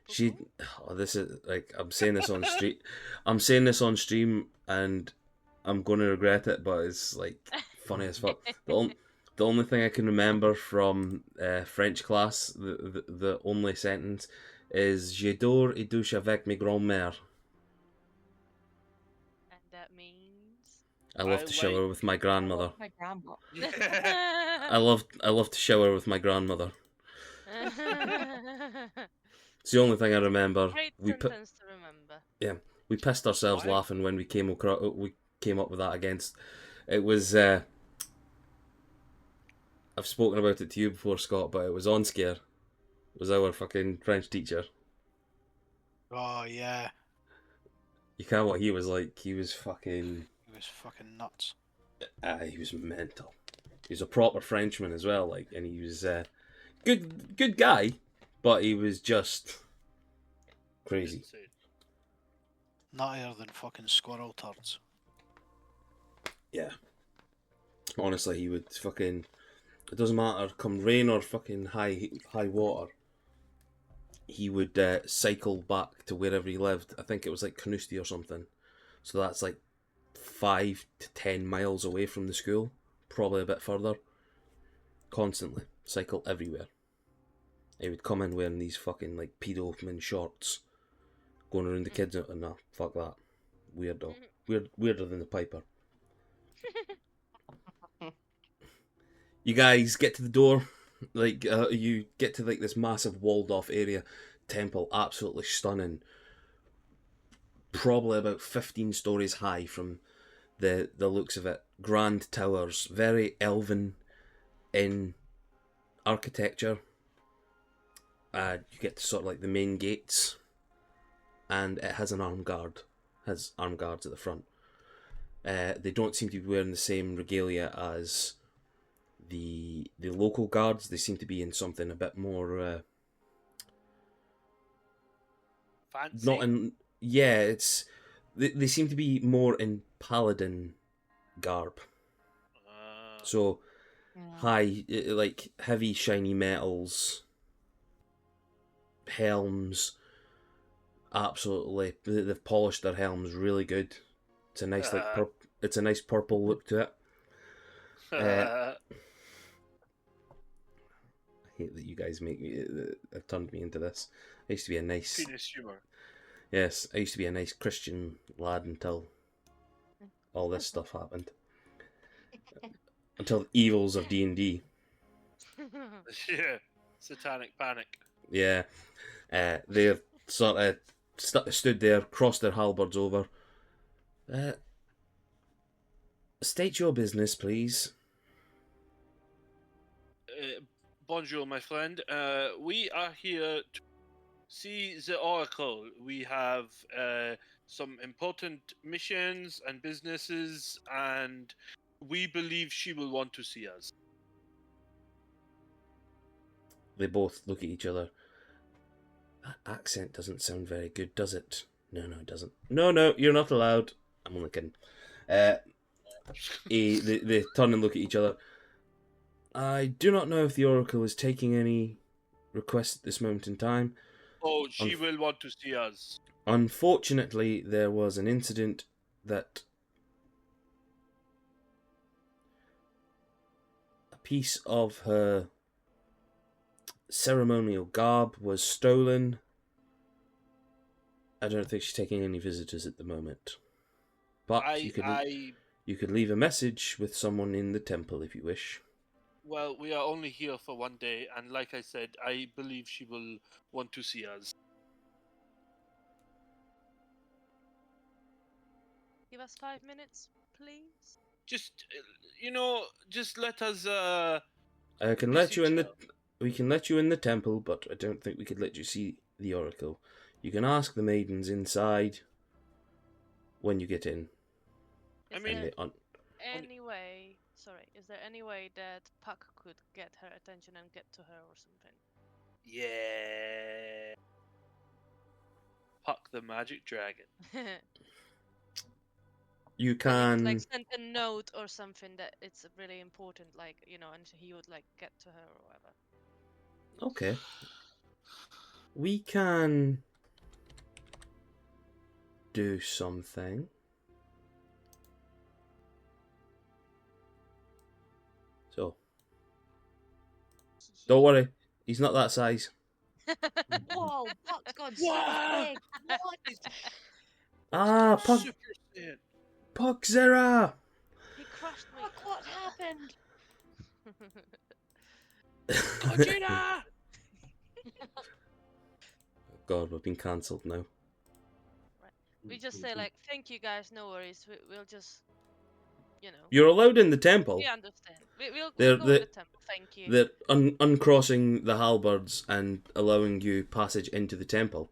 A: She, oh, this is like I'm saying this on street. I'm saying this on stream, and I'm going to regret it. But it's like funny as fuck. The only thing I can remember from French class, the only sentence is "J'adore et douche avec mes grand-mère."
C: And that means.
A: I love to shower with my grandmother.
E: My grandma.
A: I love to shower with my grandmother. It's the only thing I remember.
C: Great sentence to remember.
A: Yeah, we pissed ourselves laughing when we came up with that against. It was. I've spoken about it to you before, Scott, but it was on Scare. It was our fucking French teacher.
D: Oh yeah,
A: You can't what he was like. He was fucking.
D: he was fucking nuts.
A: He was mental. He was a proper Frenchman as well, like, and he was good guy, but he was just crazy.
B: Insane.
D: Nuttier than fucking squirrel turds.
A: Yeah. Honestly, he would fucking. It doesn't matter, come rain or fucking high water. He would cycle back to wherever he lived. I think it was like Carnoustie or something. So that's like 5 to 10 miles away from the school. Probably a bit further. Constantly. Cycle everywhere. He would come in wearing these fucking like pedo min shorts. Going around the kids. Nah, fuck that. Weirdo. Weirder than the Piper. You guys get to the door, like you get to like this massive walled off area, temple, absolutely stunning. Probably about 15 stories high from the looks of it. Grand towers, very elven in architecture. You get to sort of like the main gates, and it has an armed guard. Has armed guards at the front. They don't seem to be wearing the same regalia as the local guards. They seem to be in something a bit more
B: Fancy.
A: not in. Yeah, it's they seem to be more in paladin garb. So high, like heavy shiny metals, helms. Absolutely, they've polished their helms really good. It's a nice it's a nice purple look to it. I hate that you guys make me have turned me into this. I used to be a nice
B: Penis humor.
A: yes. I used to be a nice Christian lad until all this stuff happened. Until the evils of D&D.
B: Yeah. Satanic panic.
A: Yeah, they've sort of stood there, crossed their halberds over. State your business, please.
B: Bonjour, my friend. We are here to see the Oracle. We have some important missions and businesses, and we believe she will want to see us.
A: They both look at each other. That accent doesn't sound very good, does it? No, it doesn't. No, you're not allowed. I'm only kidding. They turn and look at each other. I do not know if the Oracle is taking any requests at this moment in time.
B: Oh, she will want to see us.
A: Unfortunately, there was an incident that a piece of her ceremonial garb was stolen. I don't think she's taking any visitors at the moment. But you could leave a message with someone in the temple if you wish.
B: Well, we are only here for one day, and like I said, I believe she will want to see us.
C: Give us 5 minutes, please.
B: Just, just let us.
A: I can let you in the. We can let you in the temple, but I don't think we could let you see the Oracle. You can ask the maidens inside when you get in.
B: I mean,
C: is there any way that Puck could get her attention and get to her or something?
B: Yeah. Puck the magic dragon.
A: You can
C: like send a note or something that it's really important, like, and he would like get to her or whatever.
A: Okay. We can do something. So, don't worry, he's not that size.
E: Whoa, Puck's gone so big. What?
A: Ah, Puck,
B: Super Saiyan.
A: Puck Zera!
C: He crushed me.
E: Puck, what happened?
B: Gogeta!
A: God, we've been cancelled now.
C: We just say like, thank you guys, no worries. We'll just,
A: You're allowed in the temple.
C: We understand. We'll
A: They're-
C: go to the temple. Thank you.
A: They're uncrossing the halberds and allowing you passage into the temple.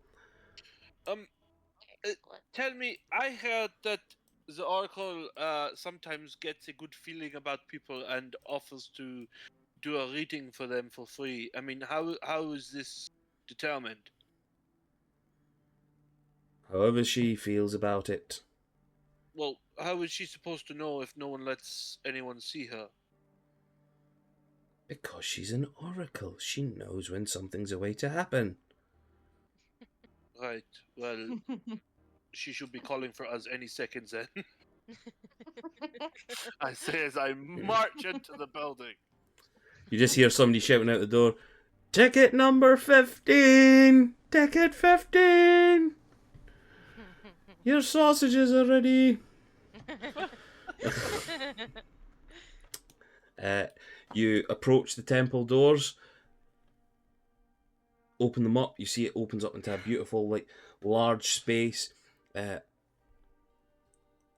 B: Tell me, I heard that the Oracle sometimes gets a good feeling about people and offers to do a reading for them for free. I mean, how is this determined?
A: However she feels about it.
B: Well, how is she supposed to know if no one lets anyone see her?
A: Because she's an oracle. She knows when something's away to happen.
B: Right, well, she should be calling for us any second then. I say as I march into the building.
A: You just hear somebody shouting out the door, "Ticket number 15! Ticket 15! Your sausages are ready!" You approach the temple doors, open them up. You see it opens up into a beautiful, like, large space. A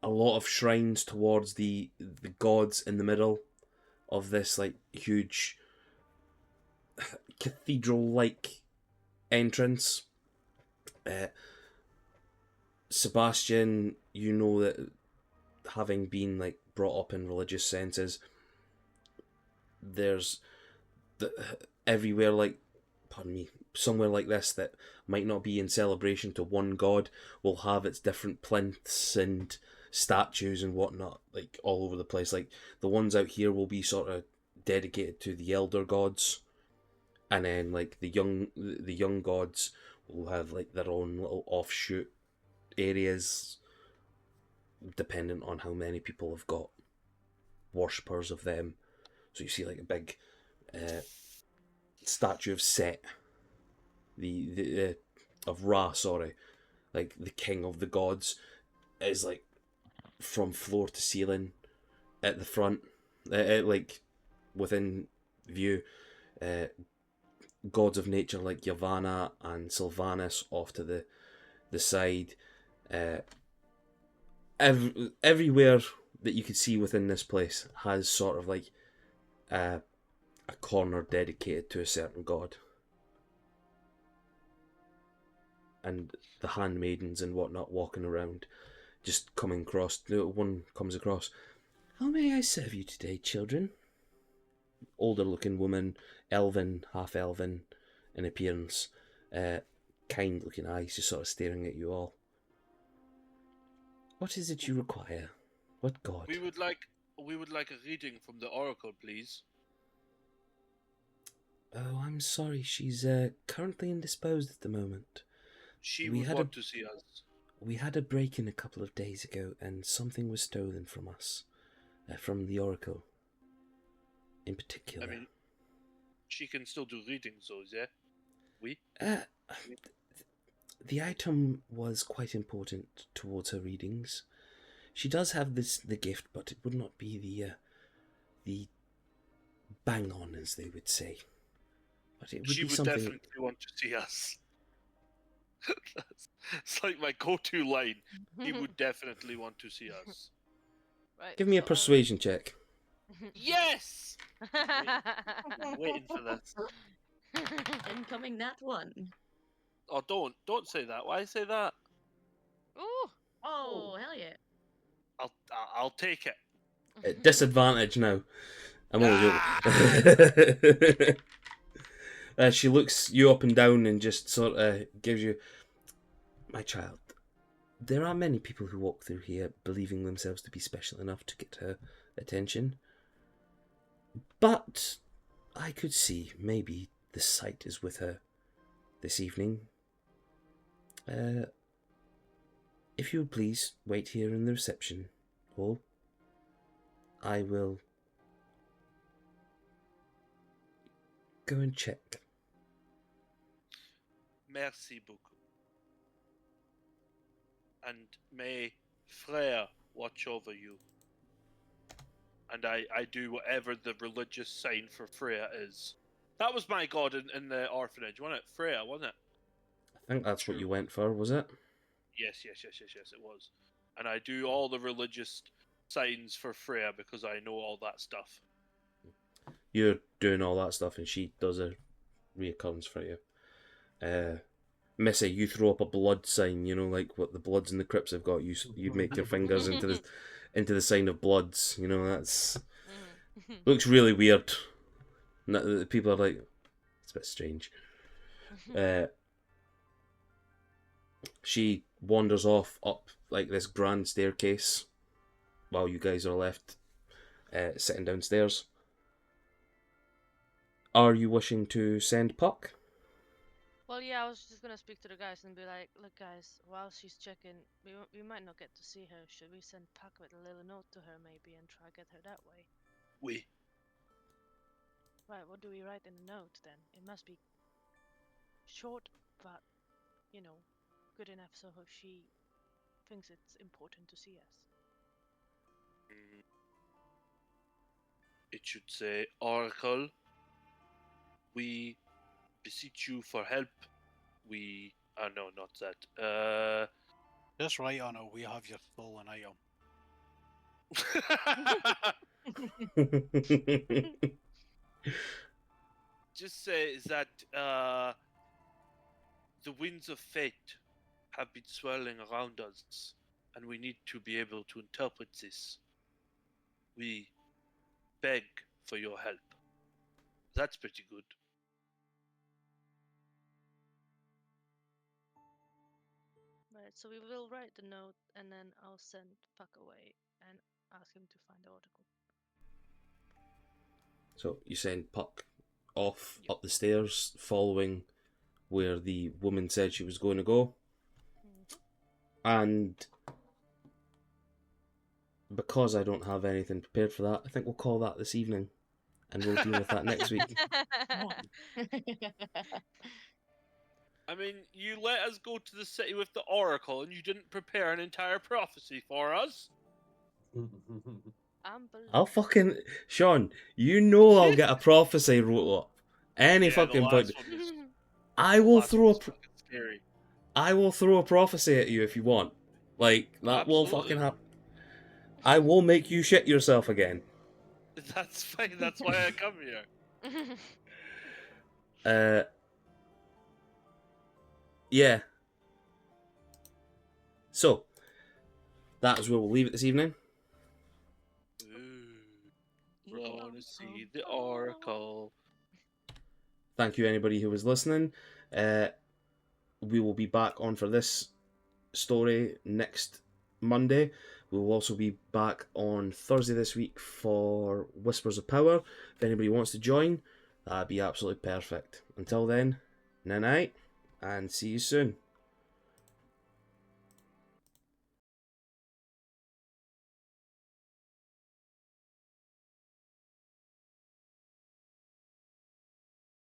A: lot of shrines towards the gods in the middle of this, like, huge cathedral-like entrance. Sebastian, you know that having been like brought up in religious senses, there's everywhere like, pardon me, somewhere like this that might not be in celebration to one god will have its different plinths and statues and whatnot, like all over the place. Like the ones out here will be sort of dedicated to the elder gods, and then like the young gods will have like their own little offshoot areas, dependent on how many people have got worshippers of them. So you see like a big statue of Set, the of Ra, sorry, like the king of the gods, is like from floor to ceiling at the front, like within view. Gods of nature like Yavanna and Sylvanas off to the side. Everywhere that you could see within this place has sort of like a corner dedicated to a certain god. And the handmaidens and whatnot walking around, just coming across. One comes across. How may I serve you today, children? Older looking woman, elven, half elven in appearance, kind looking eyes, just sort of staring at you all. What is it you require? What god?
B: We would like a reading from the oracle, please.
A: Oh, I'm sorry. She's currently indisposed at the moment.
B: She
A: We
B: would
A: had
B: want to see us.
A: We had a break-in a couple of days ago, and something was stolen from us, from the oracle. In particular.
B: I mean, she can still do readings, though, yeah? We?
A: The item was quite important towards her readings. She does have the gift, but it would not be the bang on, as they would say. But it would
B: She
A: be
B: would
A: something.
B: definitely want to see us. It's like my go-to line. He would definitely want to see us.
C: Right,
A: Give me a
C: so,
A: persuasion check.
B: Yes! I'm waiting for this.
E: Incoming nat 1.
B: Oh, don't say that. Why say that?
C: Ooh.
E: Oh, hell yeah.
B: I'll take it.
A: At disadvantage now. I'm only joking. She looks you up and down and just sort of gives you, my child, there are many people who walk through here believing themselves to be special enough to get her attention. But I could see maybe the sight is with her this evening. If you would please wait here in the reception hall, I will go and check.
B: Merci beaucoup. And may Freya watch over you. And I do whatever the religious sign for Freya is. That was my god in the orphanage, wasn't it? Freya, wasn't it?
A: I think that's what you went for, was it?
B: Yes, it was. And I do all the religious signs for Freya because I know all that stuff.
A: You're doing all that stuff and she does a reoccurrence for you. Missy, you throw up a blood sign, you know, like what the Bloods and the Crips have got. You make your fingers into the sign of Bloods. You know, that's looks really weird. People are like, it's a bit strange. She wanders off up like this grand staircase while you guys are left sitting downstairs. Are you wishing to send Puck?
C: Well, yeah, I was just gonna speak to the guys and be like, look, guys, while she's checking, we might not get to see her. Should we send Puck with a little note to her, maybe, and try to get her that way?
B: We.
C: Right, what do we write in the note then? It must be short, but, you know, good enough so she thinks it's important to see us.
B: It should say, Oracle, we beseech you for help. We... no, not that.
D: Just write on it, we have your stolen item.
B: just say is that the winds of fate have been swirling around us, and we need to be able to interpret this. We beg for your help. That's pretty good.
C: Right, so we will write the note and then I'll send Puck away and ask him to find the article.
A: So you send Puck off up the stairs, following where the woman said she was going to go. And because I don't have anything prepared for that, I think we'll call that this evening. And we'll deal with that next week.
B: I mean, you let us go to the city with the oracle, and you didn't prepare an entire prophecy for us.
A: I'll fucking... Sean, you know I'll get a prophecy wrote up. Any fucking point. I will throw a...
B: Scary.
A: I will throw a prophecy at you if you want. Like, that will
B: Absolutely.
A: fucking happen. I will make you shit yourself again.
B: That's fine. That's why I come here.
A: Yeah. So, that is where we'll leave it this evening.
B: We're going to see the oracle.
A: Thank you, anybody who was listening. We will be back on for this story next Monday. We will also be back on Thursday this week for Whispers of Power. If anybody wants to join, that'd be absolutely perfect. Until then, night, and see you soon.